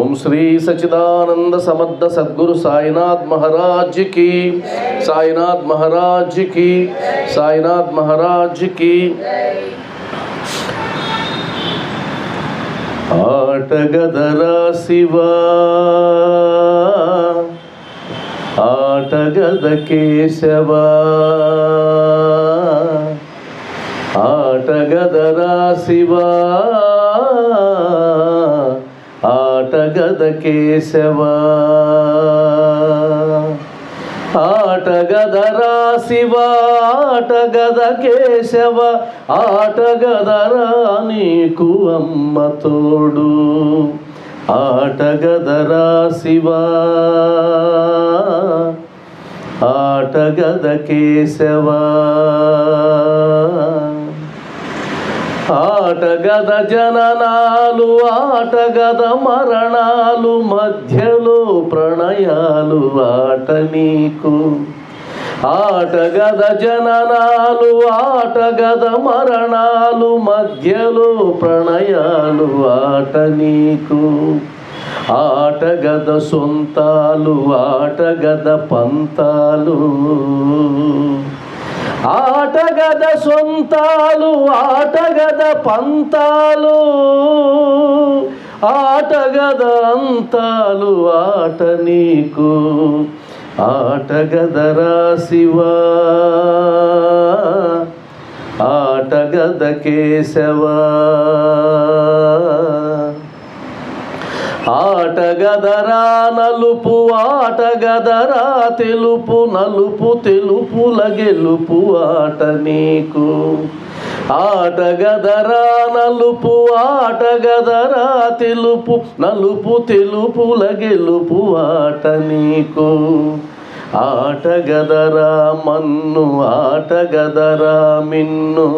ओम श्री सच्चिदानंद समर्थ सद्गुरु साईनाथ महाराज की, साईनाथ महाराज की, साईनाथ महाराज की। आटगदरा शिवा आटगद केशवा आटगदरा शिवा आटगद केशवा आटगदरा शिवा आटगद केशव आटगदरा नीकु अम्म तोडु आटगदरा शिवा आटगद केशवा ఆటగద జననాలు ఆటగద మరణాలు మధ్యలో ప్రణయాలు ఆట నీకు ఆటగద జననాలు ఆటగద మరణాలు మధ్యలో ప్రణయాలు ఆట నీకు ఆటగద సొంతాలు ఆటగద పంతాలు ఆటగద సొంతాలు ఆటగద పంతాలు ఆటగద అంతాలు ఆట నీకు ఆటగదరా శివా ఆటగద కేశవా ఆటగదరా నలుపు ఆటగదరా తెలుపు నలుపు తెలుపుల గెలుపు ఆట నీకు ఆటగదరా నలుపు ఆటగదరా తెలుపు నలుపు తెలుపుల గెలుపు ఆట నీకు ఆటగదరా మన్ను ఆటగదరా మిన్ను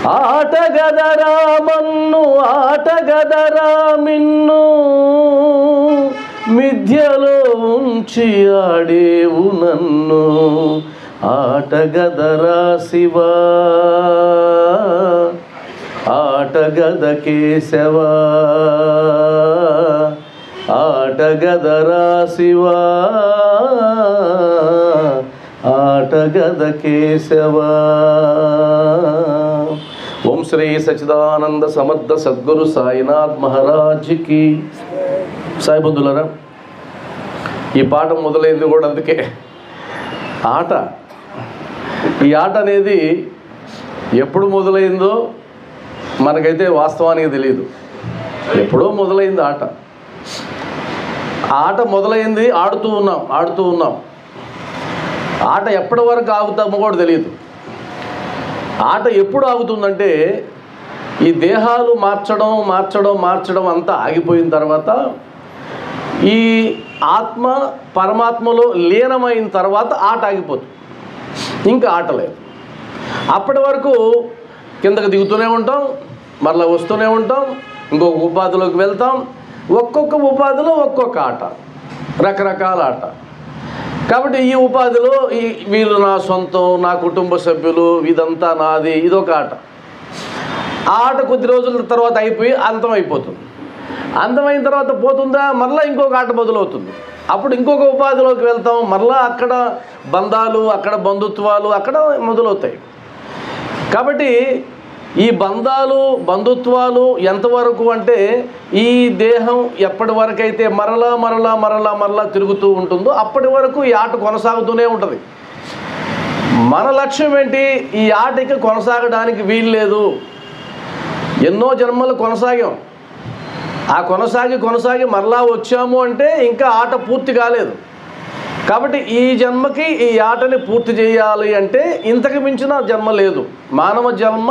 ఆటగదరా మన్ను ఆటగదరా మిన్ను మిథ్యలో ఉంచి ఆడేవు నన్ను ఆటగదరా శివా ఆటగద కేశవా ఆటగదరా శివా ఆటగద కేశవా। ఓం శ్రీ సచ్చిదానంద సమర్థ సద్గురు సాయినాథ్ మహారాజ్ కి। సాయి బంధువులారా, ఈ పాట మొదలైంది కూడా అందుకే ఆట। ఈ ఆట అనేది ఎప్పుడు మొదలైందో మనకైతే వాస్తవానికి తెలియదు, ఎప్పుడో మొదలైంది ఆట। ఆట మొదలైంది ఆడుతూ ఉన్నాం ఆట ఎప్పటి వరకు ఆగుతామో కూడా తెలియదు। ఆట ఎప్పుడు ఆగుతుందంటే ఈ దేహాలు మార్చడం అంతా ఆగిపోయిన తర్వాత ఈ ఆత్మ పరమాత్మలో లీనమైన తర్వాత ఆట ఆగిపోతుంది, ఇంకా ఆట లేదు। అప్పటి వరకు కిందకి దిగుతూనే ఉంటాం, మరలా వస్తూనే ఉంటాం, ఇంకొక ఉపాధిలోకి వెళ్తాం, ఒక్కొక్క ఉపాధిలో ఒక్కొక్క ఆట, రకరకాల ఆట। కాబట్టి ఈ ఉపాధిలో వీళ్ళు నా సొంతం, నా కుటుంబ సభ్యులు, ఇదంతా నాది, ఇదొక ఆట। ఆ ఆట కొద్ది రోజుల తర్వాత అయిపోయి అంతమైపోతుంది, అంతమైన తర్వాత పోతుందా మరలా ఇంకొక ఆట మొదలవుతుంది, అప్పుడు ఇంకొక ఉపాధిలోకి వెళ్తాం, మరలా అక్కడ బంధాలు, అక్కడ బంధుత్వాలు అక్కడ మొదలవుతాయి। కాబట్టి ఈ బంధాలు బంధుత్వాలు ఎంతవరకు అంటే ఈ దేహం ఎప్పటి వరకు అయితే మరలా తిరుగుతూ ఉంటుందో అప్పటి వరకు ఈ ఆట కొనసాగుతూనే ఉంటుంది। మన లక్ష్యం ఏంటి? ఈ ఆటకి కొనసాగడానికి వీలు లేదు। ఎన్నో జన్మలు కొనసాగాం, ఆ కొనసాగి మరలా వచ్చాము అంటే ఇంకా ఆట పూర్తి కాలేదు। కాబట్టి ఈ జన్మకి ఈ ఆటని పూర్తి చేయాలి అంటే ఇంతకు మించిన జన్మ లేదు। మానవ జన్మ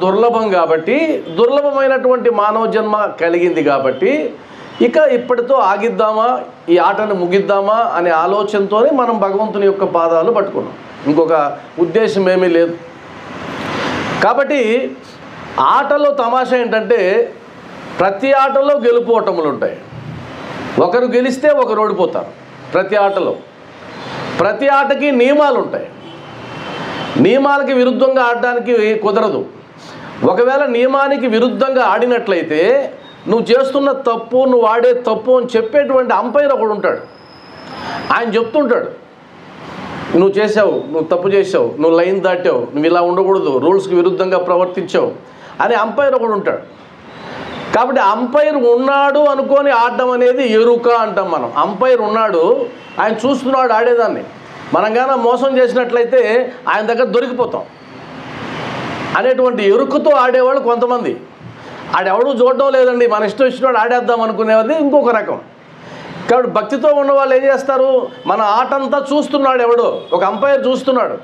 దుర్లభం కాబట్టి దుర్లభమైనటువంటి మానవ జన్మ కలిగింది కాబట్టి ఇక ఇప్పటితో ఆగిద్దామా, ఈ ఆటను ముగిద్దామా అనే ఆలోచనతోనే మనం భగవంతుని యొక్క పాదాలు పట్టుకున్నాం, ఇంకొక ఉద్దేశం ఏమీ లేదు। కాబట్టి ఆటలో తమాషా ఏంటంటే ప్రతి ఆటలో గెలుపు ఓటములు ఉంటాయి, ఒకరు గెలిస్తే ఒకరు ఓడిపోతారు। ప్రతి ఆటకి నియమాలు ఉంటాయి, నియమాలకి విరుద్ధంగా ఆడడానికి కుదరదు। ఒకవేళ నియమానికి విరుద్ధంగా ఆడినట్లయితే నువ్వు చేస్తున్న తప్పు, నువ్వు ఆడే తప్పు అని చెప్పేటువంటి అంపైర్ ఒకడు ఉంటాడు. ఆయన చెప్తుంటాడు, నువ్వు చేసావు, నువ్వు తప్పు చేసావు, నువ్వు లైన్ దాటావు, నువ్వు ఇలా ఉండకూడదు, రూల్స్కి విరుద్ధంగా ప్రవర్తించావు అని అంపైర్ ఒకడు ఉంటాడు. కాబట్టి అంపైర్ ఉన్నాడు అనుకొని ఆడడం అనేది ఎరుక అంటాం మనం. అంపైర్ ఉన్నాడు, ఆయన చూస్తున్నాడు ఆడేదాన్ని. మనం కానీ మోసం చేసినట్లయితే ఆయన దగ్గర దొరికిపోతాం అనేటువంటి ఎరుకతో ఆడేవాళ్ళు కొంతమంది. ఆడెవడూ చూడడం లేదండి, మన ఇష్టం ఇచ్చినవాడు ఆడేద్దాం అనుకునేది ఇంకొక రకం. కాబట్టి భక్తితో ఉన్న వాళ్ళు ఏం చేస్తారు, మన ఆట అంతా చూస్తున్నాడు ఎవడో, ఒక అంపైర్ చూస్తున్నాడు.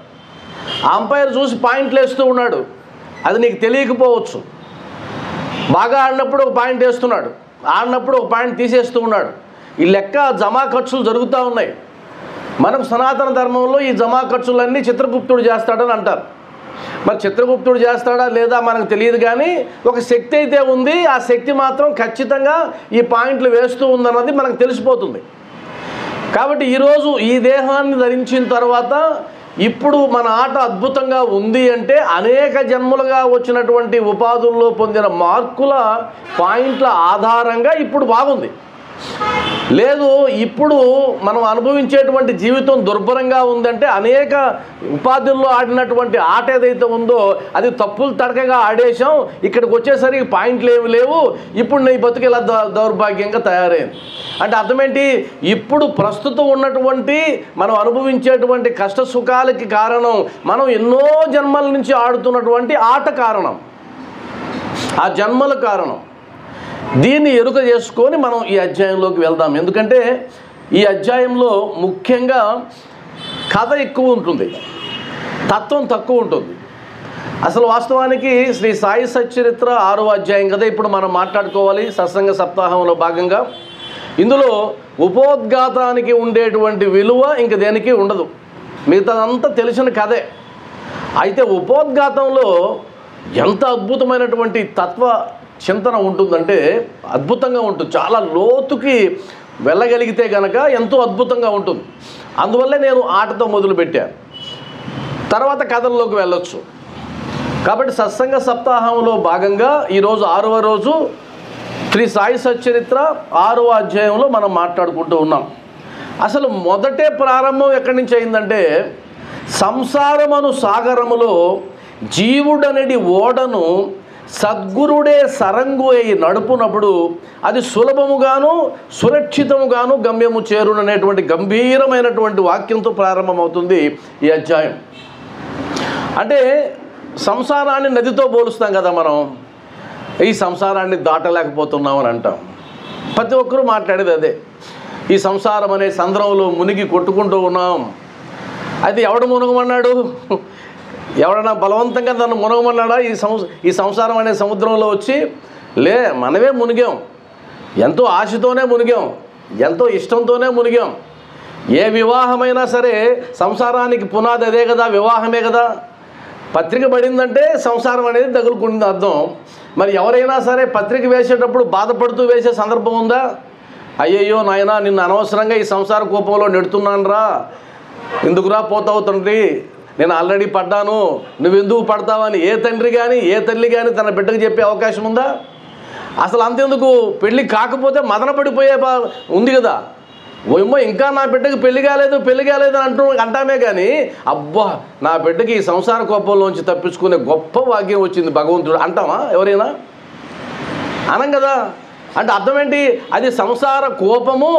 ఆ అంపైర్ చూసి పాయింట్లు వేస్తూ ఉన్నాడు, అది నీకు తెలియకపోవచ్చు. బాగా ఆడినప్పుడు ఒక పాయింట్ వేస్తున్నాడు, ఆడినప్పుడు ఒక పాయింట్ తీసేస్తూ ఉన్నాడు. ఈ లెక్క జమా ఖర్చులు జరుగుతూ ఉన్నాయి. మనకు సనాతన ధర్మంలో ఈ జమా ఖర్చులన్నీ చిత్రగుప్తుడు చేస్తాడని అంటారు. మరి చిత్రగుప్తుడు చేస్తాడా లేదా మనకు తెలియదు, కానీ ఒక శక్తి అయితే ఉంది. ఆ శక్తి మాత్రం ఖచ్చితంగా ఈ పాయింట్లు వేస్తూ ఉందన్నది మనకు తెలిసిపోతుంది. కాబట్టి ఈరోజు ఈ దేహాన్ని ధరించిన తర్వాత ఇప్పుడు మన ఆట అద్భుతంగా ఉంది అంటే అనేక జన్మలుగా వచ్చినటువంటి ఉపాధుల్లో పొందిన మార్కుల పాయింట్ల ఆధారంగా ఇప్పుడు బాగుంది. లేదు ఇప్పుడు మనం అనుభవించేటువంటి జీవితం దుర్భరంగా ఉందంటే అనేక ఉపాధుల్లో ఆడినటువంటి ఆట ఏదైతే ఉందో అది తప్పులు తడకగా ఆడేశాం, ఇక్కడికి వచ్చేసరికి పాయింట్లు ఏమి లేవు, ఇప్పుడు నీ బతుకు ఇలా దౌర్భాగ్యంగా తయారైంది అంటే అర్థమేంటి, ఇప్పుడు ప్రస్తుతం ఉన్నటువంటి మనం అనుభవించేటువంటి కష్ట సుఖాలకి కారణం మనం ఎన్నో జన్మల నుంచి ఆడుతున్నటువంటి ఆట కారణం, ఆ జన్మల కారణం. దీన్ని ఎరుక చేసుకొని మనం ఈ అధ్యాయంలోకి వెళ్దాం. ఎందుకంటే ఈ అధ్యాయంలో ముఖ్యంగా కథ ఎక్కువ ఉంటుంది, తత్వం తక్కువ ఉంటుంది. అసలు వాస్తవానికి శ్రీ సాయి సచ్చరిత్ర 6వ అధ్యాయం కదా ఇప్పుడు మనం మాట్లాడుకోవాలి సత్సంగ సప్తాహంలో భాగంగా. ఇందులో ఉపోద్ఘాతానికి ఉండేటువంటి విలువ ఇంక దేనికి ఉండదు, మిగతాదంతా తెలిసిన కథే. అయితే ఉపోద్ఘాతంలో ఎంత అద్భుతమైనటువంటి తత్వ చింతన ఉంటుందంటే అద్భుతంగా ఉంటుంది, చాలా లోతుకి వెళ్ళగలిగితే కనుక ఎంతో అద్భుతంగా ఉంటుంది. అందువల్లే నేను ఆటతో మొదలుపెట్టాను, తర్వాత కథల్లోకి వెళ్ళొచ్చు. కాబట్టి సత్సంగ సప్తాహంలో భాగంగా ఈరోజు 6వ రోజు శ్రీ సాయి సచ్చరిత్ర 6వ అధ్యాయంలో మనం మాట్లాడుకుంటూ ఉన్నాం. అసలు మొదటే ప్రారంభం ఎక్కడి నుంచి అయిందంటే, సంసారమను సాగరములో జీవుడనడి ఓడను సద్గురుడే సరంగు అయి నడుపునప్పుడు అది సులభముగాను సురక్షితముగాను గమ్యము చేరుననేటువంటి గంభీరమైనటువంటి వాక్యంతో ప్రారంభమవుతుంది ఈ అధ్యాయం. అంటే సంసారాన్ని నదితో పోలుస్తాం కదా మనం, ఈ సంసారాన్ని దాటలేకపోతున్నాం అని అంటాం. ప్రతి ఒక్కరూ మాట్లాడేది అదే, ఈ సంసారం అనే సంద్రంలో మునిగి కొట్టుకుంటూ ఉన్నాం. అది ఎవడు మునగమన్నాడు, ఎవడన్నా బలవంతంగా దాన్ని మునగమన్నాడా? ఈ సంసారం అనే సముద్రంలో వచ్చి మనమే మునిగాం, ఎంతో ఆశతోనే మునిగాం, ఎంతో ఇష్టంతోనే మునిగాం. ఏ వివాహమైనా సరే సంసారానికి పునాది అదే కదా, వివాహమే కదా. పత్రిక పడిందంటే సంసారం అనేది తగులుకుంటుంది అర్థం. మరి ఎవరైనా సరే పత్రిక వేసేటప్పుడు బాధపడుతూ వేసే సందర్భం ఉందా? అయ్యయ్యో నాయనా నిన్ను అనవసరంగా ఈ సంసార కోపంలో నెడుతున్నాను రా, ఎందుకురా పోతావు తండ్రి, నేను ఆల్రెడీ పడ్డాను, నువ్వెందుకు పడతావని ఏ తండ్రి కానీ ఏ తల్లి కానీ తన బిడ్డకు చెప్పే అవకాశం ఉందా? అసలు అంతెందుకు, పెళ్ళి కాకపోతే మదన పడిపోయే ఉంది కదా. ఓయమ్మో ఇంకా నా బిడ్డకి పెళ్లి కాలేదు అని అంటామే కానీ అబ్బా నా బిడ్డకి ఈ సంసార కోపంలోంచి తప్పించుకునే గొప్ప భాగ్యం వచ్చింది భగవంతుడు అంటామా ఎవరైనా? అనం కదా. అంటే అర్థం ఏంటి, అది సంసార కోపము,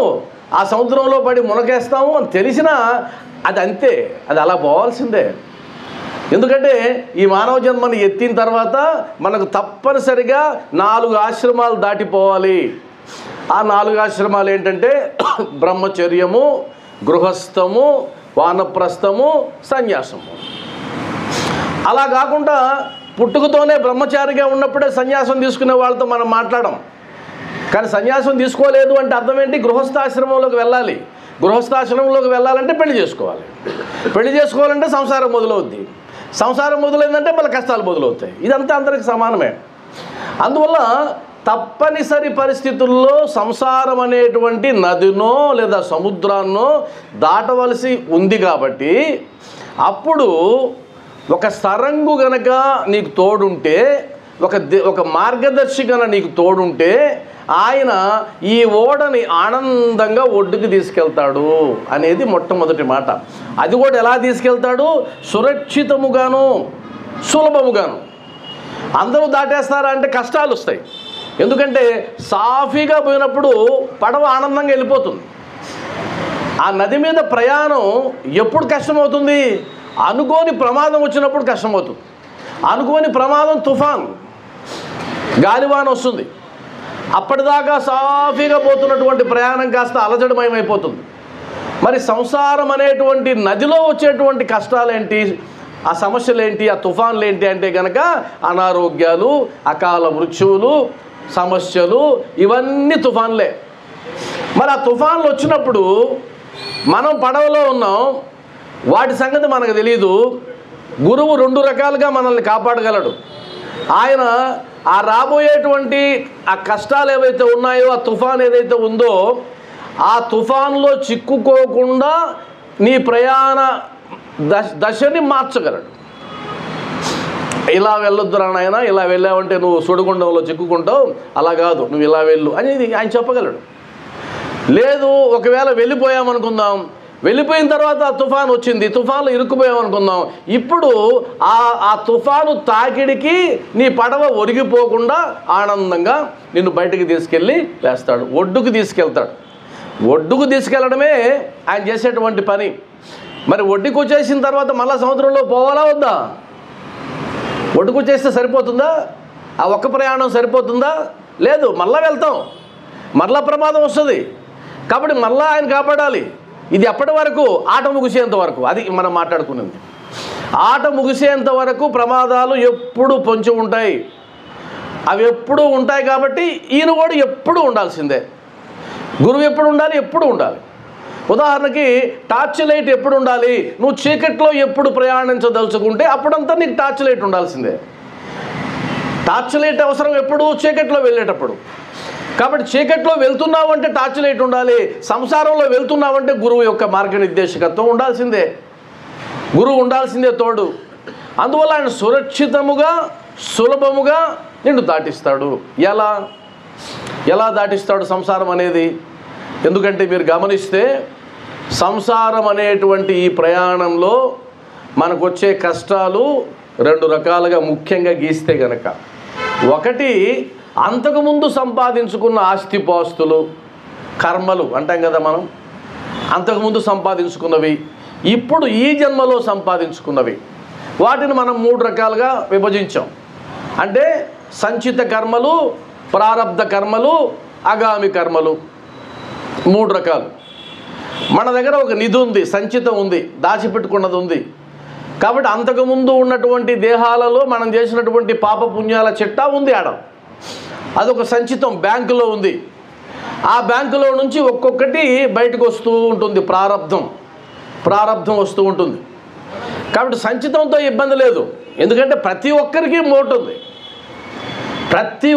ఆ సముద్రంలో పడి మునకేస్తాము అని తెలిసినా అది అంతే, అది అలా పోవాల్సిందే. ఎందుకంటే ఈ మానవ జన్మని ఎత్తిన తర్వాత మనకు తప్పనిసరిగా 4 ఆశ్రమాలు దాటిపోవాలి. ఆ 4 ఆశ్రమాలు ఏంటంటే బ్రహ్మచర్యము, గృహస్థము, వానప్రస్థము, సన్యాసము. అలా కాకుండా పుట్టుకతోనే బ్రహ్మచారిగా ఉన్నప్పుడే సన్యాసం తీసుకునే వాళ్ళతో మనం మాట్లాడం. కానీ సన్యాసం తీసుకోలేదు అంటే అర్థం ఏంటి, గృహస్థాశ్రమంలోకి వెళ్ళాలి. గృహస్థాశ్రమంలోకి వెళ్ళాలంటే పెళ్లి చేసుకోవాలి. పెళ్లి చేసుకోవాలంటే సంసారం మొదలవుద్ది. సంసారం మొదలైందంటే మళ్ళీ కష్టాలు మొదలవుతాయి. ఇదంతా అందరికి సమానమే. అందువల్ల తప్పనిసరి పరిస్థితుల్లో సంసారం అనేటువంటి నదినో లేదా సముద్రాన్నో దాటవలసి ఉంది. కాబట్టి అప్పుడు ఒక సరంగు గనక నీకు తోడుంటే ఒక మార్గదర్శిగా నీకు తోడుంటే ఆయన ఈ ఓడని ఆనందంగా ఒడ్డుకి తీసుకెళ్తాడు అనేది మొట్టమొదటి మాట. అది కూడా ఎలా తీసుకెళ్తాడు? సురక్షితముగాను సులభముగాను. అందరూ దాటేస్తారా అంటే కష్టాలు వస్తాయి. ఎందుకంటే సాఫీగా పోయినప్పుడు పడవ ఆనందంగా వెళ్ళిపోతుంది. ఆ నది మీద ప్రయాణం ఎప్పుడు కష్టమవుతుంది? అనుకోని ప్రమాదం వచ్చినప్పుడు కష్టమవుతుంది. అనుకోని ప్రమాదం తుఫాన్, గాలివాన వస్తుంది. అప్పటిదాకా సాఫీగా పోతున్నటువంటి ప్రయాణం కాస్త అలజడిమయమైపోతుంది. మరి సంసారం అనేటువంటి నదిలో వచ్చేటువంటి కష్టాలేంటి, ఆ సమస్యలు ఏంటి, ఆ తుఫాన్లు ఏంటి అంటే కనుక అనారోగ్యాలు, అకాల మృత్యువులు, సమస్యలు, ఇవన్నీ తుఫాన్లే. మరి ఆ తుఫాన్లు వచ్చినప్పుడు మనం పడవలో ఉన్నాం, వాటి సంగతి మనకు తెలియదు. గురువు 2 రకాలుగా మనల్ని కాపాడగలడు. ఆయన ఆ రాబోయేటువంటి ఆ కష్టాలు ఏవైతే ఉన్నాయో, ఆ తుఫాన్ ఏదైతే ఉందో, ఆ తుఫాన్లో చిక్కుకోకుండా నీ ప్రయాణ దశని మార్చగలడు. ఇలా వెళ్ళొద్దురా నాయన, ఇలా వెళ్ళావంటే నువ్వు సుడిగుండంలో చిక్కుకుంటావు, అలా కాదు, నువ్వు ఇలా వెళ్ళు అనేది ఆయన చెప్పగలడు. లేదు, ఒకవేళ వెళ్ళిపోయామనుకుందాం, వెళ్ళిపోయిన తర్వాత ఆ తుఫాను వచ్చింది, తుఫాన్లో ఇరుక్కుపోయామనుకుందాం, ఇప్పుడు ఆ తుఫాను తాకిడికి నీ పడవ ఒరిగిపోకుండా ఆనందంగా నిన్ను బయటికి తీసుకెళ్ళి వేస్తాడు, ఒడ్డుకు తీసుకెళ్తాడు. ఒడ్డుకు తీసుకెళ్ళడమే ఆయన చేసేటువంటి పని. మరి ఒడ్డుకు వచ్చేసిన తర్వాత మళ్ళీ సముద్రంలో పోవాలా వద్దా? ఒడ్డుకు వచ్చేస్తే సరిపోతుందా? ఆ ఒక్క ప్రయాణం సరిపోతుందా? లేదు, మళ్ళీ వెళ్తాం, మళ్ళా ప్రమాదం వస్తుంది. కాబట్టి మళ్ళీ ఆయన కాపాడాలి. ఇది ఎప్పటి వరకు? ఆట ముగిసేంత వరకు. అది మనం మాట్లాడుకున్నది. ఆట ముగిసేంత వరకు ప్రమాదాలు ఎప్పుడు పొంచి ఉంటాయి. అవి ఎప్పుడూ ఉంటాయి. కాబట్టి ఈయన కూడా ఎప్పుడూ ఉండాల్సిందే. గురువు ఎప్పుడు ఉండాలి? ఎప్పుడు ఉండాలి. ఉదాహరణకి టార్చ్ లైట్ ఎప్పుడు ఉండాలి? నువ్వు చీకట్లో ఎప్పుడు ప్రయాణించదలుచుకుంటే అప్పుడంతా నీకు టార్చ్ లైట్ ఉండాల్సిందే. టార్చ్ లైట్ అవసరం ఎప్పుడు? చీకట్లో వెళ్ళేటప్పుడు. కాబట్టి చీకట్లో వెళ్తున్నావు అంటే టార్చ్ లైట్ ఉండాలి. సంసారంలో వెళ్తున్నావంటే గురువు యొక్క మార్గనిర్దేశకత్వం ఉండాల్సిందే. గురువు ఉండాల్సిందే తోడు. అందువల్ల ఆయన సురక్షితముగా సులభముగా నిన్ను దాటిస్తాడు. ఎలా దాటిస్తాడు సంసారం అనేది? ఎందుకంటే మీరు గమనిస్తే సంసారం అనేటువంటి ఈ ప్రయాణంలో మనకు వచ్చే కష్టాలు 2 రకాలుగా ముఖ్యంగా గీస్తే గనక, ఒకటి అంతకుముందు సంపాదించుకున్న ఆస్తిపాస్తులు, కర్మలు అంటాం కదా మనం, అంతకుముందు సంపాదించుకున్నవి, ఇప్పుడు ఈ జన్మలో సంపాదించుకున్నవి, వాటిని మనం 3 రకాలుగా విభజించాం. అంటే సంచిత కర్మలు, ప్రారబ్ధ కర్మలు, ఆగామి కర్మలు, 3 రకాలు. మన దగ్గర ఒక నిధి ఉంది, సంచితం ఉంది, దాచిపెట్టుకున్నది ఉంది. కాబట్టి అంతకుముందు ఉన్నటువంటి దేహాలలో మనం చేసినటువంటి పాప పుణ్యాల చిట్టా ఉంది ఆడ. అదొక సంచితం బ్యాంకులో ఉంది. ఆ బ్యాంకులో నుంచి ఒక్కొక్కటి బయటకు వస్తూ ఉంటుంది, ప్రారబ్ధం వస్తూ ఉంటుంది. కాబట్టి సంచితంతో ఇబ్బంది లేదు. ఎందుకంటే ప్రతి ఒక్కరికి మోటు ఉంది, ప్రతి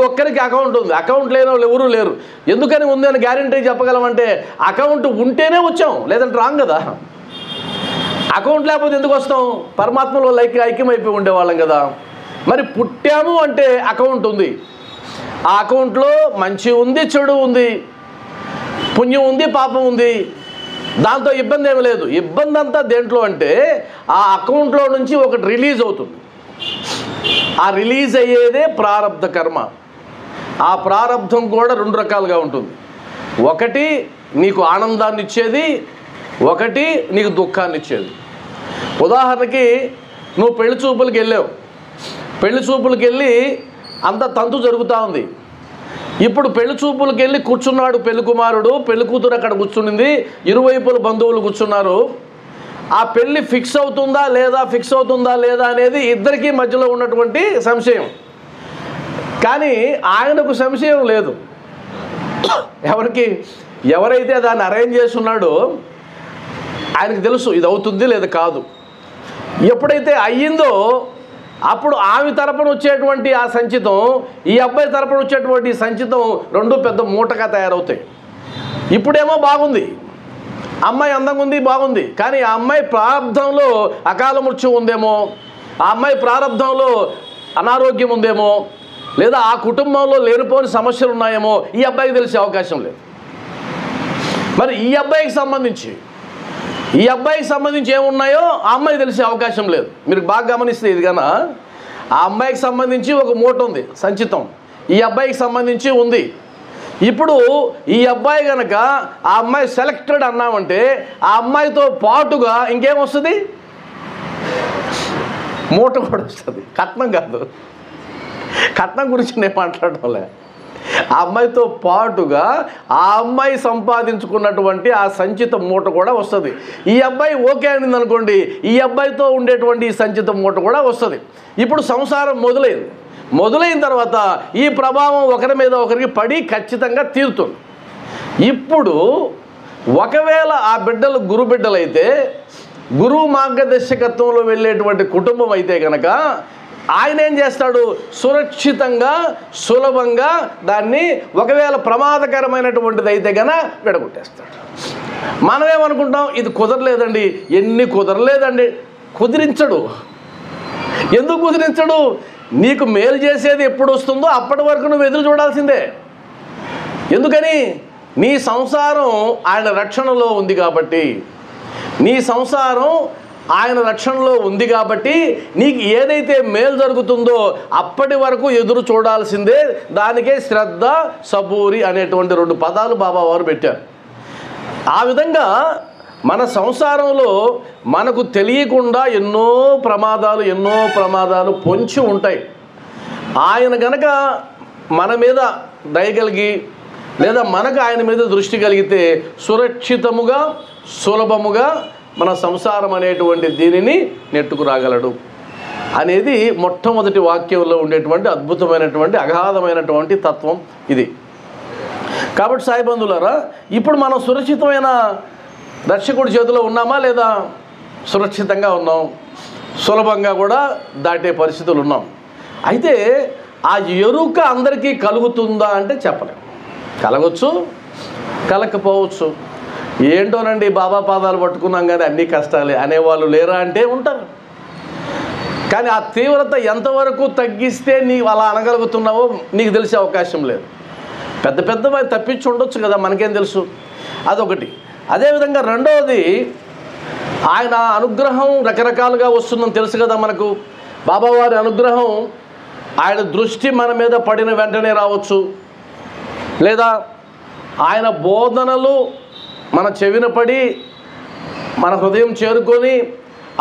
ఒక్కరికి అకౌంట్ ఉంది. అకౌంట్ లేని వాళ్ళు ఎవరూ లేరు. ఎందుకని ఉంది అని గ్యారంటీ చెప్పగలమంటే అకౌంట్ ఉంటేనే వచ్చాం, లేదంటే రాంగ్ కదా. అకౌంట్ లేకపోతే ఎందుకు వస్తాం? పరమాత్మలో ఐక్యమైపోయి ఉండేవాళ్ళం కదా. మరి పుట్టాము అంటే అకౌంట్ ఉంది. ఆ అకౌంట్లో మంచి ఉంది, చెడు ఉంది, పుణ్యం ఉంది, పాపం ఉంది. దాంతో ఇబ్బంది ఏమి లేదు. ఇబ్బంది అంతా దేంట్లో అంటే ఆ అకౌంట్లో నుంచి ఒకటి రిలీజ్ అవుతుంది. ఆ రిలీజ్ అయ్యేదే ప్రారబ్ధ కర్మ. ఆ ప్రారబ్ధం కూడా 2 రకాలుగా ఉంటుంది. ఒకటి నీకు ఆనందాన్ని ఇచ్చేది, ఒకటి నీకు దుఃఖాన్ని ఇచ్చేది. ఉదాహరణకి నువ్వు పెళ్లి చూపులకు వెళ్ళావు. పెళ్లి చూపులకు వెళ్ళి అంత తంతు జరుగుతూ ఉంది. ఇప్పుడు పెళ్లి చూపులకు వెళ్ళి కూర్చున్నాడు పెళ్లి కుమారుడు, పెళ్లి కూతురు అక్కడ కూర్చునింది, ఇరువైపుల బంధువులు కూర్చున్నారు. ఆ పెళ్ళి ఫిక్స్ అవుతుందా లేదా అనేది ఇద్దరికీ మధ్యలో ఉన్నటువంటి సంశయం. కానీ ఆయనకు సంశయం లేదు. ఎవరైతే దాన్ని అరేంజ్ చేస్తున్నాడో ఆయనకు తెలుసు ఇది అవుతుంది లేదా కాదు. ఎప్పుడైతే అయ్యిందో అప్పుడు ఆమె తరపున వచ్చేటువంటి ఆ సంచితం, ఈ అబ్బాయి తరపున వచ్చేటువంటి సంచితం 2 పెద్ద మూటగా తయారవుతాయి. ఇప్పుడేమో బాగుంది, అమ్మాయి అందంగా ఉంది, బాగుంది. కానీ ఆ అమ్మాయి ప్రారంధంలో అకాల మృత్యు ఉందేమో, ఆ అమ్మాయి ప్రారంభంలో అనారోగ్యం ఉందేమో, లేదా ఆ కుటుంబంలో లేనిపోని సమస్యలు ఉన్నాయేమో ఈ అబ్బాయికి తెలిసే అవకాశం లేదు. మరి ఈ అబ్బాయికి సంబంధించి ఏమున్నాయో ఆ అమ్మాయికి తెలిసే అవకాశం లేదు. మీరు బాగా గమనిస్తే ఇది కన్నా ఆ అమ్మాయికి సంబంధించి ఒక మూట ఉంది, సంచితం, ఈ అబ్బాయికి సంబంధించి ఉంది. ఇప్పుడు ఈ అబ్బాయి కనుక ఆ అమ్మాయి సెలెక్టెడ్ అన్నామంటే ఆ అమ్మాయితో పాటుగా ఇంకేమొస్తుంది? మూట కూడా వస్తుంది. కట్నం కాదు, కట్నం గురించి నేను మాట్లాడటంలే. ఆ అమ్మాయితో పాటుగా ఆ అమ్మాయి సంపాదించుకున్నటువంటి ఆ సంచిత మూట కూడా వస్తుంది. ఈ అబ్బాయి ఓకే అనింది అనుకోండి, ఈ అబ్బాయితో ఉండేటువంటి ఈ సంచిత మూట కూడా వస్తుంది. ఇప్పుడు సంసారం మొదలైన తర్వాత ఈ ప్రభావం ఒకరి మీద ఒకరికి పడి ఖచ్చితంగా తీరుతుంది. ఇప్పుడు ఒకవేళ ఆ బిడ్డలు గురు బిడ్డలైతే, గురువు మార్గదర్శకత్వంలో వెళ్ళేటువంటి కుటుంబం అయితే కనుక ఆయన ఏం చేస్తాడు? సురక్షితంగా సులభంగా దాన్ని ఒకవేళ ప్రమాదకరమైనటువంటిది అయితే కనుక విడగొట్టేస్తాడు. మనమేమనుకుంటాం, ఇది కుదరలేదండి, కుదరలేదండి. కుదిరించడు. ఎందుకు కుదిరించడు? నీకు మేలు చేసేది ఎప్పుడు వస్తుందో అప్పటి వరకు నువ్వు ఎదురు చూడాల్సిందే. ఎందుకని? నీ సంసారం ఆయన రక్షణలో ఉంది కాబట్టి, నీకు ఏదైతే మేలు జరుగుతుందో అప్పటి వరకు ఎదురు చూడాల్సిందే. దానికే శ్రద్ధ, సబూరి అనేటువంటి 2 పదాలు బాబావారు పెట్టారు. ఆ విధంగా మన సంసారంలో మనకు తెలియకుండా ఎన్నో ప్రమాదాలు పొంచి ఉంటాయి. ఆయన గనక మన మీద దయగలిగి లేదా మనకు ఆయన మీద దృష్టి కలిగితే సురక్షితముగా సులభముగా మన సంసారం అనేటువంటి దీనిని నెట్టుకురాగలడు అనేది మొట్టమొదటి వాక్యంలో ఉండేటువంటి అద్భుతమైనటువంటి అగాధమైనటువంటి తత్వం ఇది. కాబట్టి సాయి బంధువులారా, ఇప్పుడు మనం సురక్షితమైన దర్శకుడి చేతిలో ఉన్నామా లేదా? సురక్షితంగా ఉన్నాం, సులభంగా కూడా దాటే పరిస్థితులు ఉన్నాం. అయితే ఆ ఎరుక అందరికీ కలుగుతుందా అంటే చెప్పలేం. కలగవచ్చు, కలగకపోవచ్చు. ఏంటోనండి బాబా పాదాలు పట్టుకున్నాం కానీ అన్ని కష్టాలే అనేవాళ్ళు లేరా అంటే ఉంటారు. కానీ ఆ తీవ్రత ఎంతవరకు తగ్గిస్తే నీవు అలా అనగలుగుతున్నావో నీకు తెలిసే అవకాశం లేదు. పెద్దవి తప్పించి ఉండొచ్చు కదా, మనకేం తెలుసు. అదొకటి. అదేవిధంగా రెండవది, ఆయన అనుగ్రహం రకరకాలుగా వస్తుందని తెలుసు కదా మనకు. బాబావారి అనుగ్రహం ఆయన దృష్టి మన మీద పడిన వెంటనే రావచ్చు, లేదా ఆయన బోధనలు మన చెవిన పడి మన హృదయం చేరుకొని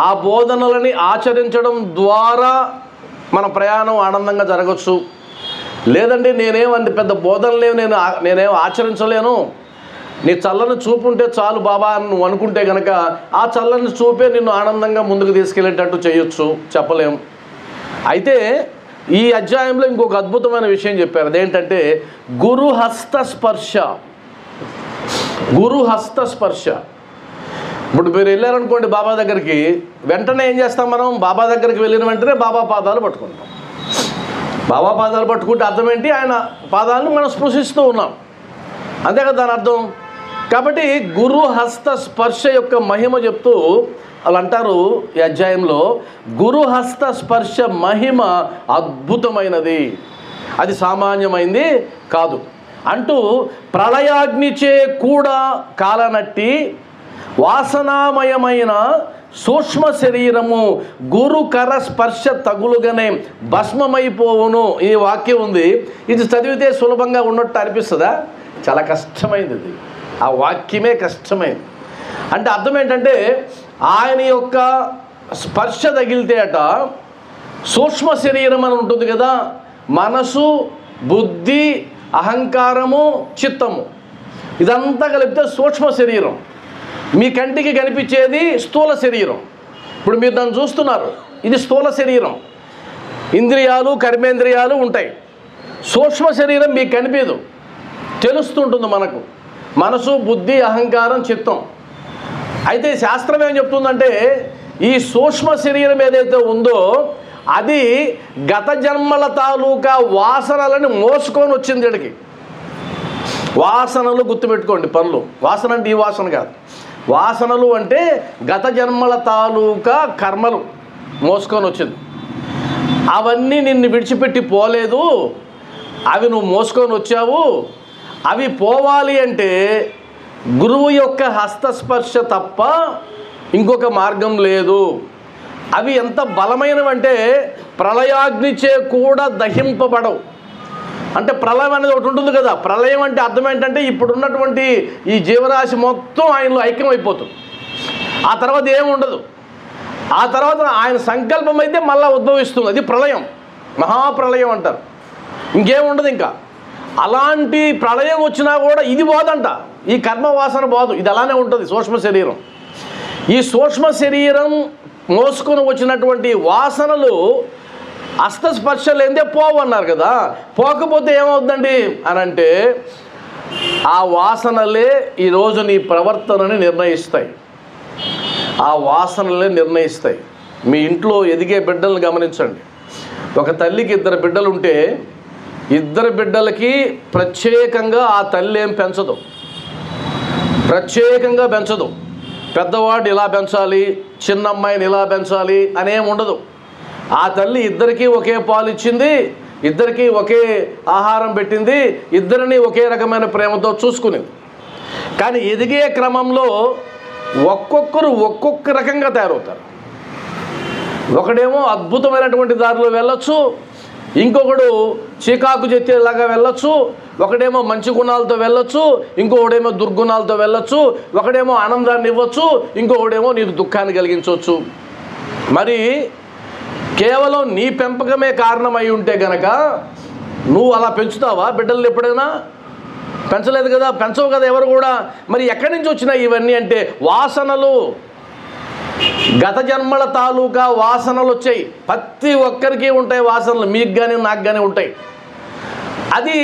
ఆ బోధనలని ఆచరించడం ద్వారా మన ప్రయాణం ఆనందంగా జరగచ్చు. లేదండి నేనేమంత పెద్ద బోధనలు లేవు, నేనేం ఆచరించలేను, నీ చల్లని చూపు ఉంటే చాలు బాబా నువ్వు అనుకుంటే కనుక ఆ చల్లని చూపే నిన్ను ఆనందంగా ముందుకు తీసుకెళ్ళేటట్టు చేయొచ్చు, చెప్పలేం. అయితే ఈ అధ్యాయంలో ఇంకొక అద్భుతమైన విషయం చెప్పారు. అదేంటంటే గురుహస్త స్పర్శ. ఇప్పుడు మీరు వెళ్ళారనుకోండి బాబా దగ్గరికి, వెంటనే ఏం చేస్తాం మనం? బాబా దగ్గరికి వెళ్ళిన వెంటనే బాబా పాదాలు పట్టుకుంటాం. బాబా పాదాలు పట్టుకుంటే అర్థం ఏంటి? ఆయన పాదాలను మనం స్పృశిస్తూ ఉన్నాం, అంతే కదా దాని అర్థం. కాబట్టి గురుహస్త స్పర్శ యొక్క మహిమ చెప్తూ వాళ్ళు అంటారు ఈ అధ్యాయంలో, గురుహస్త స్పర్శ మహిమ అద్భుతమైనది, అది సామాన్యమైంది కాదు అంటూ ప్రళయాగ్నిచే కూడా కాలనట్టి వాసనామయమైన సూక్ష్మ శరీరము గురుకర స్పర్శ తగులుగానే భస్మమైపోవును. ఈ వాక్యం ఉంది. ఇది చదివితే సులభంగా ఉన్నట్టు అనిపిస్తుందా? చాలా కష్టమైంది ఇది. ఆ వాక్యమే కష్టమైంది. అంటే అర్థం ఏంటంటే ఆయన యొక్క స్పర్శ తగిలితే అట సూక్ష్మ శరీరం అని ఉంటుంది కదా, మనసు, బుద్ధి, అహంకారము, చిత్తము, ఇదంతా కలిపితే సూక్ష్మ శరీరం. మీ కంటికి కనిపించేది స్థూల శరీరం. ఇప్పుడు మీరు దాన్ని చూస్తున్నారు, ఇది స్థూల శరీరం. ఇంద్రియాలు, కర్మేంద్రియాలు ఉంటాయి. సూక్ష్మ శరీరం మీకు కనిపించదు, తెలుస్తుంటుంది మనకు. మనసు, బుద్ధి, అహంకారం, చిత్తం. అయితే శాస్త్రం ఏం చెప్తుందంటే ఈ సూక్ష్మ శరీరం ఏదైతే ఉందో అది గత జన్మల తాలూకా వాసనలను మోసుకొని వచ్చింది ఇక్కడికి. వాసనలు గుర్తుపెట్టుకోండి, పనులు. వాసన అంటే ఈ వాసన కాదు. వాసనలు అంటే గత జన్మల తాలూకా కర్మలు మోసుకొని వచ్చింది. అవన్నీ నిన్ను విడిచిపెట్టి పోలేదు, అవి నువ్వు మోసుకొని వచ్చావు. అవి పోవాలి అంటే గురువు యొక్క హస్తస్పర్శ తప్ప ఇంకొక మార్గం లేదు. అవి ఎంత బలమైనవంటే ప్రళయాగ్నిచే కూడా దహింపబడవు. అంటే ప్రళయం అనేది ఒకటి ఉంటుంది కదా. ప్రళయం అంటే అర్థం ఏంటంటే ఇప్పుడున్నటువంటి ఈ జీవరాశి మొత్తం ఆయనలో ఐక్యమైపోతుంది. ఆ తర్వాత ఏముండదు. ఆ తర్వాత ఆయన సంకల్పం అయితే మళ్ళీ ఉద్భవిస్తుంది. అది ప్రళయం, మహాప్రళయం అంటారు. ఇంకేముండదు ఇంకా. అలాంటి ప్రళయం వచ్చినా కూడా ఇది పోదంట, ఈ కర్మ వాసన పోదు. ఇది అలానే ఉంటుంది సూక్ష్మ శరీరం. ఈ సూక్ష్మ శరీరం మోసుకొని వచ్చినటువంటి వాసనలు హస్తస్పర్శ లేదే పోవు అన్నారు కదా. పోకపోతే ఏమవుతుందండి అని అంటే ఆ వాసనలే ఈరోజు నీ ప్రవర్తనని నిర్ణయిస్తాయి. ఆ వాసనలే నిర్ణయిస్తాయి. మీ ఇంట్లో ఎదిగే బిడ్డలను గమనించండి. ఒక తల్లికి 2 బిడ్డలు ఉంటే 2 బిడ్డలకి ప్రత్యేకంగా ఆ తల్లి ఏం పెంచదు, ప్రత్యేకంగా పెంచదు. పెద్దవాడిని ఇలా పెంచాలి, చిన్న అమ్మాయిని ఇలా పెంచాలి అనేం ఉండదు. ఆ తల్లి ఇద్దరికీ ఒకే పాలు ఇచ్చింది, ఇద్దరికీ ఒకే ఆహారం పెట్టింది, ఇద్దరిని ఒకే రకమైన ప్రేమతో చూసుకునేది. కానీ ఎదిగే క్రమంలో ఒక్కొక్కరు ఒక్కొక్క రకంగా తయారవుతారు. ఒకడేమో అద్భుతమైనటువంటి దారిలో వెళ్ళొచ్చు, ఇంకొకడు చీకాకు చెత్తేలాగా వెళ్ళొచ్చు, ఒకడేమో మంచి గుణాలతో వెళ్ళొచ్చు, ఇంకొకడేమో దుర్గుణాలతో వెళ్ళొచ్చు, ఒకడేమో ఆనందాన్ని ఇవ్వచ్చు, ఇంకొకడేమో నీకు దుఃఖాన్ని కలిగించవచ్చు. మరి కేవలం నీ పెంపకమే కారణమై ఉంటే గనక నువ్వు అలా పెంచుతావా బిడ్డల్ని? ఎప్పుడైనా పెంచలేదు కదా, పెంచవు కదా ఎవరు కూడా. మరి ఎక్కడి నుంచి వచ్చినాయి ఇవన్నీ అంటే వాసనలు, గత జన్మల తాలూకా వాసనలు వచ్చాయి. ప్రతి ఒక్కరికి ఉంటాయి వాసనలు, మీకు కానీ నాకు కానీ ఉంటాయి. అది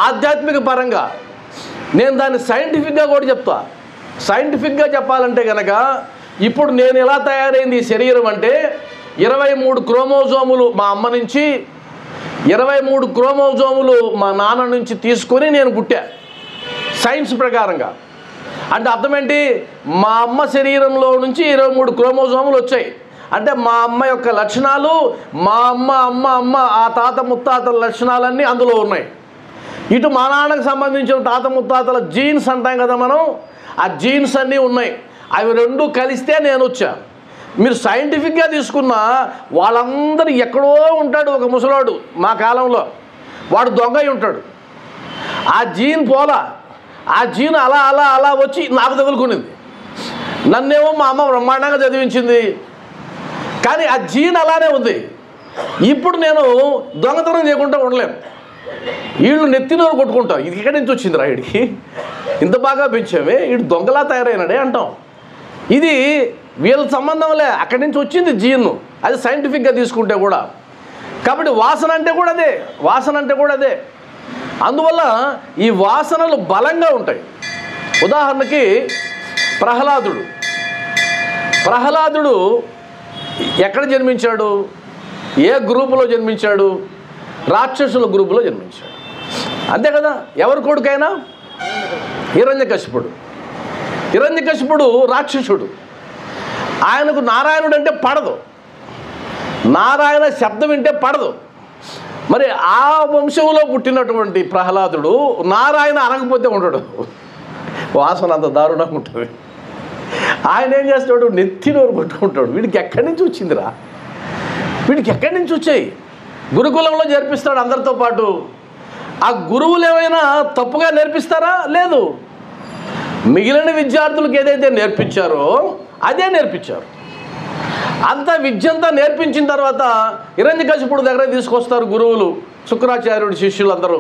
ఆధ్యాత్మిక పరంగా. నేను దాన్ని సైంటిఫిక్గా కూడా చెప్తా. సైంటిఫిక్గా చెప్పాలంటే కనుక ఇప్పుడు నేను ఎలా తయారైంది ఈ శరీరం అంటే 23 క్రోమోజోములు మా అమ్మ నుంచి, 23 క్రోమోజోములు మా నాన్న నుంచి తీసుకొని నేను పుట్టా సైన్స్ ప్రకారంగా. అంటే అర్థం ఏంటి? మా అమ్మ శరీరంలో నుంచి 23 క్రోమోజోములు వచ్చాయి. అంటే మా అమ్మ యొక్క లక్షణాలు, మా అమ్మ ఆ తాత ముత్తాతల లక్షణాలన్నీ అందులో ఉన్నాయి. ఇటు మా నాన్నకు సంబంధించిన తాత ముత్తాతల జీన్స్ అంటాం కదా మనం, ఆ జీన్స్ అన్నీ ఉన్నాయి. అవి 2 కలిస్తే నేను వచ్చా. మీరు సైంటిఫిక్గా తీసుకున్నా వాళ్ళందరూ ఎక్కడో ఉంటాడు ఒక ముసలాడు మా కాలంలో, వాడు దొంగ అయి ఉంటాడు. ఆ జీన్ పోలా, ఆ జీన్ అలా అలా అలా వచ్చి నాకు తగులుకునింది. నన్నేమో మా అమ్మ బ్రహ్మాండంగా చదివించింది, కానీ ఆ జీన్ అలానే ఉంది. ఇప్పుడు నేను దొంగతనం చేయకుండా ఉండలేను. వీళ్ళు నెత్తినోరు కొట్టుకుంటాం, ఇది ఇక్కడి నుంచి వచ్చింది రాయుడికి, ఇంత బాగా పెంచామే, వీడు దొంగలా తయారైనాడే అంటాం. ఇది వీళ్ళ సంబంధంలే, అక్కడి నుంచి వచ్చింది జీన్. అది సైంటిఫిక్గా తీసుకుంటే కూడా. కాబట్టి వాసన అంటే కూడా అదే, వాసన అంటే కూడా అదే. అందువల్ల ఈ వాసనలు బలంగా ఉంటాయి. ఉదాహరణకి ప్రహ్లాదుడు ఎక్కడ జన్మించాడు? ఏ గ్రూపులో జన్మించాడు? రాక్షసుల గ్రూపులో జన్మించాడు. అంతే కదా. ఎవరి కొడుకైనా హిరణ్యకశిపుడు రాక్షసుడు. ఆయనకు నారాయణుడు అంటే పడదు, నారాయణ శబ్దం వింటే పడదు. మరి ఆ వంశంలో పుట్టినటువంటి ప్రహ్లాదుడు నారాయణ అనకపోతే ఉండడు, వాసన అంత దారుణంగా ఉంటుంది. ఆయన ఏం చేస్తాడు? నెత్తినోరు కొట్టుకుంటాడు. వీడికి ఎక్కడి నుంచి వచ్చిందిరా, వీడికి ఎక్కడి నుంచి వచ్చాయి? గురుకులంలో చేర్పిస్తాడు అందరితో పాటు. ఆ గురువులు ఏమైనా తప్పుగా నేర్పిస్తారా? లేదు. మిగిలిన విద్యార్థులకు ఏదైతే నేర్పించారో అదే నేర్పించారు. అంత విద్యంతా నేర్పించిన తర్వాత హిరణ్యకశిపుడు దగ్గర తీసుకొస్తారు గురువులు, శుక్రాచార్యుడి శిష్యులందరూ.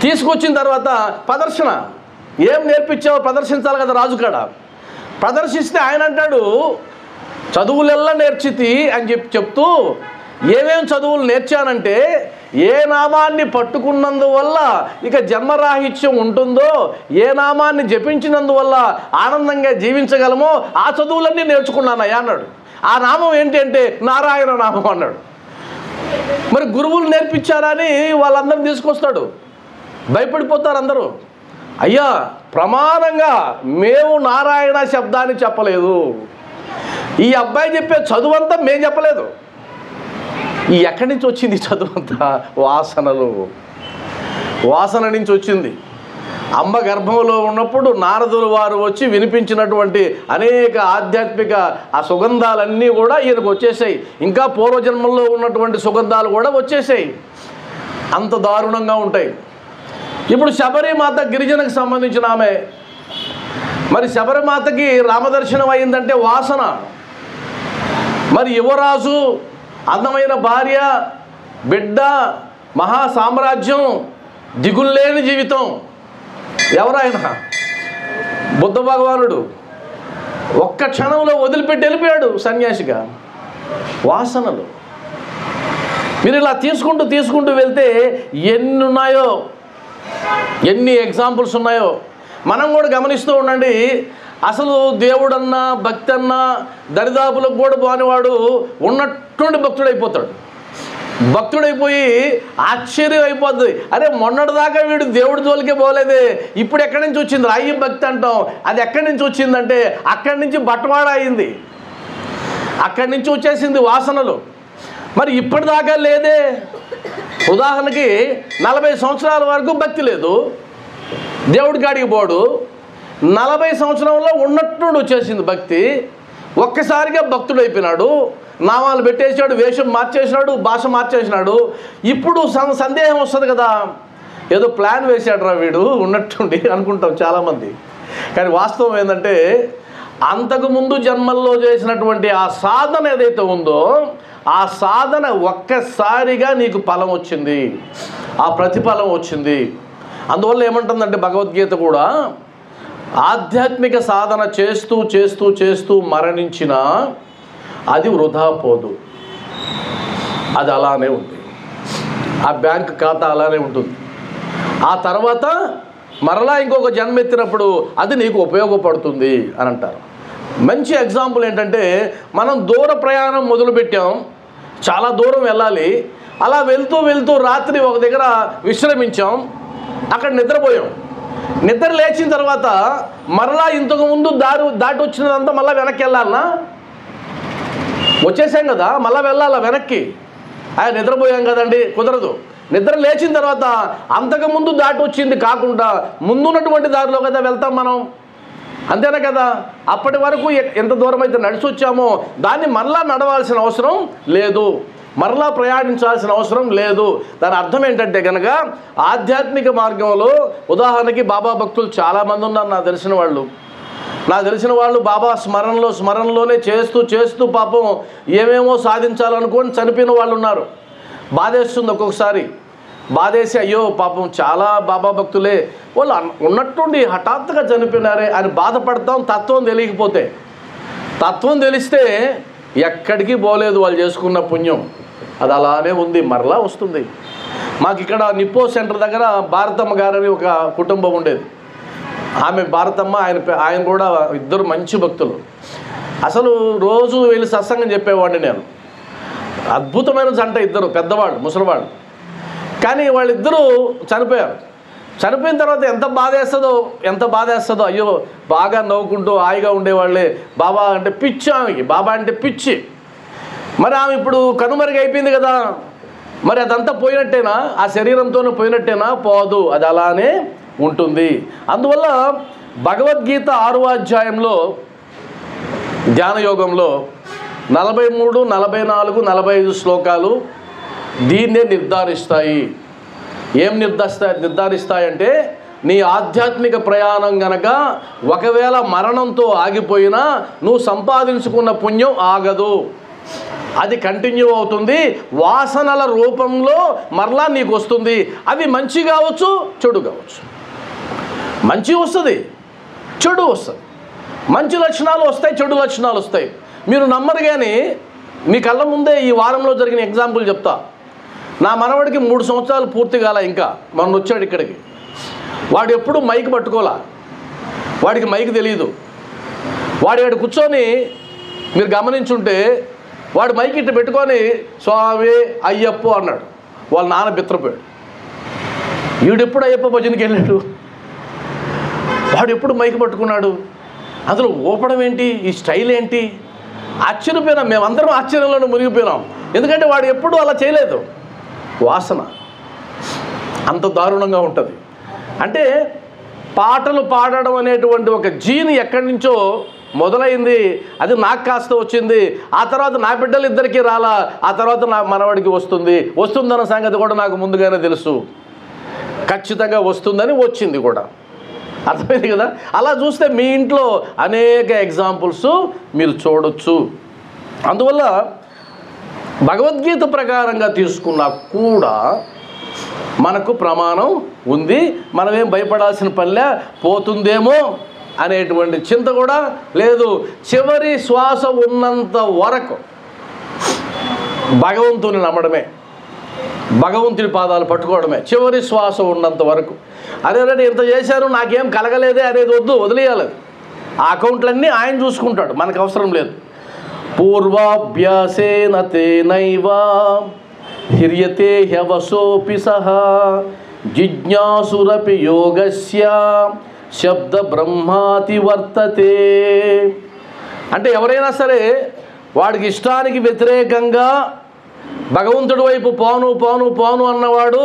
తీసుకొచ్చిన తర్వాత ప్రదర్శన, ఏం నేర్పించావో ప్రదర్శించాలి కదా రాజుకాడ. ప్రదర్శిస్తే ఆయన అంటాడు, చదువులెల్లా నేర్చితి అని చెప్తూ ఏమేం చదువులు నేర్చానంటే, ఏ నామాన్ని పట్టుకున్నందువల్ల ఇక జన్మరాహిత్యం ఉంటుందో, ఏ నామాన్ని జపించినందువల్ల ఆనందంగా జీవించగలమో ఆ చదువులన్నీ నేర్చుకున్నానయ్యా అన్నాడు. ఆ నామం ఏంటి అంటే నారాయణ నామం అన్నాడు. మరి గురువులు నేర్పించారని వాళ్ళందరినీ తీసుకొస్తాడు. భయపడిపోతారు అందరూ. అయ్యా ప్రమాదంగా మేము నారాయణ శబ్దాన్ని చెప్పలేదు, ఈ అబ్బాయి చెప్పే చదువు అంతా మేము చెప్పలేదు, ఈ ఎక్కడి నుంచి వచ్చింది చదువు అంతా? వాసన నుంచి వచ్చింది. అమ్మ గర్భంలో ఉన్నప్పుడు నారదులు వారు వచ్చి వినిపించినటువంటి అనేక ఆధ్యాత్మిక ఆ సుగంధాలన్నీ కూడా ఈయనకు వచ్చేసాయి. ఇంకా పూర్వజన్మల్లో ఉన్నటువంటి సుగంధాలు కూడా వచ్చేసాయి. అంత దారుణంగా ఉంటాయి. ఇప్పుడు శబరిమాత గిరిజనకు సంబంధించిన ఆమె. మరి శబరిమాతకి రామదర్శనం అయిందంటే వాసన. మరి యువరాజు, అందమైన భార్య, బిడ్డ, మహా సామ్రాజ్యం, దిగుల్లేని జీవితం. ఎవరైనా బుద్ధ భగవానుడు ఒక్క క్షణంలో వదిలిపెట్టి వెళ్ళిపోయాడు సన్యాసిగా. వాసనలు. మీరు ఇలా తీసుకుంటూ వెళ్తే ఎన్ని ఉన్నాయో, ఎన్ని ఎగ్జాంపుల్స్ ఉన్నాయో మనం కూడా గమనిస్తూ ఉండండి. అసలు దేవుడన్నా భక్తి అన్నా దరిదాపులకు కూడా పోనివాడు ఉన్నట్టుండి భక్తుడైపోతాడు. భక్తుడైపోయి ఆశ్చర్యం అయిపోద్ది. అరే మొన్నటిదాకా వీడు దేవుడి జోలికే పోలేదే, ఇప్పుడు ఎక్కడి నుంచి వచ్చింది రాయి భక్తి అంటాం. అది ఎక్కడి నుంచి వచ్చిందంటే అక్కడి నుంచి బట్వాడా అయింది, అక్కడి నుంచి వచ్చేసింది వాసనలు. మరి ఇప్పటిదాకా లేదే. ఉదాహరణకి 40 సంవత్సరాల వరకు భక్తి లేదు, దేవుడి కాడికి పోడు. 40 సంవత్సరంలో ఉన్నట్టుండి వచ్చేసింది భక్తి. ఒక్కసారిగా భక్తుడు అయిపోయినాడు, నామాలు పెట్టేసాడు, వేషం మార్చేసినాడు, భాష మార్చేసినాడు. ఇప్పుడు సందేహం వస్తుంది కదా, ఏదో ప్లాన్ వేసాడు రా వీడు ఉన్నట్టుండి అనుకుంటాం చాలామంది. కానీ వాస్తవం ఏంటంటే అంతకుముందు జన్మల్లో చేసినటువంటి ఆ సాధన ఏదైతే ఉందో ఆ సాధన ఒక్కసారిగా నీకు ఫలం వచ్చింది, ఆ ప్రతిఫలం వచ్చింది. అందువల్ల ఏమంటుందంటే భగవద్గీత కూడా, ఆధ్యాత్మిక సాధన చేస్తూ చేస్తూ చేస్తూ మరణించినా అది వృధా పోదు, అది అలానే ఉంది. ఆ బ్యాంక్ ఖాతా అలానే ఉంటుంది. ఆ తర్వాత మరలా ఇంకొక జన్మెత్తినప్పుడు అది నీకు ఉపయోగపడుతుంది అని అంటారు. మంచి ఎగ్జాంపుల్ ఏంటంటే, మనం దూర ప్రయాణం మొదలుపెట్టాం, చాలా దూరం వెళ్ళాలి. అలా వెళ్తూ వెళ్తూ రాత్రి ఒక దగ్గర విశ్రమించాం, అక్కడ నిద్రపోయాం. నిద్ర లేచిన తర్వాత మరలా ఇంతకుముందు దాటి వచ్చినదంతా మళ్ళీ వెనక్కి వెళ్ళాలన్నా? వచ్చేసాం కదా, మళ్ళీ వెళ్ళాలా వెనక్కి? నిద్రపోయాం కదండి, కుదరదు. నిద్ర లేచిన తర్వాత అంతకుముందు దాటి వచ్చింది కాకుండా ముందున్నటువంటి దారిలో కదా వెళ్తాం మనం, అంతేనా కదా? అప్పటి వరకు ఎంత దూరం అయితే నడిచి వచ్చామో దాన్ని మరలా నడవాల్సిన అవసరం లేదు, మరలా ప్రయాణించాల్సిన అవసరం లేదు. దాని అర్థం ఏంటంటే కనుక ఆధ్యాత్మిక మార్గంలో ఉదాహరణకి బాబా భక్తులు చాలామంది ఉన్నారు. నాకు తెలిసిన వాళ్ళు బాబా స్మరణలోనే చేస్తూ పాపం ఏమేమో సాధించాలనుకొని చనిపోయిన వాళ్ళు ఉన్నారు. బాధేస్తుంది ఒక్కొక్కసారి. బాధేసి అయ్యో పాపం చాలా బాబా భక్తులే వాళ్ళు ఉన్నట్టుండి హఠాత్తుగా చనిపోయినారే అని బాధపడతాం. తత్వం తెలియకపోతే. తత్వం తెలిస్తే ఎక్కడికి పోలేదు వాళ్ళు చేసుకున్న పుణ్యం, అది అలానే ఉంది, మరలా వస్తుంది. మాకు ఇక్కడ నిప్పో సెంటర్ దగ్గర భారతమ్మ గారని ఒక కుటుంబం ఉండేది. ఆమె భారతమ్మ, ఆయన కూడా ఇద్దరు మంచి భక్తులు. అసలు రోజు వెళ్ళి సత్సంగం చెప్పేవాడిని నేను. అద్భుతమైన జంట, ఇద్దరు పెద్దవాళ్ళు, ముసలివాళ్ళు. కానీ వాళ్ళిద్దరూ చనిపోయారు. చనిపోయిన తర్వాత ఎంత బాధేస్తుందో. అయ్యో బాగా నవ్వుకుంటూ హాయిగా ఉండేవాళ్ళే. బాబా అంటే పిచ్చి ఆమెకి, బాబా అంటే పిచ్చి. మరి ఆమె ఇప్పుడు కనుమరుగు అయిపోయింది కదా, మరి అదంతా పోయినట్టేనా? ఆ శరీరంతోనే పోయినట్టేనా? పోదు, అది అలానే ఉంటుంది. అందువల్ల భగవద్గీత 6వ అధ్యాయంలో ధ్యానయోగంలో 43, 44, 45 శ్లోకాలు దీన్నే నిర్ధారిస్తాయి. ఏం నిర్ధారిస్తాయంటే నీ ఆధ్యాత్మిక ప్రయాణం గనక ఒకవేళ మరణంతో ఆగిపోయినా నువ్వు సంపాదించుకున్న పుణ్యం ఆగదు, అది కంటిన్యూ అవుతుంది. వాసనల రూపంలో మరలా నీకు వస్తుంది. అవి మంచి కావచ్చు, చెడు కావచ్చు. మంచి వస్తుంది, చెడు వస్తుంది. మంచి లక్షణాలు వస్తాయి, చెడు లక్షణాలు వస్తాయి. మీరు నమ్మరు. కానీ మీ కళ్ళ ముందే ఈ వారంలో జరిగిన ఎగ్జాంపుల్ చెప్తా. నా మనవడికి 3 సంవత్సరాలు పూర్తి కాల, ఇంకా మొన్న వచ్చాడు ఇక్కడికి. వాడు ఎప్పుడు మైక్ పట్టుకోలా, వాడికి మైక్ తెలియదు. వాడు ఇక్కడ కూర్చొని మీరు గమనించుంటే వాడు మైక్ ఇట్టు పెట్టుకొని స్వామి అయ్యప్ప అన్నాడు. వాళ్ళ నాన్న బిత్రపోయాడు. వీడెప్పుడు అయ్యప్ప భజనకి వెళ్ళాడు, వాడు ఎప్పుడు మైక్ పట్టుకున్నాడు, అసలు ఊపడం ఏంటి, ఈ స్టైల్ ఏంటి? ఆశ్చర్యపోయినాం, మేమందరం ఆశ్చర్యంలోనే మునిగిపోయినాం. ఎందుకంటే వాడు ఎప్పుడూ అలా చేయలేదు. వాసన అంత దారుణంగా ఉంటుంది. అంటే పాటలు పాడడం అనేటువంటి ఒక జీన్ ఎక్కడి నుంచో మొదలైంది. అది నాకు కాస్త వచ్చింది, ఆ తర్వాత నా బిడ్డలు ఇద్దరికీ రాలా, ఆ తర్వాత నా మనవాడికి వస్తుందన్న సంగతి కూడా నాకు ముందుగానే తెలుసు. ఖచ్చితంగా వస్తుందని వచ్చింది కూడా. అర్థమైంది కదా? అలా చూస్తే మీ ఇంట్లో అనేక ఎగ్జాంపుల్స్ మీరు చూడొచ్చు. అందువల్ల భగవద్గీత ప్రకారంగా తీసుకున్నా కూడా మనకు ప్రమాణం ఉంది. మనమేం భయపడాల్సిన పనిలే, పోతుందేమో అనేటువంటి చింత కూడా లేదు. చివరి శ్వాస ఉన్నంత వరకు భగవంతుని నమ్మడమే, భగవంతుని పాదాలు పట్టుకోవడమే. చివరి శ్వాస ఉన్నంత వరకు అదేనంటే ఇంత చేశాను నాకేం కలగలేదే అనేది వదిలేయాలి. ఆ అకౌంట్లన్నీ ఆయన చూసుకుంటాడు, మనకు అవసరం లేదు. పూర్వాభ్యాసేన తేనైవ హ్రియతే హ్యవసోపి సహ జిజ్ఞాసురపి యోగస్య శబ్ద బ్రహ్మాతి వర్తతే. అంటే ఎవరైనా సరే వాడికి ఇష్టానికి వ్యతిరేకంగా భగవంతుడి వైపు పోను అన్నవాడు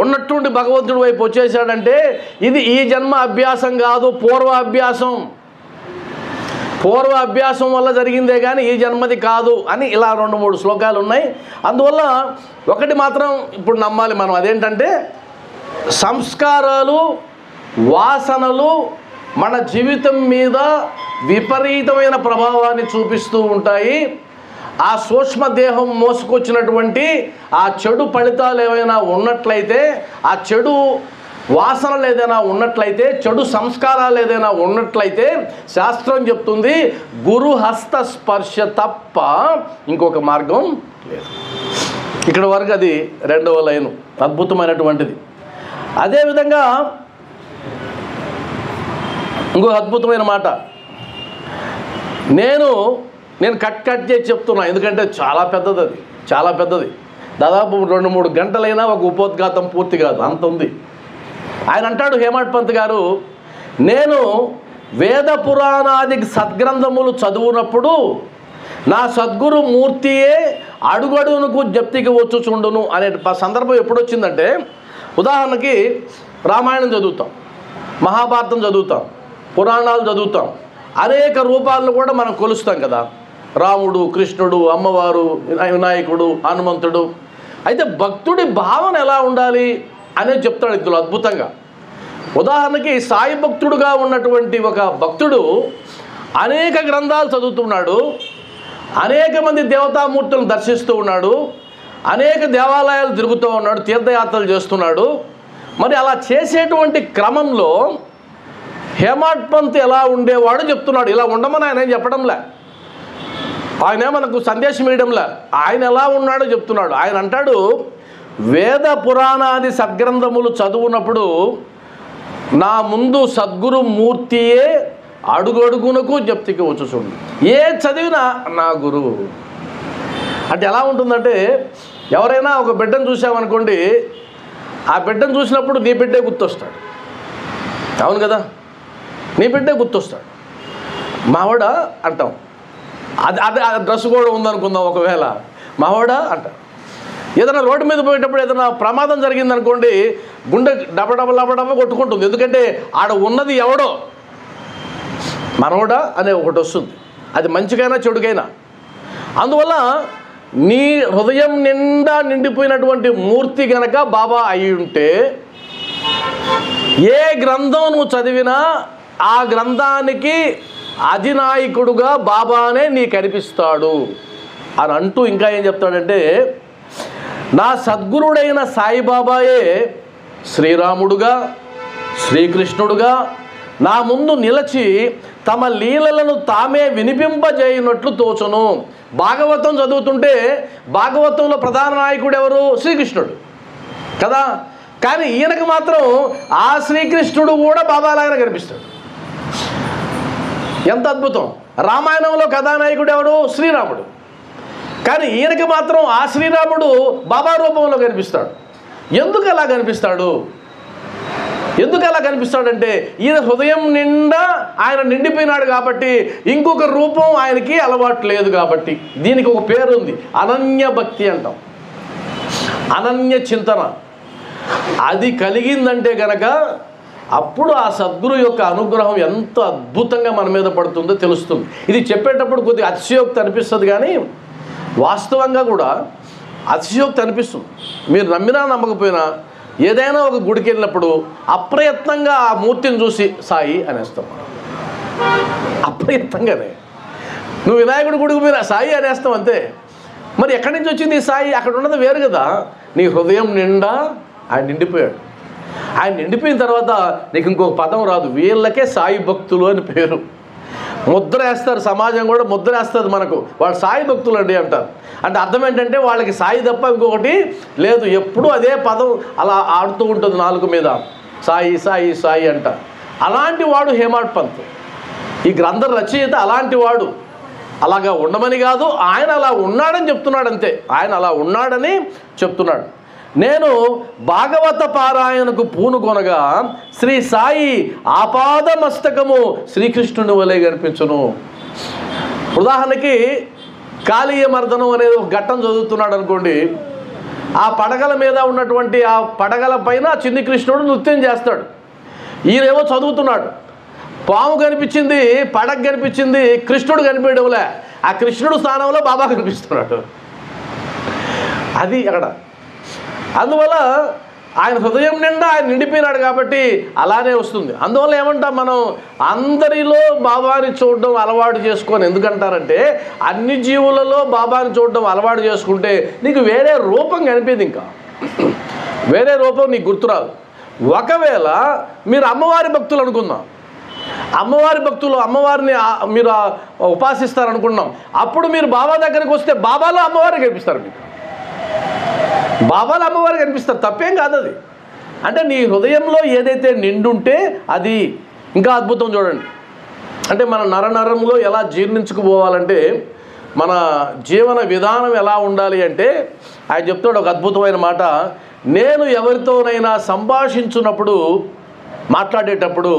ఉన్నట్టుండి భగవంతుడి వైపు వచ్చేసాడంటే ఇది ఈ జన్మ అభ్యాసం కాదు, పూర్వ అభ్యాసం వల్ల జరిగిందే కానీ ఈ జన్మది కాదు అని ఇలా 2-3 శ్లోకాలు ఉన్నాయి. అందువల్ల ఒకటి మాత్రం ఇప్పుడు నమ్మాలి మనం, అదేంటంటే సంస్కారాలు, వాసనలు మన జీవితం మీద విపరీతమైన ప్రభావాన్ని చూపిస్తూ ఉంటాయి. ఆ సూక్ష్మదేహం మోసుకొచ్చినటువంటి ఆ చెడు ఫలితాలు ఏవైనా ఉన్నట్లయితే, ఆ చెడు వాసనలు ఏదైనా ఉన్నట్లయితే, చెడు సంస్కారాలు ఏదైనా ఉన్నట్లయితే శాస్త్రం చెప్తుంది గురు హస్త స్పర్శ తప్ప ఇంకొక మార్గం లేదు. ఇక్కడ వరకు అది 2వ లైను, అద్భుతమైనటువంటిది. అదేవిధంగా ఇంకో అద్భుతమైన మాట నేను కట్ చేసి చెప్తున్నా, ఎందుకంటే చాలా పెద్దది. దాదాపు 2-3 గంటలైనా ఒక ఉపోద్ఘాతం పూర్తి కాదు, అంత ఉంది. ఆయన అంటాడు, హేమాడ్ పంత్ గారు, నేను వేద పురాణాది సద్గ్రంథములు చదువునప్పుడు నా సద్గురు మూర్తియే అడుగడుగునకు జప్తికి వచ్చుచుండును అనే సందర్భం ఎప్పుడు వచ్చిందంటే, ఉదాహరణకి రామాయణం చదువుతాం, మహాభారతం చదువుతాం, పురాణాలు చదువుతాం, అనేక రూపాలను కూడా మనం కొలుస్తాం కదా, రాముడు, కృష్ణుడు, అమ్మవారు, వినాయకుడు, హనుమంతుడు. అయితే భక్తుడి భావన ఎలా ఉండాలి అనేది చెప్తాడు ఇందులో అద్భుతంగా. ఉదాహరణకి సాయి భక్తుడుగా ఉన్నటువంటి ఒక భక్తుడు అనేక గ్రంథాలు చదువుతున్నాడు, అనేక మంది దేవతామూర్తులను దర్శిస్తూ ఉన్నాడు, అనేక దేవాలయాలు తిరుగుతూ ఉన్నాడు, తీర్థయాత్రలు చేస్తున్నాడు. మరి అలా చేసేటువంటి క్రమంలో హేమాడ్ పంత్ ఎలా ఉండేవాడు చెప్తున్నాడు. ఇలా ఉండమని ఆయన ఏం చెప్పడంలే, ఆయనే మనకు సందేశం ఇవ్వడంలే, ఆయన ఎలా ఉన్నాడో చెప్తున్నాడు. ఆయన అంటాడు, వేద పురాణాది సద్గ్రంథములు చదువునప్పుడు నా ముందు సద్గురు మూర్తియే అడుగడుగునకు జప్తికి వచ్చుచుండు. ఏ చదివినా నా గురువు. అంటే ఎలా ఉంటుందంటే, ఎవరైనా ఒక బిడ్డను చూసామనుకోండి, ఆ బిడ్డను చూసినప్పుడు నీ బిడ్డే గుర్తొస్తాడు. అవును కదా, నీ బిడ్డే గుర్తొస్తాడు. మావాడా అంటాం, అది డ్రెస్ కూడా ఉందనుకుందాం, ఒకవేళ మావాడా అంటాం. ఏదైనా రోడ్డు మీద పోయేటప్పుడు ఏదైనా ప్రమాదం జరిగిందనుకోండి, గుండె డబ కొట్టుకుంటుంది. ఎందుకంటే ఆడ ఉన్నది ఎవడో, మనోడా అనే ఒకటి వస్తుంది, అది మంచికైనా చెడుకైనా. అందువల్ల నీ హృదయం నిండా నిండిపోయినటువంటి మూర్తి గనక బాబా అయి ఉంటే, ఏ గ్రంథం నువ్వు చదివినా ఆ గ్రంథానికి అధినాయకుడుగా బాబానే నీకు కనిపిస్తాడు అని అంటూ ఇంకా ఏం చెప్తాడంటే, నా సద్గురుడైన సాయిబాబాయే శ్రీరాముడుగా, శ్రీకృష్ణుడుగా నా ముందు నిలచి తమ లీలలను తామే వినిపింపజేయనట్లు తోచును. భాగవతం చదువుతుంటే భాగవతంలో ప్రధాన నాయకుడు ఎవరు? శ్రీకృష్ణుడు కదా. కానీ ఈయనకు మాత్రం ఆ శ్రీకృష్ణుడు కూడా బాబాలాగానే కనిపిస్తాడు. ఎంత అద్భుతం! రామాయణంలో కథానాయకుడు ఎవడు? శ్రీరాముడు. కానీ ఈయనకి మాత్రం ఆ శ్రీరాముడు బాబా రూపంలో కనిపిస్తాడు. ఎందుకు అలా కనిపిస్తాడు? ఎందుకు అలా కనిపిస్తాడంటే ఈయన హృదయం నిండా ఆయన నిండిపోయినాడు కాబట్టి, ఇంకొక రూపం ఆయనకి అలవాటు లేదు కాబట్టి. దీనికి ఒక పేరు ఉంది, అనన్య భక్తి అంటాం, అనన్య చింతన. అది కలిగిందంటే గనక అప్పుడు ఆ సద్గురు యొక్క అనుగ్రహం ఎంత అద్భుతంగా మన మీద పడుతుందో తెలుస్తుంది. ఇది చెప్పేటప్పుడు కొద్దిగా అతిశయోక్తి అనిపిస్తుంది, కానీ వాస్తవంగా కూడా అతిశయోక్తి అనిపిస్తుంది. మీరు నమ్మినా నమ్మకపోయినా ఏదైనా ఒక గుడికి వెళ్ళినప్పుడు అప్రయత్నంగా ఆ మూర్తిని చూసి సాయి అనేస్తాం. అప్రయత్నంగానే నువ్వు వినాయకుడి గుడికి పోయినా సాయి అనేస్తాం అంతే. మరి ఎక్కడి నుంచి వచ్చింది ఈ సాయి? అక్కడ ఉన్నది వేరు కదా. నీ హృదయం నిండా ఆయన నిండిపోయాడు. ఆయన నిండిపోయిన తర్వాత నీకు ఇంకొక పదం రాదు, వీళ్ళకే సాయి భక్తులు అని పేరు. ముద్ర వేస్తారు, సమాజం కూడా ముద్ర వేస్తుంది మనకు, వాళ్ళు సాయి భక్తులు అండి అంటారు. అంటే అర్థం ఏంటంటే వాళ్ళకి సాయి తప్ప ఇంకొకటి లేదు. ఎప్పుడూ అదే పదం అలా ఆడుతూ ఉంటుంది నాలుగు మీద, సాయి సాయి సాయి అంట. అలాంటి వాడు హేమాడ్ పంత్, ఈ గ్రంథ రచయిత అలాంటి వాడు. అలాగా ఉండమని కాదు, ఆయన అలా ఉన్నాడని చెప్తున్నాడు అంతే. ఆయన అలా ఉన్నాడని చెప్తున్నాడు. నేను భాగవత పారాయణకు పూనుకొనగా శ్రీ సాయి ఆపాద మస్తకము శ్రీకృష్ణుని వలె కనిపించును. ఉదాహరణకి కాళీయ మర్దనం అనేది ఒక ఘట్టం చదువుతున్నాడు అనుకోండి. ఆ పడగల మీద ఉన్నటువంటి ఆ పడగల పైన చిన్ని కృష్ణుడు నృత్యం చేస్తాడు. ఈయనేమో చదువుతున్నాడు. పాము కనిపించింది, పడగ కనిపించింది, కృష్ణుడు కనిపించడంలే. ఆ కృష్ణుడు స్థానంలో బాబా కనిపిస్తున్నాడు. అది అక్కడ. అందువల్ల ఆయన హృదయం నిండా ఆయన నిండిపోయినాడు కాబట్టి అలానే వస్తుంది. అందువల్ల ఏమంటాం మనం, అందరిలో బాబాని చూడడం అలవాటు చేసుకొని. ఎందుకంటారంటే అన్ని జీవులలో బాబాని చూడడం అలవాటు చేసుకుంటే నీకు వేరే రూపం కనిపించదు, ఇంకా వేరే రూపం నీకు గుర్తురాదు. ఒకవేళ మీరు అమ్మవారి భక్తులు అనుకుందాం, అమ్మవారి భక్తులు అమ్మవారిని మీరు ఉపాసిస్తారనుకున్నాం, అప్పుడు మీరు బాబా దగ్గరికి వస్తే బాబాలో అమ్మవారిని కనిపిస్తారు. మీకు బాబాలో అమ్మవారు కనిపిస్తారు, తప్పేం కాదు అది. అంటే నీ హృదయంలో ఏదైతే నిండుంటే అది ఇంకా అద్భుతం. చూడండి, అంటే మన నరనరంలో ఎలా జీర్ణించుకుపోవాలంటే, మన జీవన విధానం ఎలా ఉండాలి అంటే ఆయన చెప్తాడు ఒక అద్భుతమైన మాట. నేను ఎవరితోనైనా సంభాషించున్నప్పుడు, మాట్లాడేటప్పుడు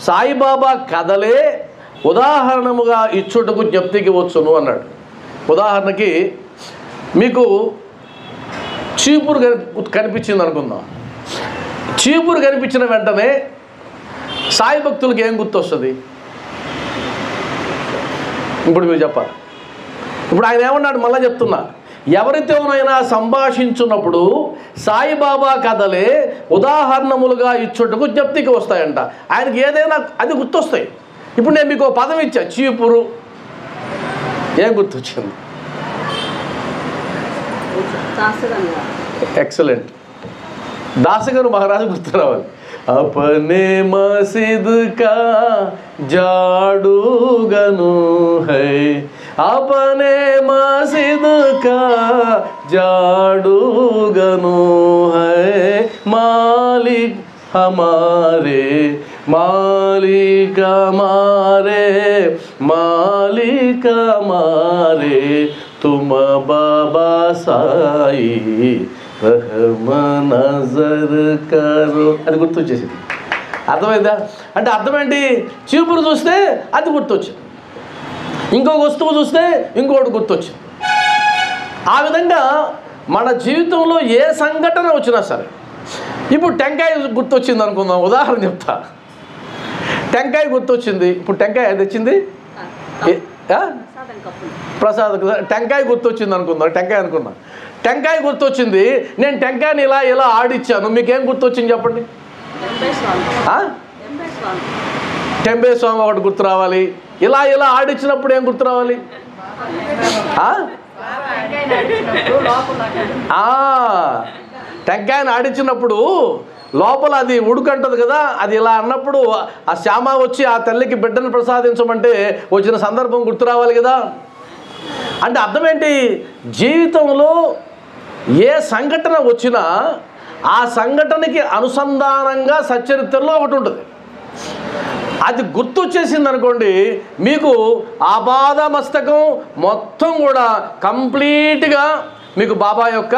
సాయిబాబా కథలే ఉదాహరణముగా ఇచ్చుటకు జ్ఞప్తికి వచ్చును అన్నాడు. ఉదాహరణకి మీకు చీపురు కనిపించింది అనుకుందాం. చీపురు కనిపించిన వెంటనే సాయి భక్తులకి ఏం గుర్తొస్తుంది? ఇప్పుడు మీరు చెప్పాలి. ఇప్పుడు ఆయన ఏమన్నాడు, మళ్ళీ చెప్తున్నా, ఎవరితోనైనా సంభాషించున్నప్పుడు సాయిబాబా కథలే ఉదాహరణములుగా ఇచ్చుటకు జ్ఞప్తికి వస్తాయంట. ఆయనకి ఏదైనా అది గుర్తొస్తాయి. ఇప్పుడు నేను మీకు పదం ఇచ్చా, చీపురు, ఏం గుర్తొచ్చింది? ఎక్సలెంట్, దాసగారు మహారాజు గుర్తు రావాలి. अपने मस्जिद का झाड़ू गनु है, अपने मस्जिद का झाड़ू गनु है, मालिक हमारे, मालिक हमारे, मालिक हमारे, तुम बाबा साई रहम नजर करो. అది గుర్తొచ్చేసింది. అర్థమైందా? అంటే అర్థం ఏంటి? చీపురు చూస్తే అది గుర్తొచ్చింది, ఇంకొక వస్తువు చూస్తే ఇంకొకటి గుర్తొచ్చింది. ఆ విధంగా మన జీవితంలో ఏ సంఘటన వచ్చినా సరే, ఇప్పుడు టెంకాయ గుర్తొచ్చింది అనుకుందాం, ఉదాహరణ చెప్తా. టెంకాయ గుర్తొచ్చింది, ఇప్పుడు టెంకాయ తెచ్చింది ప్రసాద్, టెంకాయ గుర్తొచ్చింది అనుకుందాం, టెంకాయ అనుకున్నా. టెంకాయ గుర్తొచ్చింది, నేను టెంకాయని ఇలా ఇలా ఆడిచ్చాను, మీకేం గుర్తొచ్చింది చెప్పండి? టెంబే స్వామి ఒకటి గుర్తు రావాలి. ఇలా ఇలా ఆడిచ్చినప్పుడు ఏం గుర్తు రావాలి? టెంకాయని ఆడించినప్పుడు లోపల అది ఉడుకంటది కదా, అది ఇలా అన్నప్పుడు ఆ శ్యామ వచ్చి ఆ తల్లికి బిడ్డను ప్రసాదించమంటే వచ్చిన సందర్భం గుర్తు రావాలి కదా. అంటే అర్థం ఏంటి? జీవితంలో ఏ సంఘటన వచ్చినా ఆ సంఘటనకి అనుసంధానంగా సచ్చరిత్రలో ఒకటి ఉంటుంది. అది గుర్తొచ్చేసింది అనుకోండి, మీకు ఆపాద మస్తకం మొత్తం కూడా కంప్లీట్గా మీకు బాబా యొక్క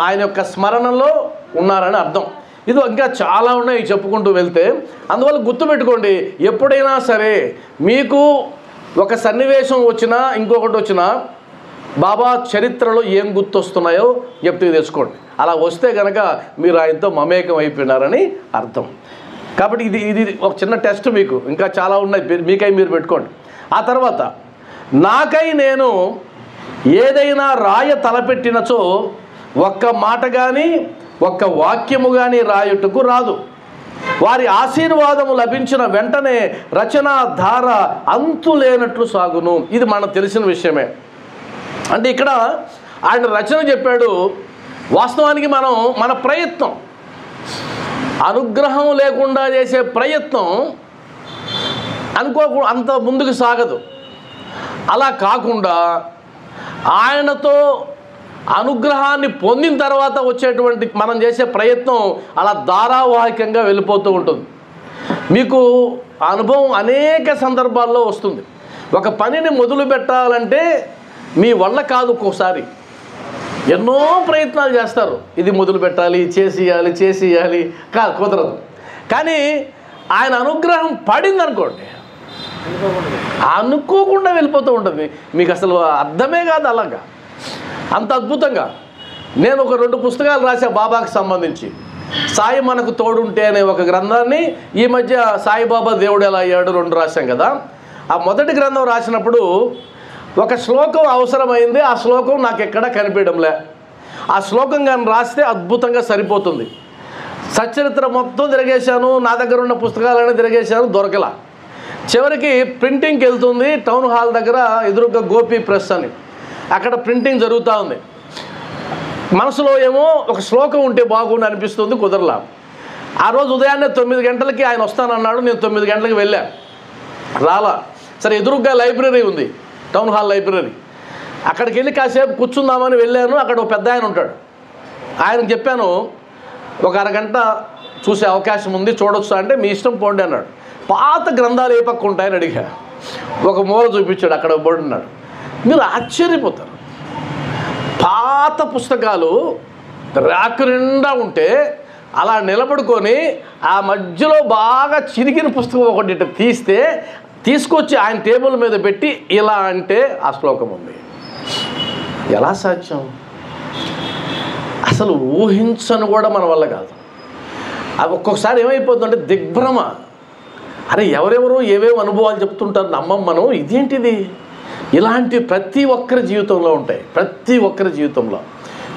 ఆయన యొక్క స్మరణలో ఉన్నారని అర్థం. ఇది ఇంకా చాలా ఉన్నాయి చెప్పుకుంటూ వెళ్తే. అందువల్ల గుర్తుపెట్టుకోండి, ఎప్పుడైనా సరే మీకు ఒక సన్నివేశం వచ్చినా ఇంకొకటి వచ్చినా బాబా చరిత్రలో ఏం గుర్తొస్తున్నాయో చెప్తే తెచ్చుకోండి. అలా వస్తే కనుక మీరు ఆయనతో మమేకం అయిపోయినారని అర్థం. కాబట్టి ఇది ఇది ఒక చిన్న టెస్ట్ మీకు, ఇంకా చాలా ఉన్నాయి, మీకై మీరు పెట్టుకోండి. ఆ తర్వాత, నాకై నేను ఏదైనా రాయ తలపెట్టినచో ఒక్క మాట కానీ ఒక్క వాక్యము కానీ రాయుటకు రాదు. వారి ఆశీర్వాదము లభించిన వెంటనే రచనా ధార అంతు లేనట్లు సాగును. ఇది మనకు తెలిసిన విషయమే. అంటే ఇక్కడ ఆయన రచన చెప్పాడు. వాస్తవానికి మనం మన ప్రయత్నం, అనుగ్రహం లేకుండా చేసే ప్రయత్నం అంత ముందుకు సాగదు. అలా కాకుండా ఆయనతో అనుగ్రహాన్ని పొందిన తర్వాత వచ్చేటువంటి మనం చేసే ప్రయత్నం అలా ధారావాహికంగా వెళ్ళిపోతూ ఉంటుంది. మీకు అనుభవం అనేక సందర్భాల్లో వస్తుంది. ఒక పనిని మొదలు పెట్టాలంటే మీ వల్ల కాదు, ఒక్కోసారి ఎన్నో ప్రయత్నాలు చేస్తారు. ఇది మొదలు పెట్టాలి, చేసేయాలి, కాదు, కుదరదు. కానీ ఆయన అనుగ్రహం పడింది అనుకోండి, అనుకోకుండా వెళ్ళిపోతూ ఉంటుంది. మీకు అసలు అర్థమే కాదు, అలాగా అంత అద్భుతంగా. నేను ఒక 2 పుస్తకాలు రాసా బాబాకు సంబంధించి. సాయి మనకు తోడుంటే అనే ఒక గ్రంథాన్ని, ఈ మధ్య సాయిబాబా దేవుడు ఎలా అయ్యాడు 2 రాశాం కదా. ఆ మొదటి గ్రంథం రాసినప్పుడు ఒక శ్లోకం అవసరమైంది. ఆ శ్లోకం నాకు ఎక్కడా కనిపించడంలే. ఆ శ్లోకం కానీ రాస్తే అద్భుతంగా సరిపోతుంది. సచ్చరిత్ర మొత్తం తిరిగేశాను, నా దగ్గర ఉన్న పుస్తకాలన్నీ తిరిగేశాను, దొరకలా. చివరికి ప్రింటింగ్కి వెళ్తుంది. టౌన్ హాల్ దగ్గర ఎదురుగా గోపి ప్రెస్ అని, అక్కడ ప్రింటింగ్ జరుగుతూ ఉంది. మనసులో ఏమో ఒక శ్లోకం ఉంటే బాగుండి అనిపిస్తుంది, కుదరలా. ఆ రోజు ఉదయాన్నే 9 గంటలకి ఆయన వస్తానన్నాడు. నేను 9 గంటలకు వెళ్ళా, రాలా. సరే, ఎదురుగా లైబ్రరీ ఉంది, టౌన్ హాల్ లైబ్రరీ. అక్కడికి వెళ్ళి కాసేపు కూర్చుందామని వెళ్ళాను. అక్కడ ఒక పెద్ద ఆయన ఉంటాడు. ఆయనకు చెప్పాను, ఒక అరగంట చూసే అవకాశం ఉంది, చూడొచ్చు అంటే, మీ ఇష్టం పోండి అన్నాడు. పాత గ్రంథాలు ఏ పక్క ఉంటాయని అడిగా. ఒక మూల చూపించాడు, అక్కడ బోర్డు ఉన్నాడు. మీరు ఆశ్చర్యపోతారు. పాత పుస్తకాలు ర్యాక్ నిండా ఉంటే అలా నిలబడుకొని ఆ మధ్యలో బాగా చిరిగిన పుస్తకం ఒకటి తీస్తే తీసుకొచ్చి ఆయన టేబుల్ మీద పెట్టి ఇలా అంటే ఆ శ్లోకం ఉంది. ఎలా సాధ్యం? అసలు ఊహించను కూడా మన వల్ల కాదు. అది ఒక్కొక్కసారి ఏమైపోతుందంటే దిగ్భ్రమ. అరే, ఎవరెవరో ఏవేవో అనుభవాలు చెప్తుంటారు, నమ్మం మనం. ఇదేంటిది? ఇలాంటి ప్రతి ఒక్కరి జీవితంలో ఉంటాయి. ప్రతి ఒక్కరి జీవితంలో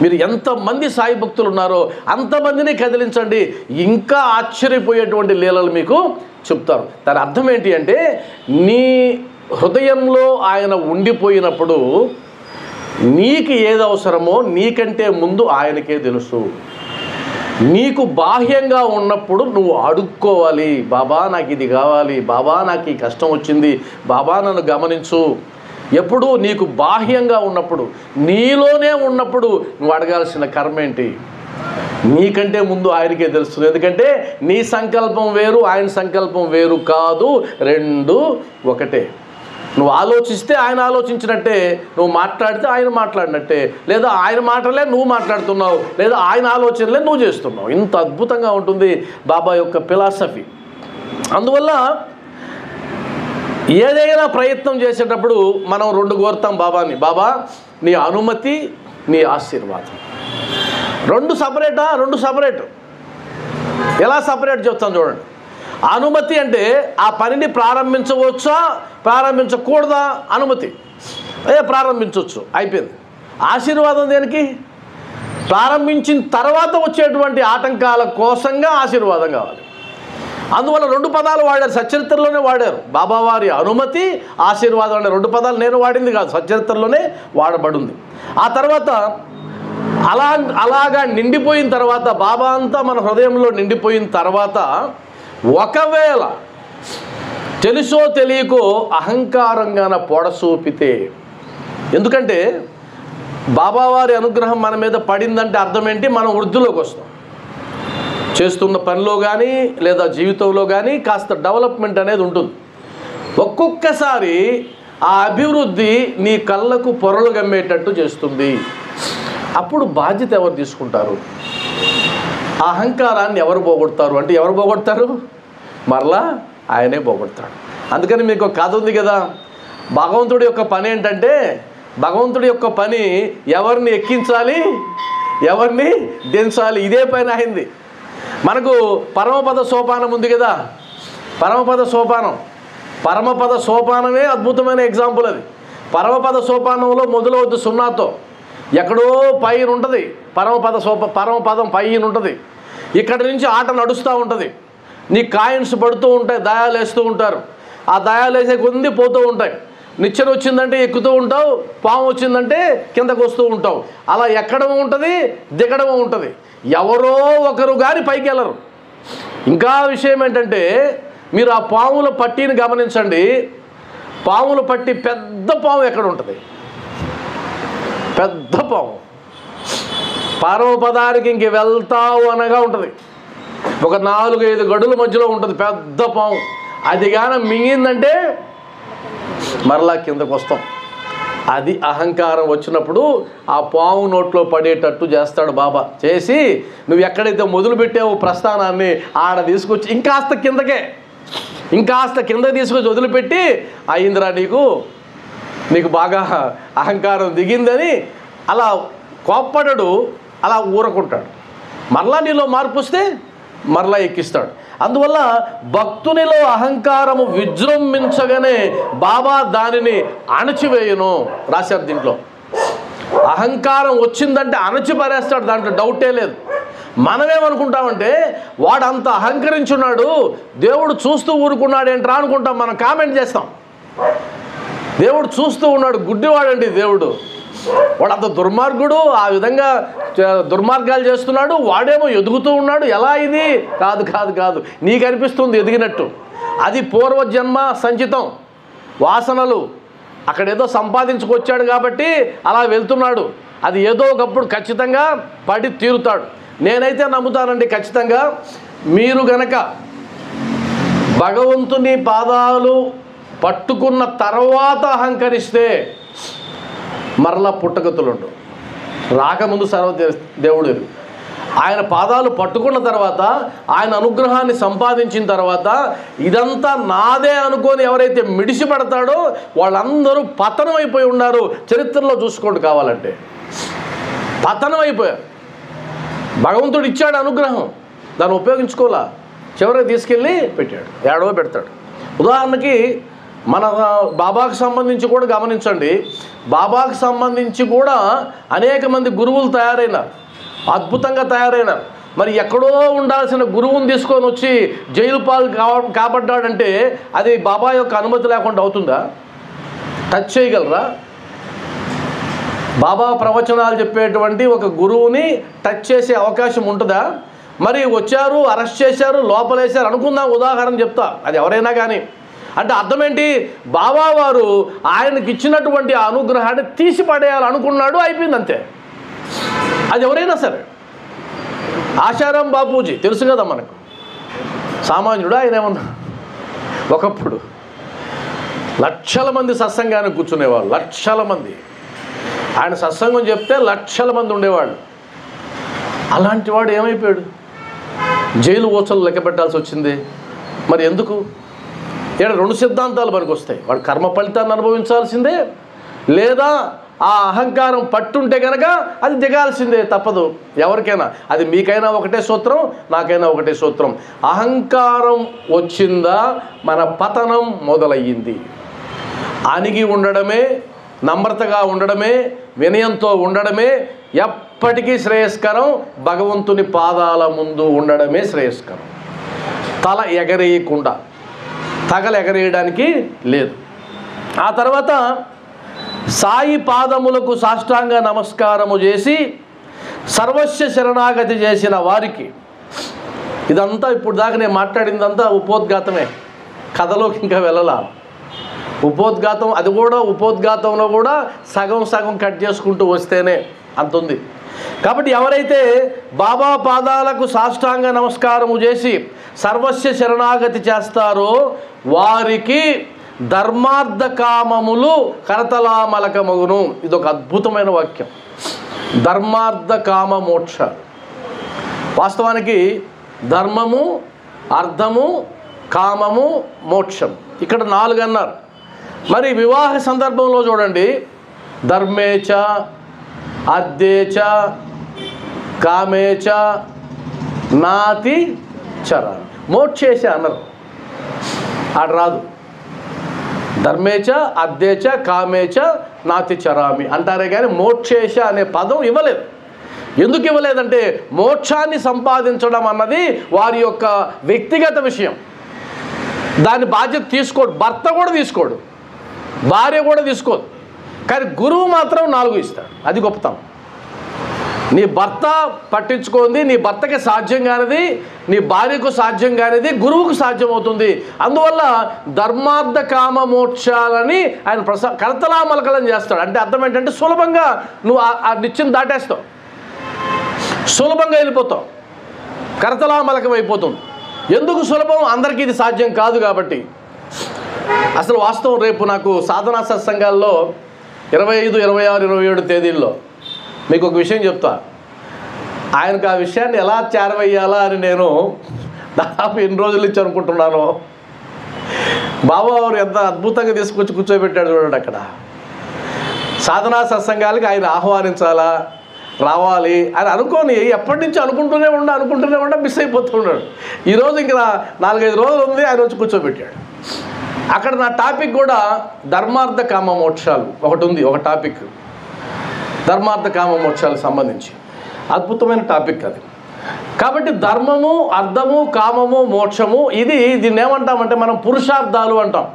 మీరు ఎంతమంది సాయి భక్తులు ఉన్నారో అంతమందిని కదిలించండి, ఇంకా ఆశ్చర్యపోయేటువంటి లీలలు మీకు చెప్తారు. దాని అర్థం ఏంటి అంటే, నీ హృదయంలో ఆయన ఉండిపోయినప్పుడు నీకు ఏది అవసరమో నీకంటే ముందు ఆయనకే తెలుసు. నీకు బాహ్యంగా ఉన్నప్పుడు నువ్వు అడుక్కోవాలి, బాబా నాకు ఇది కావాలి, బాబా నాకు ఈ కష్టం వచ్చింది, బాబా నన్ను గమనించు. ఎప్పుడు నీకు బాహ్యంగా ఉన్నప్పుడు, నీలోనే ఉన్నప్పుడు నువ్వు అడగాల్సిన కర్మ ఏంటి? నీకంటే ముందు ఆయనకే తెలుస్తుంది. ఎందుకంటే నీ సంకల్పం వేరు, ఆయన సంకల్పం వేరు కాదు, 2 ఒకటే. నువ్వు ఆలోచిస్తే ఆయన ఆలోచించినట్టే, నువ్వు మాట్లాడితే ఆయన మాట్లాడినట్టే, లేదా ఆయన మాటలే నువ్వు మాట్లాడుతున్నావు, లేదా ఆయన ఆలోచనలే నువ్వు చేస్తున్నావు. ఇంత అద్భుతంగా ఉంటుంది బాబా యొక్క ఫిలాసఫీ. అందువల్ల ఏదైనా ప్రయత్నం చేసేటప్పుడు మనం 2 కోరుతాం బాబాని. బాబా, నీ అనుమతి, నీ ఆశీర్వాదం. 2 సపరేటా? 2 సపరేట్. ఎలా సపరేట్ చెప్తాను చూడండి. అనుమతి అంటే ఆ పనిని ప్రారంభించవచ్చా, ప్రారంభించకూడదా? అనుమతి. ప్రారంభించవచ్చు, అయిపోయింది. ఆశీర్వాదం దేనికి? ప్రారంభించిన తర్వాత వచ్చేటువంటి ఆటంకాల కోసంగా ఆశీర్వాదం కావాలి. అందువల్ల 2 పదాలు వాడారు, సచ్చరిత్రలోనే వాడారు. బాబావారి అనుమతి, ఆశీర్వాదం అనే 2 పదాలు నేను వాడింది కాదు, సచ్చరిత్రలోనే వాడబడింది. ఆ తర్వాత అలాగా నిండిపోయిన తర్వాత, బాబా అంతా మన హృదయంలో నిండిపోయిన తర్వాత, ఒకవేళ తెలుసో తెలియకో అహంకారంగాన పొడసూపితే, ఎందుకంటే బాబావారి అనుగ్రహం మన మీద పడిందంటే అర్థం ఏంటి? మనం వృద్ధిలోకి వస్తాం. చేస్తున్న పనిలో కానీ లేదా జీవితంలో కానీ కాస్త డెవలప్మెంట్ అనేది ఉంటుంది. ఒక్కొక్కసారి ఆ అభివృద్ధి నీ కళ్ళకు పొరలు గమ్మేటట్టు చేస్తుంది. అప్పుడు బాధ్యత ఎవరు తీసుకుంటారు? అహంకారాన్ని ఎవరు పోగొడతారు అంటే ఎవరు పోగొడతారు? మరలా ఆయనే పోగొడతాడు. అందుకని మీకు ఒక కథ ఉంది కదా, భగవంతుడి యొక్క పని ఏంటంటే, భగవంతుడి యొక్క పని ఎవరిని ఎక్కించాలి, ఎవరిని దించాలి, ఇదే పని అయింది. మనకు పరమపద సోపానం ఉంది కదా, పరమపద సోపానమే అద్భుతమైన ఎగ్జాంపుల్. అది పరమపద సోపానంలో మొదలవద్దు సున్నాతో, ఎక్కడో పైన ఉంటుంది పరమపదం పైన ఉంటుంది. ఇక్కడి నుంచి ఆట నడుస్తూ ఉంటుంది. నీ కాయిన్స్ పడుతూ ఉంటాయి, దయాలు వేస్తూ ఉంటారు. ఆ దయాలు వేసే కొద్ది పోతూ ఉంటాయి. నిచ్చెన వచ్చిందంటే ఎక్కుతూ ఉంటావు, పాము వచ్చిందంటే కిందకు వస్తూ ఉంటావు. అలా ఎక్కడం ఉంటుంది, దిగడం ఉంటుంది. ఎవరో ఒకరు కానీ పైకి వెళ్ళరు. ఇంకా విషయం ఏంటంటే, మీరు ఆ పాముల పట్టీని గమనించండి. పాముల పట్టి పెద్ద పాము ఎక్కడ ఉంటుంది? పెద్ద పాము పరమపదానికి ఇంక వెళ్తావు అనగా ఉంటుంది. ఒక 4-5 గడుల మధ్యలో ఉంటుంది పెద్ద పాము. అది కానీ మింగిందంటే మరలా కిందకు వస్తాం. అది అహంకారం వచ్చినప్పుడు ఆ పాము నోట్లో పడేటట్టు చేస్తాడు బాబా. చేసి నువ్వు ఎక్కడైతే మొదలుపెట్టావు ప్రస్థానాన్ని ఆడ తీసుకొచ్చి ఇంకాస్త కిందకి తీసుకొచ్చి వదిలిపెట్టి, అయిందిరా నీకు బాగా అహంకారం దిగిందని అలా కోప్పడడు, అలా ఊరకుంటాడు. మరలా నీలో మార్పు వస్తే మరలా ఎక్కిస్తాడు. అందువల్ల భక్తునిలో అహంకారము విజృంభించగానే బాబా దానిని అణచివేయును రాశారు. దీంట్లో అహంకారం వచ్చిందంటే అణచిపరేస్తాడు, దాంట్లో డౌటే లేదు. మనమేమనుకుంటామంటే వాడు అంత అహంకరించున్నాడు, దేవుడు చూస్తూ ఊరుకున్నాడేంట్రా అనుకుంటాం. మనం కామెంట్ చేస్తాం, దేవుడు చూస్తూ ఉన్నాడు, గుడ్డివాడండి దేవుడు, వాడు అంత దుర్మార్గుడు, ఆ విధంగా దుర్మార్గాలు చేస్తున్నాడు, వాడేమో ఎదుగుతూ ఉన్నాడు, ఎలా ఇది? కాదు, నీకు అనిపిస్తుంది ఎదిగినట్టు. అది పూర్వజన్మ సంచితం, వాసనలు. అక్కడేదో సంపాదించుకొచ్చాడు కాబట్టి అలా వెళ్తున్నాడు. అది ఏదో ఒకప్పుడు ఖచ్చితంగా పడి తీరుతాడు. నేనైతే నమ్ముతానండి ఖచ్చితంగా. మీరు గనక భగవంతుని పాదాలు పట్టుకున్న తర్వాత అహంకరిస్తే మరలా పుట్టగతులుండు. రాకముందు దేవుడు ఆయన పాదాలు పట్టుకున్న తర్వాత, ఆయన అనుగ్రహాన్ని సంపాదించిన తర్వాత, ఇదంతా నాదే అనుకొని ఎవరైతే మిడిసి పడతాడో వాళ్ళందరూ పతనం అయిపోయి ఉన్నారు. చరిత్రలో చూసుకోండి, కావాలంటే పతనం అయిపోయారు. భగవంతుడు ఇచ్చాడు అనుగ్రహం, దాన్ని ఉపయోగించుకోవాలా, చివరికి తీసుకెళ్ళి పెట్టాడు, ఏడవ పెడతాడు. ఉదాహరణకి మన బాబాకు సంబంధించి కూడా గమనించండి. బాబాకు సంబంధించి కూడా అనేక మంది గురువులు తయారైనారు, అద్భుతంగా తయారైనారు. మరి ఎక్కడో ఉండాల్సిన గురువుని తీసుకొని వచ్చి జైలు పాలు కాబడ్డాడంటే అది బాబా యొక్క అనుమతి లేకుండా అవుతుందా? టచ్ చేయగలరా? బాబా ప్రవచనాలు చెప్పేటువంటి ఒక గురువుని టచ్ చేసే అవకాశం ఉంటుందా? మరి వచ్చారు, అరెస్ట్ చేశారు, లోపలేశారు అనుకుందాం, ఉదాహరణ చెప్తా, అది ఎవరైనా కానీ. అంటే అర్థం ఏంటి? బాబా వారు ఆయనకి ఇచ్చినటువంటి ఆ అనుగ్రహాన్ని తీసి పడేయాలనుకున్నాడు, అయిపోయింది అంతే. అది ఎవరైనా సరే. ఆశారాం బాపూజీ తెలుసు కదా మనకు, సామాన్యుడు. ఆయన ఏమన్నా ఒకప్పుడు లక్షల మంది సత్సంగానికి కూర్చునేవాళ్ళు, లక్షల మంది. ఆయన సత్సంగం చెప్తే లక్షల మంది ఉండేవాళ్ళు. అలాంటి వాడు ఏమైపోయాడు? జైలు ఓచలు లెక్క పెట్టాల్సి వచ్చింది. మరి ఎందుకు? ఇక్కడ 2 సిద్ధాంతాలు మనకు వస్తాయి. వాడు కర్మ ఫలితాన్ని అనుభవించాల్సిందే, లేదా ఆ అహంకారం పట్టుంటే కనుక అది దిగాల్సిందే, తప్పదు ఎవరికైనా. అది మీకైనా ఒకటే సూత్రం, నాకైనా ఒకటే సూత్రం. అహంకారం వచ్చిందా మన పతనం మొదలయ్యింది. అణిగి ఉండడమే, నమ్రతగా ఉండడమే, వినయంతో ఉండడమే ఎప్పటికీ శ్రేయస్కరం. భగవంతుని పాదాల ముందు ఉండడమే శ్రేయస్కరం. తల ఎగరేయకుండా, తగలు ఎగరేయడానికి లేదు. ఆ తర్వాత సాయి పాదములకు సాష్టాంగ నమస్కారము చేసి సర్వస్వ శరణాగతి చేసిన వారికి, ఇదంతా ఇప్పుడు దాకా నేను మాట్లాడిందంతా ఉపోద్ఘాతమే, కథలోకి ఇంకా వెళ్ళాల. ఉపోద్ఘాతం, అది కూడా ఉపోద్ఘాతంలో కూడా సగం సగం కట్ చేసుకుంటూ వస్తేనే అంత ఉంది. కాబట్టి ఎవరైతే బాబా పాదాలకు సాష్టాంగ నమస్కారము చేసి సర్వస్వ శరణాగతి చేస్తారో వారికి ధర్మార్థ కామములు కరతలామలకమగును. ఇదొక అద్భుతమైన వాక్యం. ధర్మార్థ కామ మోక్ష, వాస్తవానికి ధర్మము, అర్థము, కామము, మోక్షం, ఇక్కడ 4 అన్నారు. మరి వివాహ సందర్భంలో చూడండి, ధర్మేచ, అర్థేచ, కామేచ, నాతి చరామి. మోక్షేశ అన్నారు, ఆడ రాదు. ధర్మేచ, అర్థేచ, కామేచ, నాతి చరామి అంటారే కానీ మోక్షేశ అనే పదం ఇవ్వలేదు. ఎందుకు ఇవ్వలేదంటే మోక్షాన్ని సంపాదించడం అన్నది వారి యొక్క వ్యక్తిగత విషయం. దాని బాధ్యత తీసుకోడు, భర్త కూడా తీసుకోడు, భార్య కూడా తీసుకోదు. కానీ గురువు మాత్రం 4 ఇస్తాడు. అది గొప్పతనం. నీ భర్త పట్టించుకుంది, నీ భర్తకి సాధ్యం కానిది, నీ భార్యకు సాధ్యం కానిది గురువుకు సాధ్యమవుతుంది. అందువల్ల ధర్మార్థ కామ మోక్షాలని ఆయన కరతలామలకలం చేస్తాడు. అంటే అర్థం ఏంటంటే సులభంగా నువ్వు ఆ నిత్యం దాటేస్తావు, సులభంగా వెళ్ళిపోతావు, కరతలామలకం అయిపోతుంది. ఎందుకు సులభం? అందరికీ ఇది సాధ్యం కాదు కాబట్టి. అసలు వాస్తవం రేపు నాకు సాధనా సత్సంగాల్లో 25, 26, 27 తేదీల్లో మీకు ఒక విషయం చెప్తా. ఆయనకు ఆ విషయాన్ని ఎలా చేరవేయాలా అని నేను దాదాపు ఎన్ని రోజుల నుంచి అనుకుంటున్నాను. బాబా వారు ఎంత అద్భుతంగా తీసుకొచ్చి కూర్చోబెట్టాడు చూడండి. అక్కడ సాధనా సత్సంగాలకి ఆయన ఆహ్వానించాలా, రావాలి అని అనుకోని ఎప్పటి నుంచి అనుకుంటూనే ఉండా మిస్ అయిపోతున్నాడు. ఈరోజు ఇంకా 4-5 రోజులు ఉంది, ఆయన వచ్చి కూర్చోబెట్టాడు. అక్కడ నా టాపిక్ కూడా ధర్మార్థ కామ మోక్షాలు ఒకటి ఉంది, ఒక టాపిక్ ధర్మార్థ కామ మోక్షాలకు సంబంధించి అద్భుతమైన టాపిక్ అది. కాబట్టి ధర్మము, అర్థము, కామము, మోక్షము దీన్ని ఏమంటామంటే మనం పురుషార్థాలు అంటాం.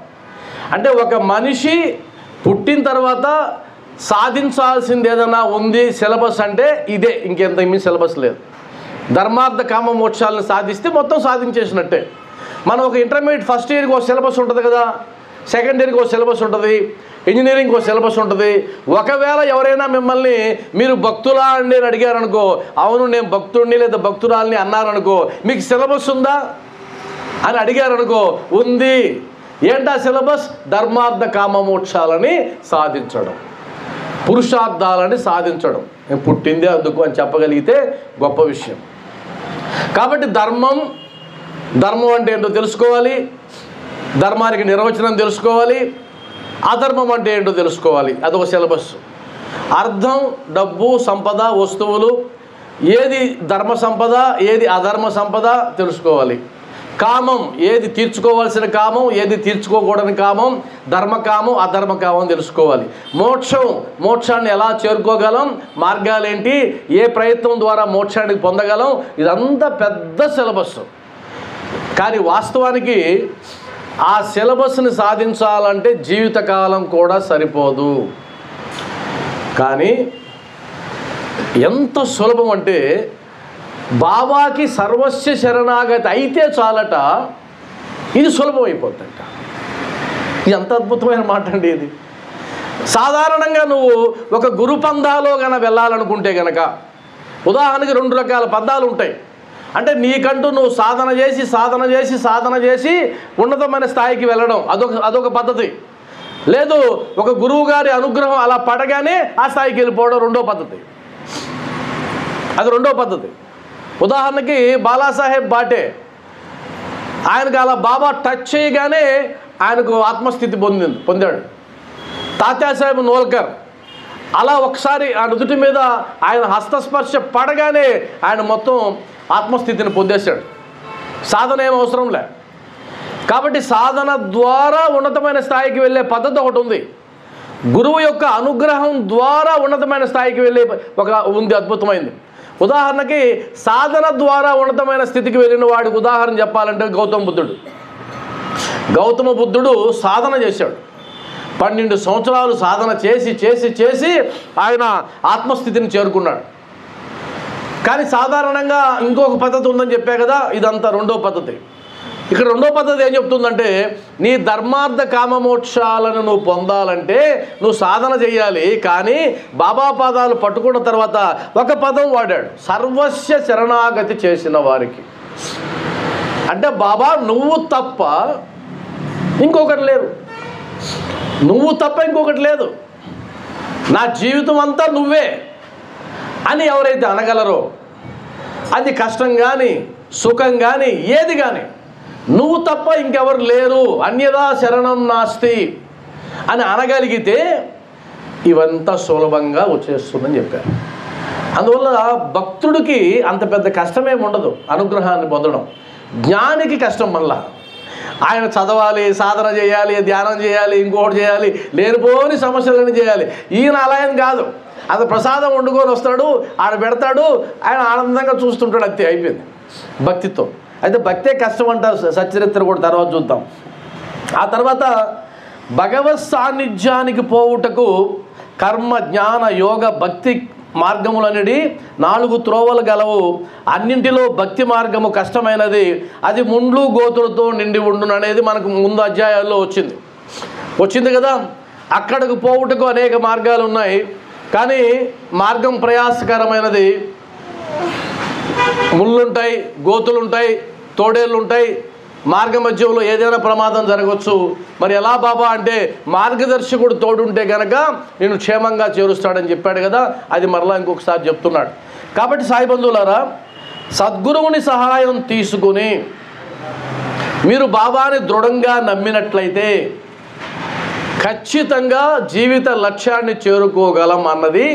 అంటే ఒక మనిషి పుట్టిన తర్వాత సాధించాల్సింది ఏదైనా ఉంది సిలబస్ అంటే ఇదే, ఇంకెంత మీ సిలబస్ లేదు. ధర్మార్థ కామ మోక్షాలను సాధిస్తే మొత్తం సాధించేసినట్టే. మనం ఒక ఇంటర్మీడియట్ ఫస్ట్ ఇయర్కి ఒక సిలబస్ ఉంటుంది కదా, సెకండ్ ఇయర్కి ఒక సిలబస్ ఉంటుంది, ఇంజనీరింగ్కి ఒక సిలబస్ ఉంటుంది. ఒకవేళ ఎవరైనా మిమ్మల్ని మీరు భక్తులా అండి అని అడిగారనుకో, అవును నేను భక్తుడిని లేదా భక్తురాలని అన్నారనుకో, మీకు సిలబస్ ఉందా అని అడిగారనుకో, ఉంది. ఏంటా సిలబస్? ధర్మార్థ కామ మోక్షాలని సాధించడం, పురుషార్థాలని సాధించడం. నేను పుట్టిందే అందుకు అని చెప్పగలిగితే గొప్ప విషయం. కాబట్టి ధర్మం అంటే ఏంటో తెలుసుకోవాలి, ధర్మానికి నిర్వచనం తెలుసుకోవాలి, అధర్మం అంటే ఏంటో తెలుసుకోవాలి, అదొక సిలబస్. అర్థం, డబ్బు, సంపద, వస్తువులు, ఏది ధర్మ సంపద, ఏది అధర్మ సంపద తెలుసుకోవాలి. కామం, ఏది తీర్చుకోవాల్సిన కామం, ఏది తీర్చుకోకూడని కామం, ధర్మకామం, అధర్మకామం తెలుసుకోవాలి. మోక్షాన్ని ఎలా చేరుకోగలం, మార్గాలేంటి, ఏ ప్రయత్నం ద్వారా మోక్షానికి పొందగలం, ఇదంతా పెద్ద సిలబస్. కానీ వాస్తవానికి ఆ సిలబస్ని సాధించాలంటే జీవితకాలం కూడా సరిపోదు. కానీ ఎంత సులభం అంటే బాబాకి సర్వస్వ శరణాగతి అయితే చాలట, ఇది సులభం అయిపోతుందట. ఇది ఎంత అద్భుతమైన మాట అండి ఇది. సాధారణంగా నువ్వు ఒక గురు పందాలో కనుక వెళ్ళాలనుకుంటే కనుక ఉదాహరణకి 2 రకాల పందాలు ఉంటాయి. అంటే నీకంటూ నువ్వు సాధన చేసి ఉన్నతమైన స్థాయికి వెళ్ళడం, అదొక పద్ధతి. లేదు ఒక గురువు గారి అనుగ్రహం అలా పడగానే ఆ స్థాయికి వెళ్ళిపోవడం రెండో పద్ధతి. అది రెండో పద్ధతి. ఉదాహరణకి బాలాసాహెబ్ బాటే, ఆయనకు అలా బాబా టచ్ చేయగానే ఆయనకు ఆత్మస్థితి పొందాడు. తాత్యాసాహెబ్ నోల్కర్ అలా ఒకసారి ఆ నుదుటి మీద ఆయన హస్తస్పర్శ పడగానే ఆయన మొత్తం ఆత్మస్థితిని పొందేశాడు. సాధన ఏం అవసరం లే. కాబట్టి సాధన ద్వారా ఉన్నతమైన స్థాయికి వెళ్ళే పద్ధతి ఒకటి ఉంది. గురువు యొక్క అనుగ్రహం ద్వారా ఉన్నతమైన స్థాయికి వెళ్ళే ఉంది, అద్భుతమైంది. ఉదాహరణకి సాధన ద్వారా ఉన్నతమైన స్థితికి వెళ్ళిన వాడికి ఉదాహరణ చెప్పాలంటే గౌతమ బుద్ధుడు సాధన చేశాడు. 12 సంవత్సరాలు సాధన చేసి ఆయన ఆత్మస్థితిని చేరుకున్నాడు. కానీ సాధారణంగా ఇంకొక పద్ధతి ఉందని చెప్పా కదా, ఇదంతా రెండో పద్ధతి. ఇక్కడ రెండో పద్ధతి ఏం చెప్తుందంటే, నీ ధర్మార్థ కామమోక్షాలను నువ్వు పొందాలంటే నువ్వు సాధన చేయాలి. కానీ బాబా పాదాలు పట్టుకున్న తర్వాత ఒక పదం వాడాడు, సర్వస్వ శరణాగతి చేసిన వారికి. అంటే బాబా నువ్వు తప్ప ఇంకొకటి లేరు, నువ్వు తప్ప ఇంకొకటి లేదు, నా జీవితం అంతా నువ్వే అని ఎవరైతే అనగలరో, అది కష్టం కానీ సుఖం కానీ ఏది కానీ నువ్వు తప్ప ఇంకెవరు లేరు, అన్యదా శరణం నాస్తి అని అనగలిగితే ఇవంతా సులభంగా వచ్చేస్తుందని చెప్పారు. అందువల్ల భక్తుడికి అంత పెద్ద కష్టమేమి ఉండదు అనుగ్రహాన్ని పొందడం. జ్ఞానికి కష్టం. మళ్ళా ఆయన చదవాలి, సాధన చేయాలి, ధ్యానం చేయాలి, ఇంకోటి చేయాలి, లేనిపోని సమస్యలన్నీ చేయాలి. ఈయన అలా ఏం కాదు, అది ప్రసాదం వండుకొని వస్తాడు, ఆడ పెడతాడు, ఆయన ఆనందంగా చూస్తుంటాడు, అంతే అయిపోయింది భక్తితో. అయితే భక్తే కష్టం అంటారు సచ్చరిత్ర కూడా తర్వాత చూద్దాం. ఆ తర్వాత భగవత్ సాన్నిధ్యానికి పోవుటకు కర్మ జ్ఞాన యోగ భక్తి మార్గములనేది 4 త్రోవలు గలవు. అన్నింటిలో భక్తి మార్గము కష్టమైనది, అది ముండ్లు గోతులతో నిండి ఉండును అనేది మనకు ముందు అధ్యాయాల్లో వచ్చింది కదా. అక్కడికి పోవుటకు అనేక మార్గాలు ఉన్నాయి, కానీ మార్గం ప్రయాసకరమైనది. ముళ్ళుంటాయి, గోతులుంటాయి, తోడేళ్ళు ఉంటాయి, మార్గ మధ్యంలో ఏదైనా ప్రమాదం జరగవచ్చు. మరి ఎలా బాబా అంటే మార్గదర్శకుడు తోడుంటే కనుక నేను క్షేమంగా చేరుస్తాడని చెప్పాడు కదా, అది మరలా ఇంకొకసారి చెప్తున్నాడు. కాబట్టి సాయి బంధువులారా, సద్గురువుని సహాయం తీసుకుని మీరు బాబాని దృఢంగా నమ్మినట్లయితే ఖచ్చితంగా జీవిత లక్ష్యాన్ని చేరుకోగలం అన్నది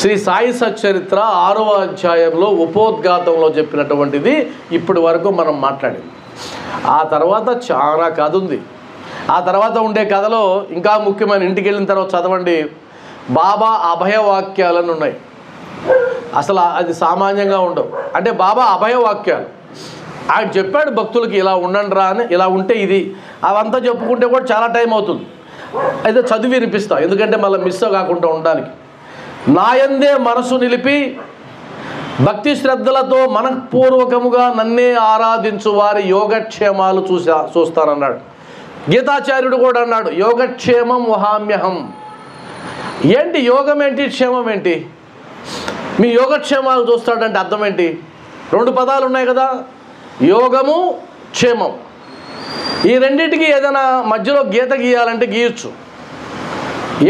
శ్రీ సాయి సచ్చరిత్ర 6వ అధ్యాయంలో ఉపోద్ఘాతంలో చెప్పినటువంటిది ఇప్పటి వరకు మనం మాట్లాడింది. ఆ తర్వాత చాలా కథ ఉంది. ఆ తర్వాత ఉండే కథలో ఇంకా ముఖ్యమైన, ఇంటికి వెళ్ళిన తర్వాత చదవండి, బాబా అభయవాక్యాలని ఉన్నాయి. అసలు అది సామాన్యంగా ఉండవు. అంటే బాబా అభయవాక్యాలు ఆయన చెప్పాడు భక్తులకి, ఇలా ఉండండి రా అని, ఇలా ఉంటే ఇది, అవంతా చెప్పుకుంటే కూడా చాలా టైం అవుతుంది. అయితే చదివి వినిపిస్తా, ఎందుకంటే మళ్ళీ మిస్ కాకుండా ఉండడానికి. నాయందే మనసు నిలిపి భక్తి శ్రద్ధలతో మనఃపూర్వకముగా నన్నే ఆరాధించు వారి యోగక్షేమాలు చూస్తానన్నాడు. గీతాచార్యుడు కూడా అన్నాడు, యోగక్షేమం వహామ్యహం. ఏంటి యోగం ఏంటి, క్షేమం ఏంటి? మీ యోగక్షేమాలు చూస్తాడంటే అర్థం ఏంటి? 2 పదాలు ఉన్నాయి కదా, యోగము క్షేమం. ఈ రెండింటికి ఏదైనా మధ్యలో గీత గీయాలంటే గీయచ్చు.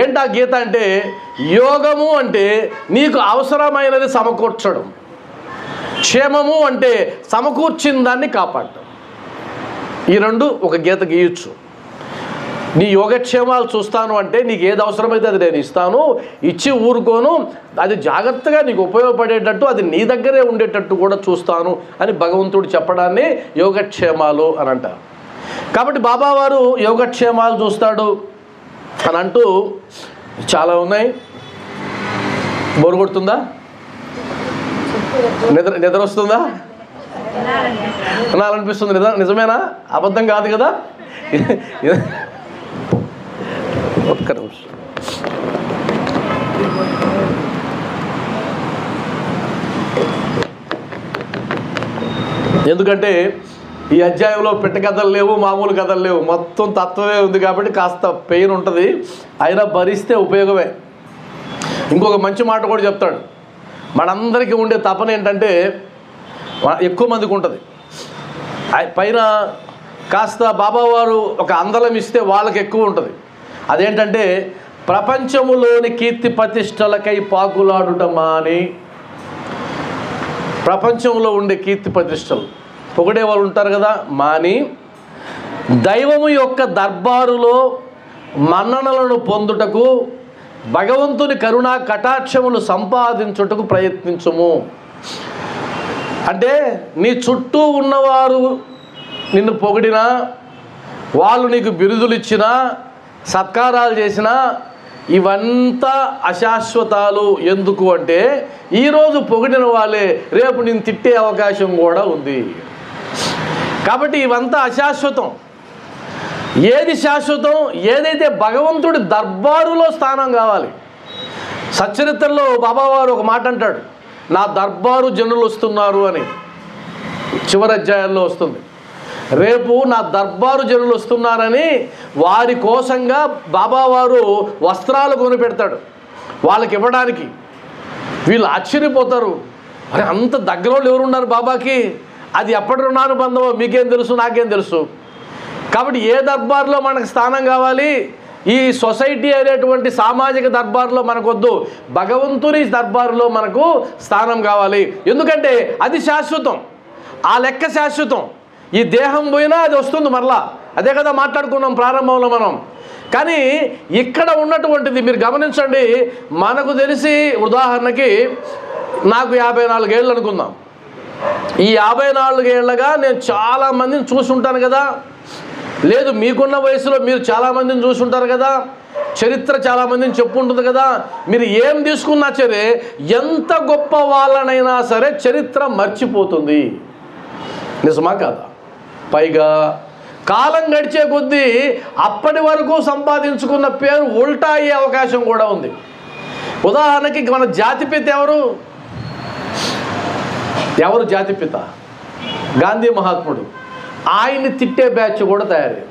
ఏంటి ఆ గీత అంటే, యోగము అంటే నీకు అవసరమైనది సమకూర్చడం, క్షేమము అంటే సమకూర్చిన దాన్ని కాపాడటం. ఈ 2 ఒక గీత గీయచ్చు. నీ యోగక్షేమాలు చూస్తాను అంటే నీకు ఏది అవసరమైతే అది నేను ఇస్తాను, ఇచ్చి ఊరుకోను, అది జాగ్రత్తగా నీకు ఉపయోగపడేటట్టు, అది నీ దగ్గరే ఉండేటట్టు కూడా చూస్తాను అని భగవంతుడు చెప్పడాన్ని యోగక్షేమాలు అని అంటారు. కాబట్టి బాబావారు యోగక్షేమాలు చూస్తాడు అని అంటూ చాలా ఉన్నాయి. బోరు కొడుతుందా? నిద్ర వస్తుందా? వినాలనిపిస్తుంది. నిజమేనా? అబద్ధం కాదు కదా? ఒక్క నిమిషం. ఎందుకంటే ఈ అధ్యాయంలో పెట్ట కథలు లేవు, మామూలు కథలు లేవు, మొత్తం తత్వమే ఉంది. కాబట్టి కాస్త పెయిన్ ఉంటుంది, అయినా భరిస్తే ఉపయోగమే. ఇంకొక మంచి మాట కూడా చెప్తాడు. మనందరికీ ఉండే తపన ఏంటంటే, ఎక్కువ మందికి ఉంటుంది, పైన కాస్త బాబావారు ఒక అందలం ఇస్తే వాళ్ళకి ఎక్కువ ఉంటుంది. అదేంటంటే, ప్రపంచములోని కీర్తి ప్రతిష్టలకై పాకులాడుట మాని, ప్రపంచంలో ఉండే కీర్తి ప్రతిష్టలు పొగిడే వాళ్ళు ఉంటారు కదా, మాని దైవము యొక్క దర్బారులో మన్ననలను పొందుటకు, భగవంతుని కరుణా కటాక్షములు సంపాదించుటకు ప్రయత్నించుము. అంటే నీ చుట్టూ ఉన్నవారు నిన్ను పొగిడినా, వాళ్ళు నీకు బిరుదులు ఇచ్చినా, సత్కారాలు చేసినా, ఇవంతా అశాశ్వతాలు. ఎందుకు అంటే ఈరోజు పొగిడిన వాళ్ళే రేపు నేను తిట్టే అవకాశం కూడా ఉంది. కాబట్టి ఇవంతా అశాశ్వతం. ఏది శాశ్వతం? ఏదైతే భగవంతుడి దర్బారులో స్థానం కావాలి. సచ్చరిత్రలో బాబావారు ఒక మాట అంటాడు, నా దర్బారు జనులు వస్తున్నారు అని. చివరి అధ్యాయాల్లో వస్తుంది. రేపు నా దర్బారు జనులు వస్తున్నారని వారి కోసంగా బాబావారు వస్త్రాలు కొనిపెడతాడు వాళ్ళకి ఇవ్వడానికి. వీళ్ళు ఆశ్చర్యపోతారు, అరే అంత దగ్గర వాళ్ళు ఎవరున్నారు బాబాకి, అది ఎప్పటి రుణానుబంధమో మీకేం తెలుసు, నాకేం తెలుసు. కాబట్టి ఏ దర్బార్లో మనకు స్థానం కావాలి, ఈ సొసైటీ అనేటువంటి సామాజిక దర్బారులో మనకొద్దు, భగవంతుని దర్బారులో మనకు స్థానం కావాలి. ఎందుకంటే అది శాశ్వతం, ఆ లెక్క శాశ్వతం. ఈ దేహం పోయినా అది వస్తుంది మరలా. అదే కదా మాట్లాడుకున్నాం ప్రారంభంలో మనం. కానీ ఇక్కడ ఉన్నటువంటిది మీరు గమనించండి. మనకు తెలిసి ఉదాహరణకి నాకు 54 ఏళ్ళు అనుకుందాం. ఈ 54 ఏళ్ళగా నేను చాలామందిని చూసుంటాను కదా. లేదు, మీకున్న వయసులో మీరు చాలామందిని చూసుంటారు కదా. చరిత్ర చాలామందిని చెప్పుంటుంది కదా. మీరు ఏం తీసుకున్నా సరే, ఎంత గొప్ప వాళ్ళనైనా సరే చరిత్ర మర్చిపోతుంది. నిజమా కాదా? పైగా కాలం గడిచే కొద్దీ అప్పటి వరకు సంపాదించుకున్న పేరు ఉల్టా అయ్యే అవకాశం కూడా ఉంది. ఉదాహరణకి మన జాతిపిత ఎవరు జాతిపిత? గాంధీ మహాత్ముడు. ఆయన్ని తిట్టే బ్యాచ్ కూడా తయారైంది.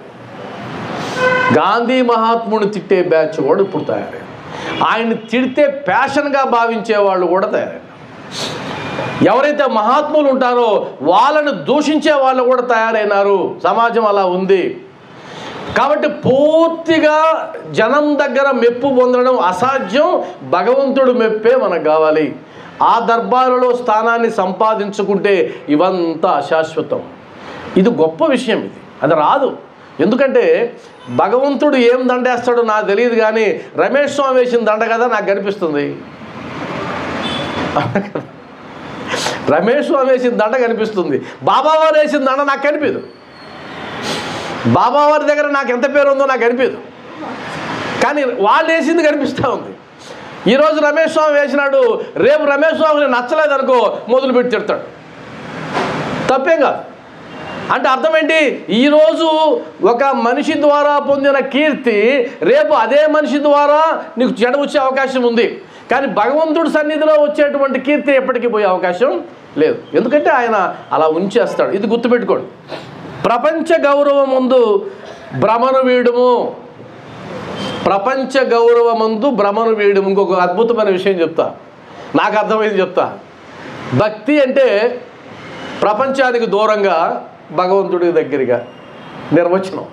గాంధీ మహాత్ముడిని తిట్టే బ్యాచ్ కూడా ఇప్పుడు తయారైంది. ఆయన్ని తిడితే ప్యాషన్గా భావించే వాళ్ళు కూడా తయారైంది. ఎవరైతే మహాత్ములు ఉంటారో వాళ్ళని దూషించే వాళ్ళు కూడా తయారైనారు. సమాజం అలా ఉంది. కాబట్టి పూర్తిగా జనం దగ్గర మెప్పు పొందడం అసాధ్యం. భగవంతుడు మెప్పే మనకు కావాలి. ఆ దర్బారులో స్థానాన్ని సంపాదించుకుంటే ఇవంతా అశాశ్వతం. ఇది గొప్ప విషయం. అది రాదు. ఎందుకంటే భగవంతుడు ఏం దండేస్తాడో నాకు తెలియదు, కానీ రమేష్ స్వామి వేసిన దండ కదా నాకు కనిపిస్తుంది. రమేష్ స్వామి వేసిన దండ కనిపిస్తుంది. బాబావారు వేసిన దండ నాకు కనిపించదు. బాబావారి దగ్గర నాకు ఎంత పేరు ఉందో నాకు కనిపించదు, కానీ వాళ్ళు వేసింది కనిపిస్తూ ఉంది. ఈరోజు రమేష్ స్వామి వేసినాడు, రేపు రమేష్ స్వామిని నచ్చలేదనుకో మొదలుపెట్టి తిడతాడు. తప్పేం కాదు. అంటే అర్థం ఏంటి? ఈరోజు ఒక మనిషి ద్వారా పొందిన కీర్తి రేపు అదే మనిషి ద్వారా నీకు చెడ వచ్చే అవకాశం ఉంది. కానీ భగవంతుడి సన్నిధిలో వచ్చేటువంటి కీర్తి ఎప్పటికీ పోయే అవకాశం లేదు. ఎందుకంటే ఆయన అలా ఉంచేస్తాడు. ఇది గుర్తుపెట్టుకోండి. ప్రపంచ గౌరవం ముందు భ్రమను వీడుము. ప్రపంచ గౌరవమందు భ్రమను వీడుము. ఇంకొక అద్భుతమైన విషయం చెప్తా, నాకు అర్థమైంది చెప్తా. భక్తి అంటే ప్రపంచానికి దూరంగా భగవంతుడికి దగ్గరగా నిర్వచనం.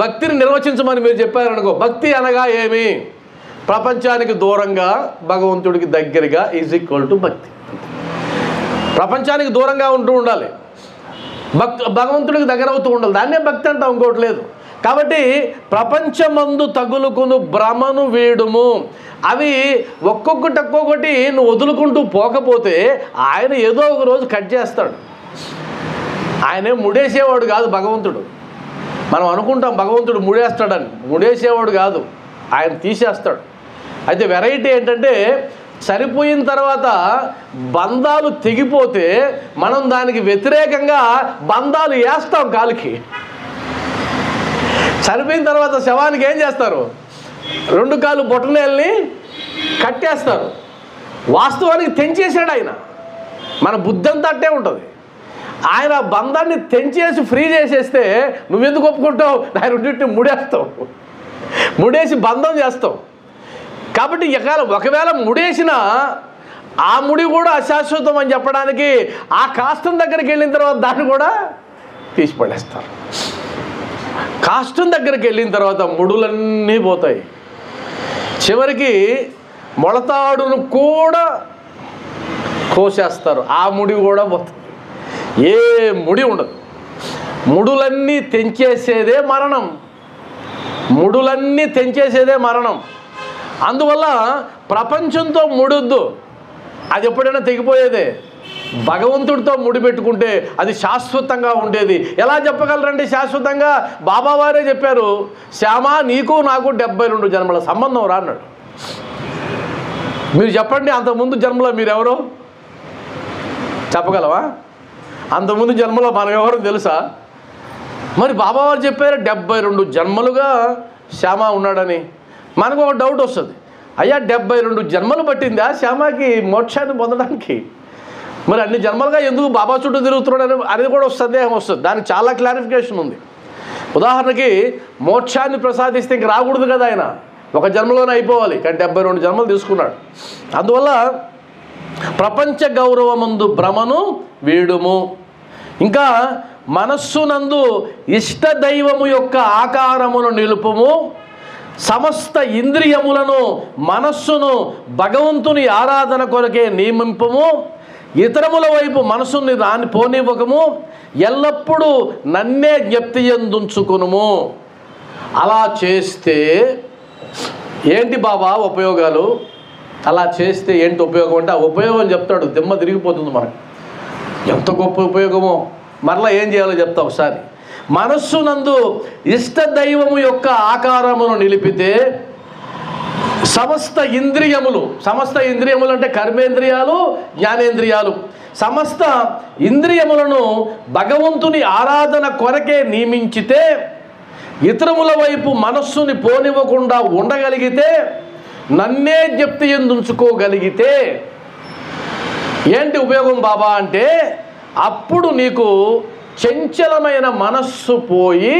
భక్తిని నిర్వచించమని మీరు చెప్పారనుకో, భక్తి అనగా ఏమి? ప్రపంచానికి దూరంగా భగవంతుడికి దగ్గరగా ఈజ్ ఈక్వల్ టు భక్తి. ప్రపంచానికి దూరంగా ఉంటూ ఉండాలి, భగవంతుడికి దగ్గర అవుతూ ఉండాలి. దాన్నే భక్తి అంటాం, ఇంకోటి లేదు. కాబట్టి ప్రపంచమందు తగులుకును భ్రమను వీడుము. అవి ఒక్కొక్కటి నువ్వు వదులుకుంటూ పోకపోతే ఆయన ఏదో ఒక రోజు కట్ చేస్తాడు. ఆయనే ముడేసేవాడు కాదు భగవంతుడు. మనం అనుకుంటాం భగవంతుడు ముడేస్తాడని. ముడేసేవాడు కాదు, ఆయన తీసేస్తాడు. అయితే వెరైటీ ఏంటంటే, చనిపోయిన తర్వాత బంధాలు తెగిపోతే మనం దానికి వ్యతిరేకంగా బంధాలు వేస్తాం కాలుకి. చనిపోయిన తర్వాత శవానికి ఏం చేస్తారు? 2 కాళ్ళు బొట్టనేల్ని కట్టేస్తారు. వాస్తవానికి తెంచేసాడు ఆయన. మన బుద్ధి అంతా అట్టే ఉంటుంది. ఆయన బంధాన్ని తెంచేసి ఫ్రీ చేసేస్తే నువ్వెందుకు ఒప్పుకుంటావు? ఆయన రెండింటిని ముడేస్తావు, ముడేసి బంధం చేస్తావు. కాబట్టి ఒకవేళ ముడేసినా ఆ ముడి కూడా అశాశ్వతం అని చెప్పడానికి ఆ కాష్టం దగ్గరికి వెళ్ళిన తర్వాత దాన్ని కూడా తీసి పడేస్తారు. కాష్టం దగ్గరికి వెళ్ళిన తర్వాత ముడులన్నీ పోతాయి. చివరికి మొలతాడును కూడా కోసేస్తారు. ఆ ముడి కూడా పోతుంది. ఏ ముడి ఉండదు. ముడులన్నీ తెంచేసేదే మరణం. ముడులన్నీ తెంచేసేదే మరణం. అందువల్ల ప్రపంచంతో ముడొద్దు, అది ఎప్పుడైనా తెగిపోయేదే. భగవంతుడితో ముడిపెట్టుకుంటే అది శాశ్వతంగా ఉండేది. ఎలా చెప్పగలరండి శాశ్వతంగా? బాబావారే చెప్పారు, శ్యామా నీకు నాకు 72 జన్మల సంబంధం రా అన్నాడు. మీరు చెప్పండి, అంతకుముందు జన్మలో మీరెవరో చెప్పగలవా? అంతకుముందు జన్మలో మనం ఎవరో తెలుసా? మరి బాబావారు చెప్పారు 72 జన్మలుగా శ్యామ ఉన్నాడని. మనకు ఒక డౌట్ వస్తుంది, అయ్యా 72 జన్మలు పట్టిందా శ్యామకి మోక్షాన్ని పొందడానికి? మరి అన్ని జన్మలుగా ఎందుకు బాబా చుట్టూ తిరుగుతున్నాడు అనేది కూడా సందేహం వస్తుంది. దానికి చాలా క్లారిఫికేషన్ ఉంది. ఉదాహరణకి మోక్షాన్ని ప్రసాదిస్తే ఇంక రాకూడదు కదా, ఆయన ఒక జన్మలోనే అయిపోవాలి. కానీ 72 జన్మలు తీసుకున్నాడు. అందువల్ల ప్రపంచ గౌరవమందు భ్రమను వీడుము. ఇంకా మనస్సునందు ఇష్టదైవము యొక్క ఆకారమును నిలుపుము. సమస్త ఇంద్రియములను మనస్సును భగవంతుని ఆరాధన కొరకే నియమింపము, ఇతరముల వైపు మనసుని పోనివ్వకము, ఎల్లప్పుడూ నన్నే జ్ఞప్తి యందుంచుకొనుము. అలా చేస్తే ఏంటి బాబా ఉపయోగాలు? అలా చేస్తే ఏంటి ఉపయోగం అంటే, ఆ ఉపయోగం చెప్తాడు. దిమ్మ తిరిగిపోతుంది మనకు. ఎంత గొప్ప ఉపయోగమో మరలా ఏం చేయాలో చెప్తా ఒకసారి. మనస్సునందు ఇష్టదైవము యొక్క ఆకారమును నిలిపితే సమస్త ఇంద్రియములు అంటే కర్మేంద్రియాలు, జ్ఞానేంద్రియాలు, సమస్త ఇంద్రియములను భగవంతుని ఆరాధన కొరకే నియమించితే, ఇతరముల వైపు మనస్సుని పోనివ్వకుండా ఉండగలిగితే, నన్నే జ్ఞప్తి యందుంచుకోగలిగితే ఏంటి ఉపయోగం బాబా అంటే, అప్పుడు నీకు చంచలమైన మనస్సు పోయి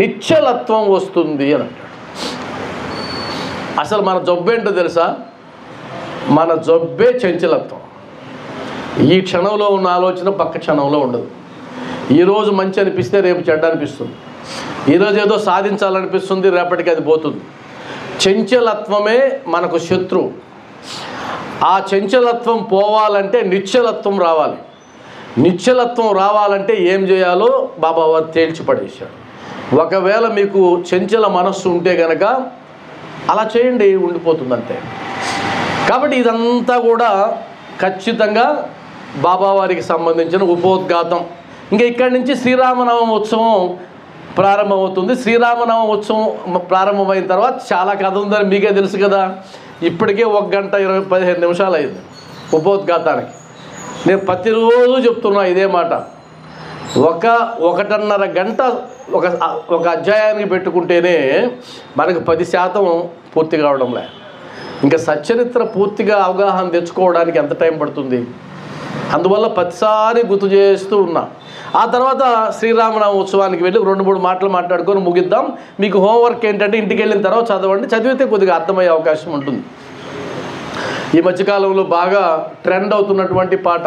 నిశ్చలత్వం వస్తుంది అని అంటాడు. అసలు మన జబ్బేంటో తెలుసా? మన జబ్బే చంచలత్వం. ఈ క్షణంలో ఉన్న ఆలోచన పక్క క్షణంలో ఉండదు. ఈరోజు మంచి అనిపిస్తే రేపు చెడ్డ అనిపిస్తుంది. ఈరోజు ఏదో సాధించాలనిపిస్తుంది, రేపటికి అది పోతుంది. చంచలత్వమే మనకు శత్రువు. ఆ చంచలత్వం పోవాలంటే నిశ్చలత్వం రావాలి. నిశ్చలత్వం రావాలంటే ఏం చేయాలో బాబావారు తేల్చి పడేశాడు. ఒకవేళ మీకు చంచల మనస్సు ఉంటే కనుక అలా చేయండి, ఉండిపోతుందంతే. కాబట్టి ఇదంతా కూడా ఖచ్చితంగా బాబావారికి సంబంధించిన ఉపోద్ఘాతం. ఇంకా ఇక్కడి నుంచి శ్రీరామనవమి ఉత్సవం ప్రారంభమవుతుంది. శ్రీరామనవమి ఉత్సవం ప్రారంభమైన తర్వాత చాలా కథ ఉందని మీకే తెలుసు కదా. ఇప్పటికే 1 గంట 15 నిమిషాలు అయింది ఉపోద్ఘాతానికి. నేను ప్రతిరోజు చెప్తున్నా ఇదే మాట. 1.5 గంట ఒక అధ్యాయానికి పెట్టుకుంటేనే మనకు 10% పూర్తి కావడంలే. ఇంకా సచ్చరిత్ర పూర్తిగా అవగాహన తెచ్చుకోవడానికి ఎంత టైం పడుతుంది? అందువల్ల ప్రతిసారి గుర్తు చేస్తూ ఉన్నా. ఆ తర్వాత శ్రీరామనవమి ఉత్సవానికి వెళ్ళి 2-3 మాటలు మాట్లాడుకొని ముగిద్దాం. మీకు హోంవర్క్ ఏంటంటే ఇంటికి వెళ్ళిన తర్వాత చదవండి. చదివితే కొద్దిగా అర్థమయ్యే అవకాశం ఉంటుంది. ఈ మధ్యకాలంలో బాగా ట్రెండ్ అవుతున్నటువంటి పాట,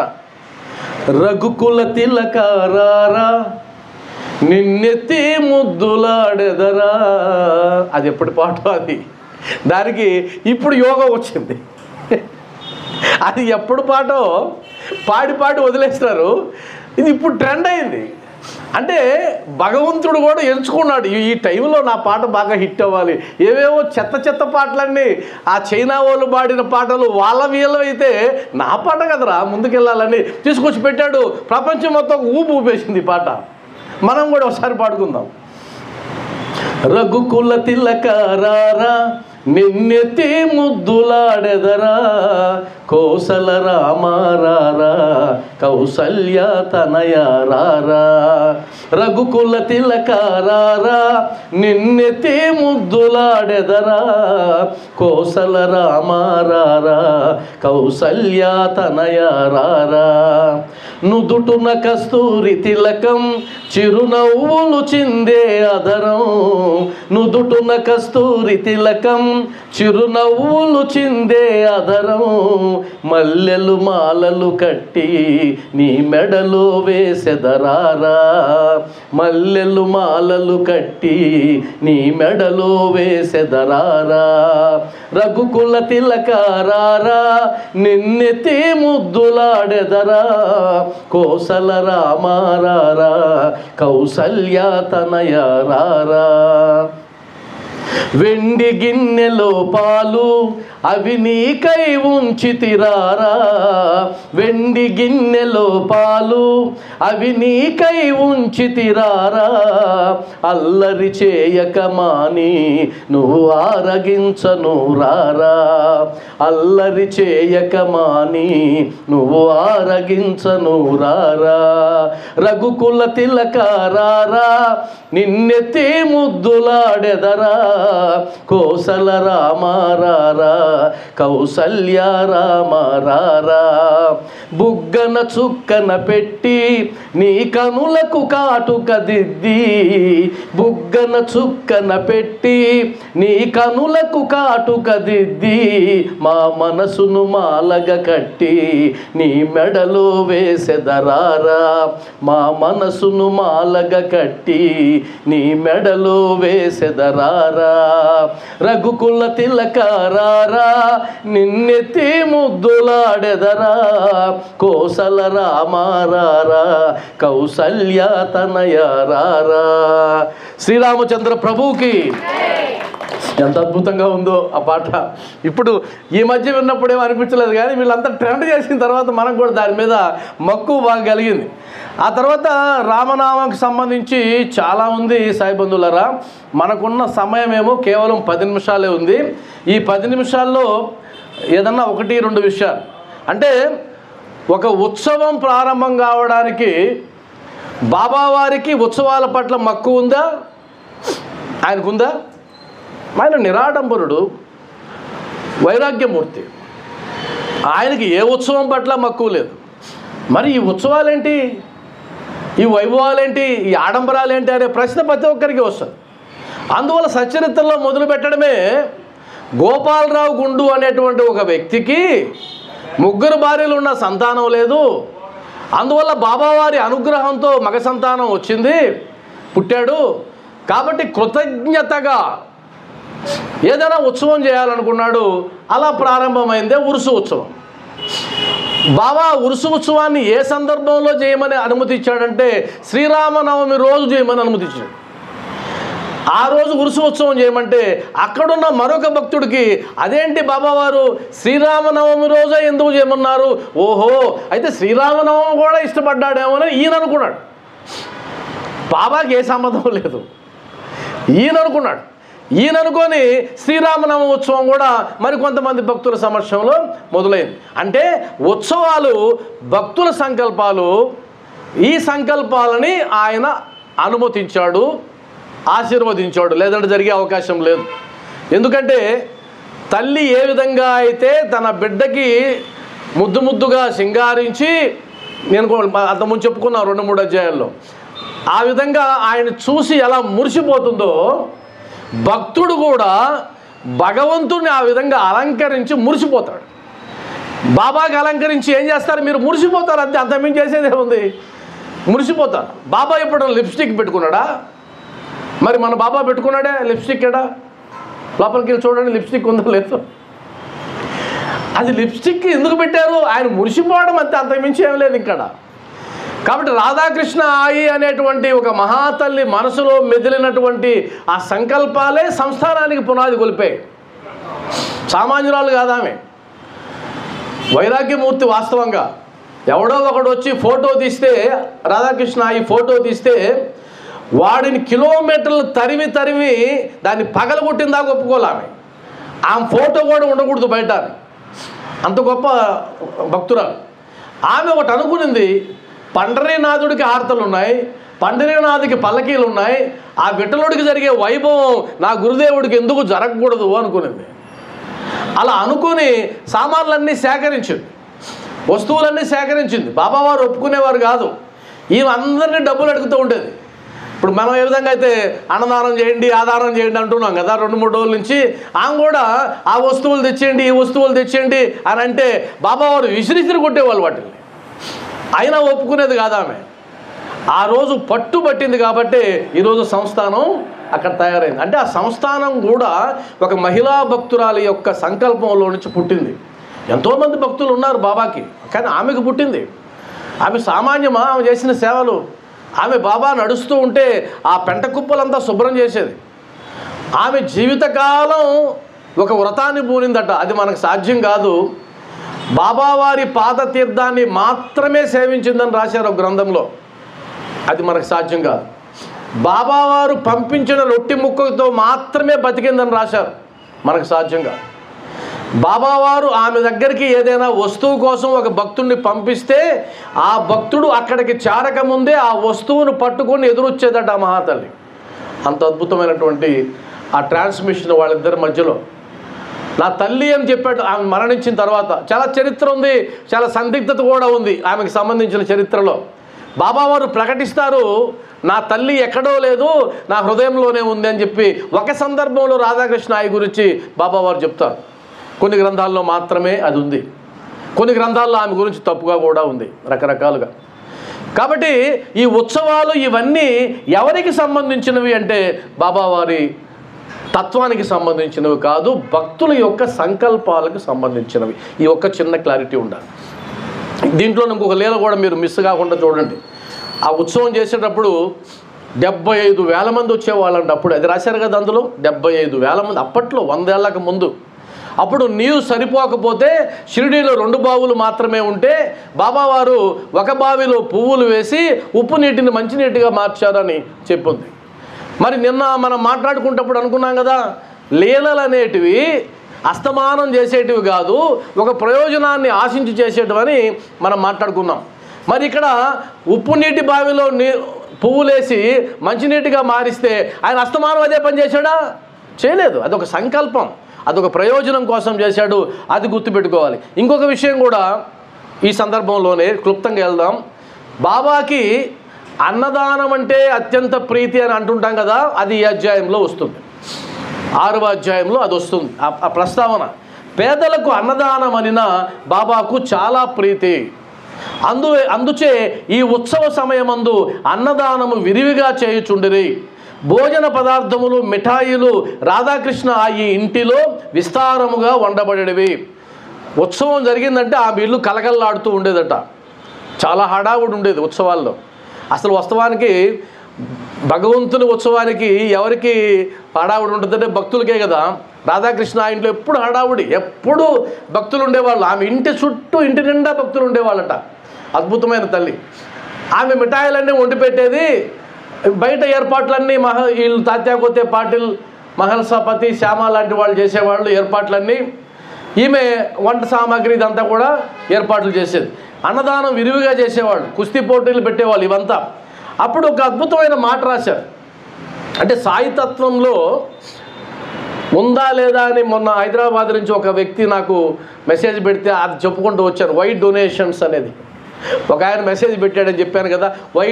రఘుకుల తిలక రారా నిన్నెత్తి ముద్దులాడెదరా. అది ఎప్పటి పాట? అది దానికి ఇప్పుడు యోగం వచ్చింది. అది ఎప్పుడు పాటో పాడి వదిలేస్తారు. ఇది ఇప్పుడు ట్రెండ్ అయింది. అంటే భగవంతుడు కూడా ఎంచుకున్నాడు, ఈ టైంలో నా పాట బాగా హిట్ అవ్వాలి. ఏవేవో చెత్త పాటలన్నీ ఆ చైనా వాళ్ళు పాడిన పాటలు వాళ్ళ వీళ్ళు అయితే నా పాట కదరా ముందుకెళ్ళాలని తీసుకొచ్చి పెట్టాడు. ప్రపంచం మొత్తం ఊపేసింది ఈ పాట. మనం కూడా ఒకసారి పాడుకుందాం. రఘుకుల తిలక రారా నిన్నెత్తి ముద్దులాడెదరా, కోసల రామారారా కౌసల్య తనయ రారా. రఘుకుల తిలక రారా నిన్నెత్తి ముద్దులాడెదరా, కోసల రామారారా కౌసల్య తనయ రారా. నుదుటున కస్తూరి తిలకం చిరునవ్వులు చిందే అదరం, నుదుటున కస్తూరి తిలకం చిరునవ్వులు చిందే అదరం. మల్లెలు మాలలు కట్టి నీ మెడలో వేసెదరారా, మల్లెలు మాలలు కట్టి నీ మెడలో వేసెదరారా. రఘుకుల తిలక రారా నిన్నెత్తి ముద్దులాడెదరా, కోసల రామారారా కౌసల్య తనయ రారా. వెండి గిన్నెలో పాలు అవి నీకై ఉంచితిరారా, వెండి గిన్నెలో పాలు అవి నీకై ఉంచితిరారా. అల్లరి చేయక మాని నువ్వు ఆరగించను రారా, అల్లరి చేయక మాని నువ్వు ఆరగించను రారా. రఘుకుల తిలక రారా నిన్నెత్తి ముద్దులాడెదరా, కోసల రామారారా కౌసల్య రామ రారా. బుగ్గన చుక్కన పెట్టి నీ కనులకు కాటుక దిద్ది, బుగ్గన చుక్కన పెట్టి నీ కనులకు కాటుక దిద్ది, మా మనసును మాలగా కట్టి నీ మెడలో వేసెదరారా. మా మనసును మాలగా కట్టి నీ మెడలో వేసెదరారా. రఘుకుల తిలకారారా నిన్నెత్తి ముద్దులాడెదరా. కోసల రామారారా కౌసల్య తనయారారా. శ్రీరామచంద్ర ప్రభువుకి ఎంత అద్భుతంగా ఉందో ఆ పాట. ఇప్పుడు ఈ మధ్య విన్నప్పుడు ఏమో అనిపించలేదు, కానీ వీళ్ళంతా ట్రెండ్ చేసిన తర్వాత మనకు కూడా దాని మీద మక్కువ బాగా కలిగింది. ఆ తర్వాత రామనామానికి సంబంధించి చాలా ఉంది సాయి బంధువులారా. మనకున్న సమయం ఏమో కేవలం 10 నిమిషాలే ఉంది. ఈ 10 నిమిషాల్లో ఏదన్నా 1-2 విషయాలు, అంటే ఒక ఉత్సవం ప్రారంభం కావడానికి బాబావారికి ఉత్సవాల పట్ల మక్కువ ఉందా? ఆయనకుందా? ఆయన నిరాడంబరుడు, వైరాగ్యమూర్తి. ఆయనకి ఏ ఉత్సవం పట్ల మక్కువ లేదు. మరి ఈ ఉత్సవాలేంటి, ఈ వైభవాలేంటి, ఈ ఆడంబరాలేంటి అనే ప్రశ్న ప్రతి ఒక్కరికి వస్తుంది. అందువల్ల సచరిత్రలో మొదలు పెట్టడమే గోపాలరావు గుండు అనేటువంటి ఒక వ్యక్తికి 3 భార్యలు ఉన్న సంతానం లేదు. అందువల్ల బాబావారి అనుగ్రహంతో మగ సంతానం వచ్చింది, పుట్టాడు. కాబట్టి కృతజ్ఞతగా ఏదైనా ఉత్సవం చేయాలనుకున్నాడు. అలా ప్రారంభమైందే ఉరుసు ఉత్సవం. బాబా ఉరుసు ఉత్సవాన్ని ఏ సందర్భంలో చేయమని అనుమతి ఇచ్చాడంటే శ్రీరామనవమి రోజు చేయమని అనుమతి ఇచ్చాడు. ఆ రోజు ఉరుసు ఉత్సవం చేయమంటే అక్కడున్న మరొక భక్తుడికి అదేంటి బాబావారు శ్రీరామనవమి రోజే ఎందుకు చేయమన్నారు? ఓహో, అయితే శ్రీరామనవమి కూడా ఇష్టపడ్డాడేమోని ఈయన అనుకున్నాడు. బాబాకి ఏ సంబంధం లేదు, ఈయన అనుకున్నాడు. ఈయన అనుకొని శ్రీరామనవమి ఉత్సవం కూడా మరికొంతమంది భక్తుల సమక్షంలో మొదలైంది. అంటే ఉత్సవాలు భక్తుల సంకల్పాలు. ఈ సంకల్పాలని ఆయన అనుమతించాడు, ఆశీర్వదించాడు, లేదంటే జరిగే అవకాశం లేదు. ఎందుకంటే తల్లి ఏ విధంగా అయితే తన బిడ్డకి ముద్దుగా సింగారించి, నేను అంతకుముందు చెప్పుకున్నా 2-3 అధ్యాయాల్లో, ఆ విధంగా ఆయన చూసి ఎలా మురిసిపోతుందో భక్తుడు కూడా భగవంతుడిని ఆ విధంగా అలంకరించి మురిసిపోతాడు. బాబాకి అలంకరించి ఏం చేస్తారు? మీరు మురిసిపోతారు అంతే, అంతమించి చేసేది ఏముంది? మురిసిపోతారు. బాబా ఎప్పుడు లిప్స్టిక్ పెట్టుకున్నాడా? మరి మన బాబా పెట్టుకున్నాడే లిప్స్టిక్. ఎడా లోపలికి వెళ్ళి చూడండి, లిప్స్టిక్ ఉందో లేదో. అది లిప్స్టిక్ ఎందుకు పెట్టారు? ఆయన మురిసిపోవడం అంతే, అంతకుమించి ఏం లేదు ఇక్కడ. కాబట్టి రాధాకృష్ణ ఆయి అనేటువంటి ఒక మహాతల్లి మనసులో మెదిలినటువంటి ఆ సంకల్పాలే సంస్థానానికి పునాది కొలిపాయి. సామాన్యురాలు కాదు ఆమె, వైరాగ్యమూర్తి. వాస్తవంగా ఎవడో ఒకడు వచ్చి ఫోటో తీస్తే, రాధాకృష్ణ ఆయి ఫోటో తీస్తే వాడిని కిలోమీటర్లు తరిమి దాన్ని పగలగొట్టిందాకా ఒప్పుకోలేమే. ఆమె ఫోటో కూడా ఉండకూడదు బయట, అంత గొప్ప భక్తురాలు. ఆమె ఒకటి అనుకునింది, పండరీనాథుడికి హారతలు ఉన్నాయి, పండరీనాథుడికి పల్లకీలు ఉన్నాయి, ఆ విఠలుడికి జరిగే వైభవం నా గురుదేవుడికి ఎందుకు జరగకూడదు అనుకునింది. అలా అనుకుని సామాన్లన్నీ సేకరించింది, వస్తువులన్నీ సేకరించింది. బాబావారు ఒప్పుకునేవారు కాదు, ఈమె అందరినీ డబ్బులు అడుగుతూ ఉండేది. ఇప్పుడు మనం ఏ విధంగా అయితే అన్నదానం చేయండి, ఆదానం చేయండి అంటున్నాం కదా 2-3 రోజుల నుంచి, ఆమె కూడా ఆ వస్తువులు తెచ్చేయండి, ఈ వస్తువులు తెచ్చేయండి అని అంటే బాబావారు విసిరిసిరి కొట్టేవాళ్ళు వాటిని. అయినా ఒప్పుకునేది కాదు ఆమె. ఆ రోజు పట్టుబట్టింది కాబట్టి ఈరోజు సంస్థానం అక్కడ తయారైంది. అంటే ఆ సంస్థానం కూడా ఒక మహిళా భక్తురాలి యొక్క సంకల్పంలో నుంచి పుట్టింది. ఎంతోమంది భక్తులు ఉన్నారు బాబాకి, కానీ ఆమెకు పుట్టింది. ఆమె సామాన్యమా? ఆమె చేసిన సేవలు. ఆమె బాబా నడుస్తూ ఉంటే ఆ పెంట కుప్పలంతా శుభ్రం చేసేది. ఆమె జీవితకాలం ఒక వ్రతాన్ని పూనిందట. అది మనకు సాధ్యం కాదు. బాబావారి పాదతీర్థాన్ని మాత్రమే సేవించిందని రాశారు ఒక గ్రంథంలో. అది మనకు సాధ్యం కాదు. బాబావారు పంపించిన రొట్టె ముక్కతో మాత్రమే బతికిందని రాశారు. మనకు సాధ్యం కాదు. బాబావారు ఆమె దగ్గరికి ఏదైనా వస్తువు కోసం ఒక భక్తుడిని పంపిస్తే ఆ భక్తుడు అక్కడికి చేరకముందే ఆ వస్తువును పట్టుకొని ఎదురొచ్చేదట ఆ మహాతల్లి. అంత అద్భుతమైనటువంటి ఆ ట్రాన్స్మిషన్ వాళ్ళిద్దరి మధ్యలో. నా తల్లి అని చెప్పాడు ఆమె మరణించిన తర్వాత. చాలా చరిత్ర ఉంది, చాలా సందిగ్ధత కూడా ఉంది ఆమెకు సంబంధించిన చరిత్రలో. బాబావారు ప్రకటిస్తారు, నా తల్లి ఎక్కడో లేదు, నా హృదయంలోనే ఉంది అని చెప్పి. ఒక సందర్భంలో రాధాకృష్ణ ఆయి గురించి బాబావారు చెప్తారు. కొన్ని గ్రంథాల్లో మాత్రమే అది ఉంది, కొన్ని గ్రంథాల్లో ఆమె గురించి తప్పుగా కూడా ఉంది, రకరకాలుగా. కాబట్టి ఈ ఉత్సవాలు ఇవన్నీ ఎవరికి సంబంధించినవి అంటే బాబావారి తత్వానికి సంబంధించినవి కాదు, భక్తుల యొక్క సంకల్పాలకు సంబంధించినవి. ఈ ఒక్క చిన్న క్లారిటీ ఉండాలి. దీంట్లో ఇంకొక లీల కూడా మీరు మిస్ కాకుండా చూడండి. ఆ ఉత్సవం చేసేటప్పుడు 75,000 మంది వచ్చేవాళ్ళంట. అప్పుడు అది రాశారు కదా అందులో, 75,000 మంది. అప్పట్లో 100 ఏళ్ళకు ముందు. అప్పుడు నీరు సరిపోకపోతే షిరిడీలో 2 బావులు మాత్రమే ఉంటే బాబావారు ఒక బావిలో పువ్వులు వేసి ఉప్పు నీటిని మంచినీటిగా మార్చారని చెప్పింది. మరి నిన్న మనం మాట్లాడుకుంటప్పుడు అనుకున్నాం కదా, లీలలు అనేటివి అస్తమానం చేసేటివి కాదు, ఒక ప్రయోజనాన్ని ఆశించి చేసేటివని మనం మాట్లాడుకున్నాం. మరి ఇక్కడ ఉప్పు నీటి బావిలో పువ్వులేసి మంచినీటిగా మారిస్తే ఆయన అస్తమానం అదే పని చేశాడా? చేయలేదు. అదొక సంకల్పం, అదొక ప్రయోజనం కోసం చేశాడు. అది గుర్తుపెట్టుకోవాలి. ఇంకొక విషయం కూడా ఈ సందర్భంలోనే క్లుప్తంగా వెళ్దాం. బాబాకి అన్నదానం అంటే అత్యంత ప్రీతి అని అంటుంటాం కదా, అది ఈ అధ్యాయంలో వస్తుంది. 6వ అధ్యాయంలో అది వస్తుంది ఆ ప్రస్తావన. పేదలకు అన్నదానం అనిన బాబాకు చాలా ప్రీతి. అందుచే ఈ ఉత్సవ సమయమందు అన్నదానము విరివిగా చేయుచుండిరి. భోజన పదార్థములు మిఠాయిలు రాధాకృష్ణ ఈ ఇంటిలో విస్తారముగా వండబడేవి. ఉత్సవం జరిగిందంటే ఆ ఇల్లు కలకల్లాడుతూ ఉండేదట. చాలా హడావుడి ఉండేది ఉత్సవాల్లో. అసలు వాస్తవానికి భగవంతుని ఉత్సవానికి ఎవరికి హడావుడి ఉంటుందంటే భక్తులకే కదా. రాధాకృష్ణ ఆ ఇంట్లో ఎప్పుడు హడావుడి, ఎప్పుడు భక్తులు ఉండేవాళ్ళు. ఆమె ఇంటి చుట్టూ ఇంటి నిండా భక్తులు ఉండేవాళ్ళట. అద్భుతమైన తల్లి. ఆమె మిఠాయిలన్నీ వండి పెట్టేది. బయట ఏర్పాట్లన్నీ వీళ్ళు తాత్యాకోతే పాటిల్, మహల్సాపతి, శ్యామ లాంటి వాళ్ళు చేసేవాళ్ళు ఏర్పాట్లన్నీ. ఈమె వంట సామాగ్రి ఇదంతా కూడా ఏర్పాట్లు చేసేది. అన్నదానం విరివిగా చేసేవాళ్ళు, కుస్తీ పోటీలు పెట్టేవాళ్ళు, ఇవంతా. అప్పుడు ఒక అద్భుతమైన మాట రాశారు. అంటే సాయితత్వంలో ఉందా లేదా అని మొన్న హైదరాబాద్ నుంచి ఒక వ్యక్తి నాకు మెసేజ్ పెడితే అది చెప్పుకుంటూ వచ్చాను. వై డొనేషన్స్ అనేది ఒక ఆయన మెసేజ్ పెట్టాడని చెప్పాను కదా. వై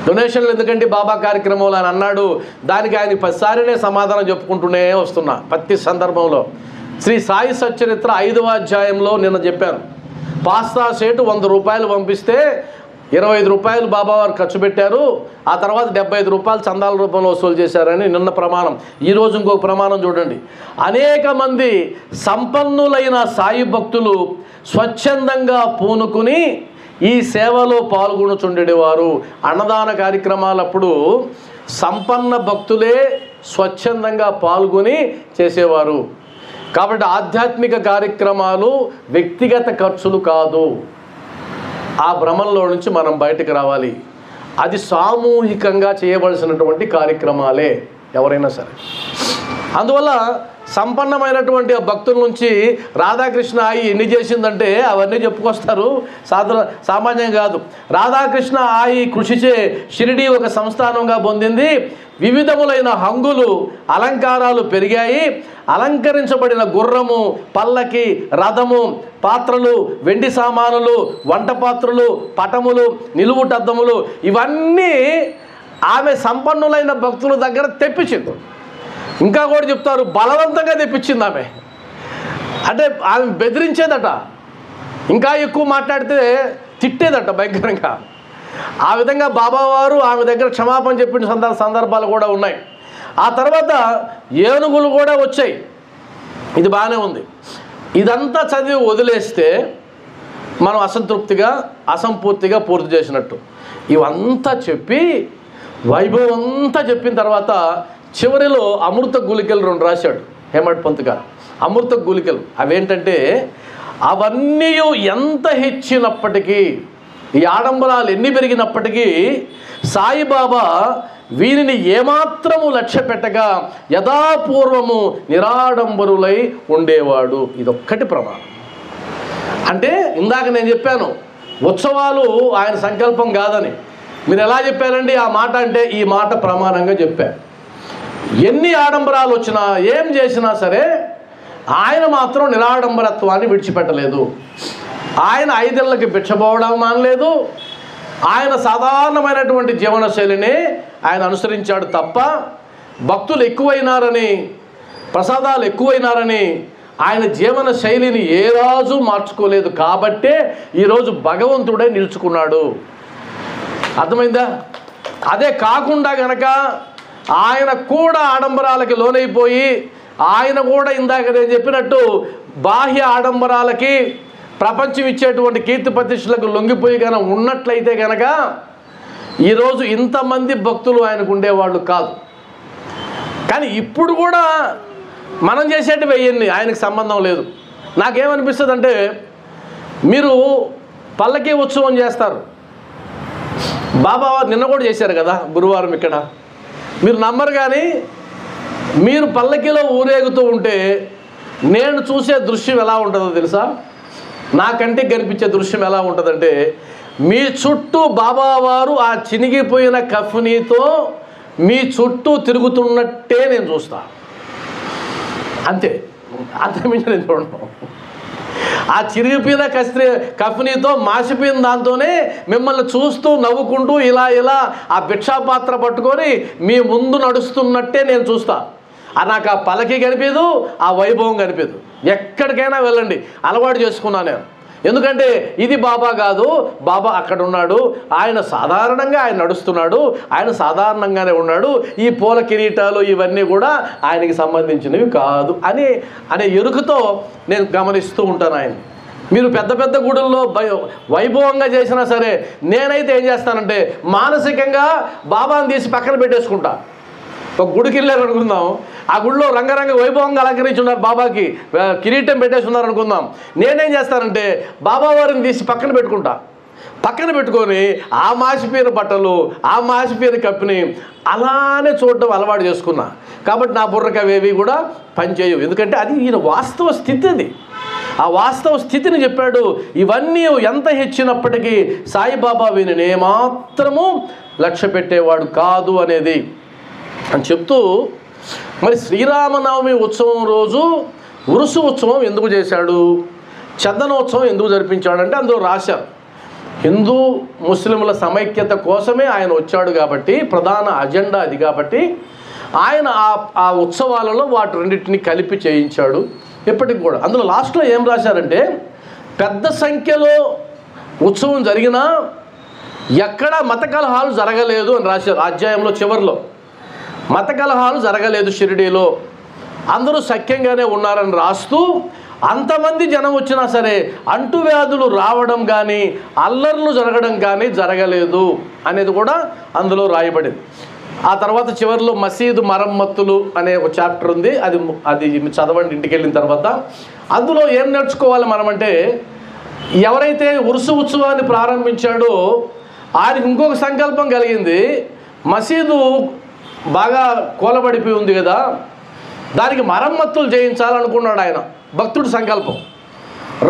డొనేషన్లు ఎందుకంటే బాబా కార్యక్రమంలో అని అన్నాడు. దానికి ఆయన 10 సార్లు సమాధానం చెప్పుకుంటూనే వస్తున్నా ప్రతి సందర్భంలో. శ్రీ సాయి సచ్చరిత్ర 5వ అధ్యాయంలో నిన్న చెప్పాను. పాస్తా సేటు 100 రూపాయలు పంపిస్తే 25 రూపాయలు బాబావారు ఖర్చు పెట్టారు. ఆ తర్వాత 75 రూపాయలు చందాల రూపంలో వసూలు చేశారని నిన్న ప్రమాణం. ఈరోజు ఇంకొక ప్రమాణం చూడండి. అనేక మంది సంపన్నులైన సాయి భక్తులు స్వచ్ఛందంగా పూనుకుని ఈ సేవలో పాల్గొనుచుండేవారు. అన్నదాన కార్యక్రమాలప్పుడు సంపన్న భక్తులే స్వచ్ఛందంగా పాల్గొని చేసేవారు. కాబట్టి ఆధ్యాత్మిక కార్యక్రమాలు వ్యక్తిగత ఖర్చులు కాదు. ఆ భ్రమంలో నుంచి మనం బయటకు రావాలి. అది సామూహికంగా చేయవలసినటువంటి కార్యక్రమాలే ఎవరైనా సరే. అందువల్ల సంపన్నమైనటువంటి భక్తుల నుంచి రాధాకృష్ణ ఆయి ఎన్ని చేసిందంటే అవన్నీ చెప్పుకొస్తారు, సామాన్యం కాదు. రాధాకృష్ణ ఆయి కృషిచే షిరిడీ ఒక సంస్థానంగా పొందింది. వివిధములైన హంగులు అలంకారాలు పెరిగాయి. అలంకరించబడిన గుర్రము, పల్లకి, రథము, పాత్రలు, వెండి సామానులు, వంట పాత్రలు, పటములు, నిలువుటద్దములు ఇవన్నీ ఆమె సంపన్నులైన భక్తుల దగ్గర తెప్పించింది. ఇంకా కూడా చెప్తారు, బలవంతంగా తెప్పించింది ఆమె. అంటే ఆమె బెదిరించేదట, ఇంకా ఎక్కువ మాట్లాడితే తిట్టేదట భయంకరంగా. ఆ విధంగా బాబావారు ఆమె దగ్గర క్షమాపణ చెప్పిన సందర్భాలు కూడా ఉన్నాయి. ఆ తర్వాత ఏనుగులు కూడా వచ్చాయి. ఇది బాగానే ఉంది. ఇదంతా చదివి వదిలేస్తే మనం అసంపూర్తిగా పూర్తి చేసినట్టు. ఇవంతా చెప్పి వైభవం అంతా చెప్పిన తర్వాత చివరిలో అమృత గుళికలు 2 రాశాడు హేమడ్ పంత్ గారు. అమృత గుళికలు అవేంటంటే, అవన్నీ ఎంత హెచ్చినప్పటికీ, ఈ ఆడంబరాలు ఎన్ని పెరిగినప్పటికీ సాయిబాబా వీరిని ఏమాత్రము లక్ష్య పెట్టగా యథాపూర్వము నిరాడంబరులై ఉండేవాడు. ఇదొక్కటి ప్రమాణం. అంటే ఇందాక నేను చెప్పాను ఉత్సవాలు ఆయన సంకల్పం కాదని. మీరు ఎలా చెప్పారండి ఆ మాట అంటే, ఈ మాట ప్రమాణంగా చెప్పారు. ఎన్ని ఆడంబరాలు వచ్చినా ఏం చేసినా సరే ఆయన మాత్రం నిరాడంబరత్వాన్ని విడిచిపెట్టలేదు. ఆయన 5 ఏళ్ళకి భిక్షపోవడం మానలేదు. ఆయన సాధారణమైనటువంటి జీవనశైలిని ఆయన అనుసరించాడు తప్ప భక్తులు ఎక్కువైనారని, ప్రసాదాలు ఎక్కువైనారని ఆయన జీవన శైలిని ఏ రాజు మార్చుకోలేదు. కాబట్టే ఈరోజు భగవంతుడే నిలుచుకున్నాడు. అర్థమైందా? అదే కాకుండా గనక ఆయన కూడా ఆడంబరాలకి లోనైపోయి, ఆయన కూడా ఇందాక నేను చెప్పినట్టు బాహ్య ఆడంబరాలకి, ప్రపంచం ఇచ్చేటువంటి కీర్తి ప్రతిష్టలకు లొంగిపోయి కనుక ఉన్నట్లయితే కనుక ఈరోజు ఇంతమంది భక్తులు ఆయనకు ఉండేవాళ్ళు కాదు. కానీ ఇప్పుడు కూడా మనం చేసేటివి వెయ్యన్ని ఆయనకు సంబంధం లేదు. నాకేమనిపిస్తుంది అంటే, మీరు పల్లకీ ఉత్సవం చేస్తారు, బాబా నిన్న కూడా చేశారు కదా గురువారం ఇక్కడ. మీరు నమ్మరు, కానీ మీరు పల్లకీలో ఊరేగుతూ ఉంటే నేను చూసే దృశ్యం ఎలా ఉంటుందో తెలుసా? నా కంటికి కనిపించే దృశ్యం ఎలా ఉంటుందంటే, మీ చుట్టూ బాబావారు ఆ చినిగిపోయిన కఫ్నీతో మీ చుట్టూ తిరుగుతున్నట్టే నేను చూస్తా. అంతే, అంతమించి నేను చూడను. ఆ చిరిగిపోయిన కఫ్నీతో మాసిపోయిన దాంతోనే మిమ్మల్ని చూస్తూ నవ్వుకుంటూ ఇలా ఆ భిక్షాపాత్ర పట్టుకొని మీ ముందు నడుస్తున్నట్టే నేను చూస్తా. నాకు ఆ పలకి కనిపించదు, ఆ వైభవం కనిపించదు. ఎక్కడికైనా వెళ్ళండి, అలవాటు చేసుకున్నాను నేను. ఎందుకంటే ఇది బాబా కాదు, బాబా అక్కడ ఉన్నాడు, ఆయన సాధారణంగా ఆయన నడుస్తున్నాడు, ఆయన సాధారణంగానే ఉన్నాడు, ఈ పూల కిరీటాలు ఇవన్నీ కూడా ఆయనకి సంబంధించినవి కాదు అనే ఎరుకతో నేను గమనిస్తూ ఉంటాను ఆయన. మీరు పెద్ద పెద్ద గుడుల్లో వైభవంగా చేసినా సరే, నేనైతే ఏం చేస్తానంటే మానసికంగా బాబాను తీసి పక్కన పెట్టేసుకుంటా. ఒక గుడికి వెళ్ళారు అనుకుందాం, ఆ గుడిలో రంగరంగ వైభవంగా అలంకరించి ఉన్నారు, బాబాకి కిరీటం పెట్టేసి ఉన్నారు అనుకుందాం. నేనేం చేస్తానంటే బాబా వారిని తీసి పక్కన పెట్టుకుంటా. పక్కన పెట్టుకొని ఆ మాసిపోయిన బట్టలు, ఆ మాసిపోయిన కప్పిని అలానే చూడటం అలవాటు చేసుకున్నా. కాబట్టి నా బుర్రకి అవేవి కూడా పనిచేయవు. ఎందుకంటే అది ఈయన వాస్తవ స్థితి. అది ఆ వాస్తవ స్థితిని చెప్పాడు. ఇవన్నీ ఎంత హెచ్చినప్పటికీ సాయిబాబా వీనిని ఏమాత్రము లక్ష్య పెట్టేవాడు కాదు అనేది అని చెప్తూ, మరి శ్రీరామనవమి ఉత్సవం రోజు ఉరుసు ఉత్సవం ఎందుకు చేశాడు, చందనోత్సవం ఎందుకు జరిపించాడంటే అందులో రాశారు, హిందూ ముస్లింల సమైక్యత కోసమే ఆయన వచ్చాడు కాబట్టి, ప్రధాన అజెండా అది కాబట్టి ఆయన ఆ ఉత్సవాలలో వాటి రెండింటిని కలిపి చేయించాడు. ఇప్పటికి కూడా అందులో లాస్ట్లో ఏం రాశారంటే, పెద్ద సంఖ్యలో ఉత్సవం జరిగినా ఎక్కడా మత కలహాలు జరగలేదు అని రాశారు. అధ్యాయంలో చివరిలో మత కలహాలు జరగలేదు షిరిడీలో, అందరూ సఖ్యంగానే ఉన్నారని రాస్తూ, అంతమంది జనం వచ్చినా సరే అంటువ్యాధులు రావడం కానీ అల్లర్లు జరగడం కానీ జరగలేదు అనేది కూడా అందులో రాయబడింది. ఆ తర్వాత చివరిలో మసీదు మరమ్మతులు అనే ఒక చాప్టర్ ఉంది, అది చదవండి ఇంటికి వెళ్ళిన తర్వాత. అందులో ఏం నేర్చుకోవాలి మనమంటే, ఎవరైతే ఉరుసు ఉత్సవాన్ని ప్రారంభించాడో ఆయనకి ఇంకొక సంకల్పం కలిగింది. మసీదు బాగా కూలబడిపోయి ఉంది కదా, దానికి మరమ్మతులు చేయించాలనుకున్నాడు ఆయన. భక్తుడి సంకల్పం.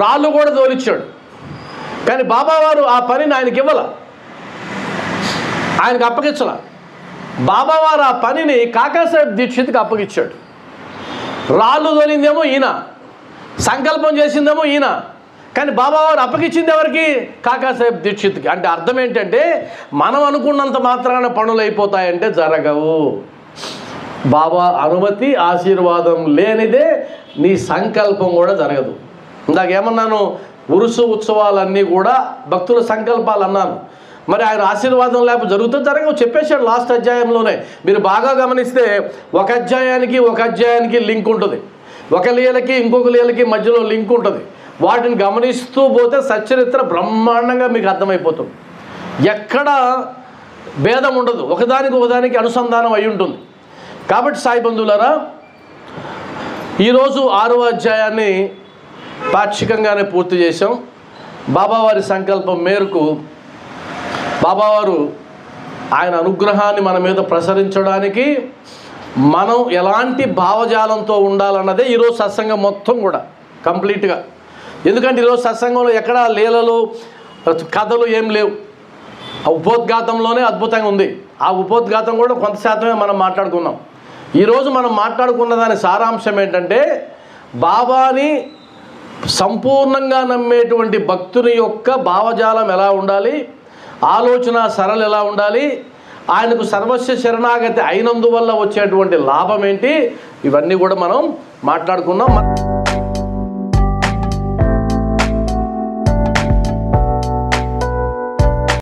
రాళ్ళు కూడా తోలిచ్చాడు. కానీ బాబావారు ఆ పనిని ఆయనకి ఇవ్వాల, ఆయనకు అప్పగించాల. బాబావారు ఆ పనిని కాకాసాహెబ్ దీక్షిత్కి అప్పగించాడు. రాళ్ళు తోలిందేమో ఈయన, సంకల్పం చేసిందేమో ఈయన, కానీ బాబావారు అప్పగించింది ఎవరికి? కాకాసాహెబ్ దీక్షిత్కి. అంటే అర్థం ఏంటంటే, మనం అనుకున్నంత మాత్రాన పనులు అయిపోతాయంటే జరగవు. బాబా అనుమతి ఆశీర్వాదం లేనిదే నీ సంకల్పం కూడా జరగదు. ఇందాక ఏమన్నాను, ఉరుసు ఉత్సవాలన్నీ కూడా భక్తుల సంకల్పాలు అన్నాను. మరి ఆయన ఆశీర్వాదం లేకపోతే జరుగుతుంది జరగవు చెప్పేశాడు లాస్ట్ అధ్యాయంలోనే. మీరు బాగా గమనిస్తే ఒక అధ్యాయానికి లింక్ ఉంటుంది, ఒక లీలకి ఇంకొక లీలకి మధ్యలో లింక్ ఉంటుంది. వాటిని గమనిస్తూ పోతే సచ్చరిత్ర బ్రహ్మాండంగా మీకు అర్థమైపోతుంది. ఎక్కడ భేదం ఉండదు, ఒకదానికి అనుసంధానం అయి ఉంటుంది. కాబట్టి సాయి బంధువులారా, ఈరోజు 6వ అధ్యాయాన్ని పాక్షికంగానే పూర్తి చేశాం. బాబావారి సంకల్పం మేరకు బాబావారు ఆయన అనుగ్రహాన్ని మన మీద ప్రసరించడానికి మనం ఎలాంటి భావజాలంతో ఉండాలన్నదే ఈరోజు సత్సంగం మొత్తం కూడా కంప్లీట్గా. ఎందుకంటే ఈరోజు సత్సంగంలో ఎక్కడా లీలలు కథలు ఏం లేవు. ఆ ఉపోద్ఘాతంలోనే అద్భుతంగా ఉంది. ఆ ఉపోద్ఘాతం కూడా కొంత శాతమే మనం మాట్లాడుకున్నాం. ఈరోజు మనం మాట్లాడుకున్న దాని సారాంశం ఏంటంటే, బాబాని సంపూర్ణంగా నమ్మేటువంటి భక్తుని యొక్క భావజాలం ఎలా ఉండాలి, ఆలోచన సరళ ఎలా ఉండాలి, ఆయనకు సర్వస్వ శరణాగతి అయినందువల్ల వచ్చేటువంటి లాభం ఏంటి, ఇవన్నీ కూడా మనం మాట్లాడుకున్నాం.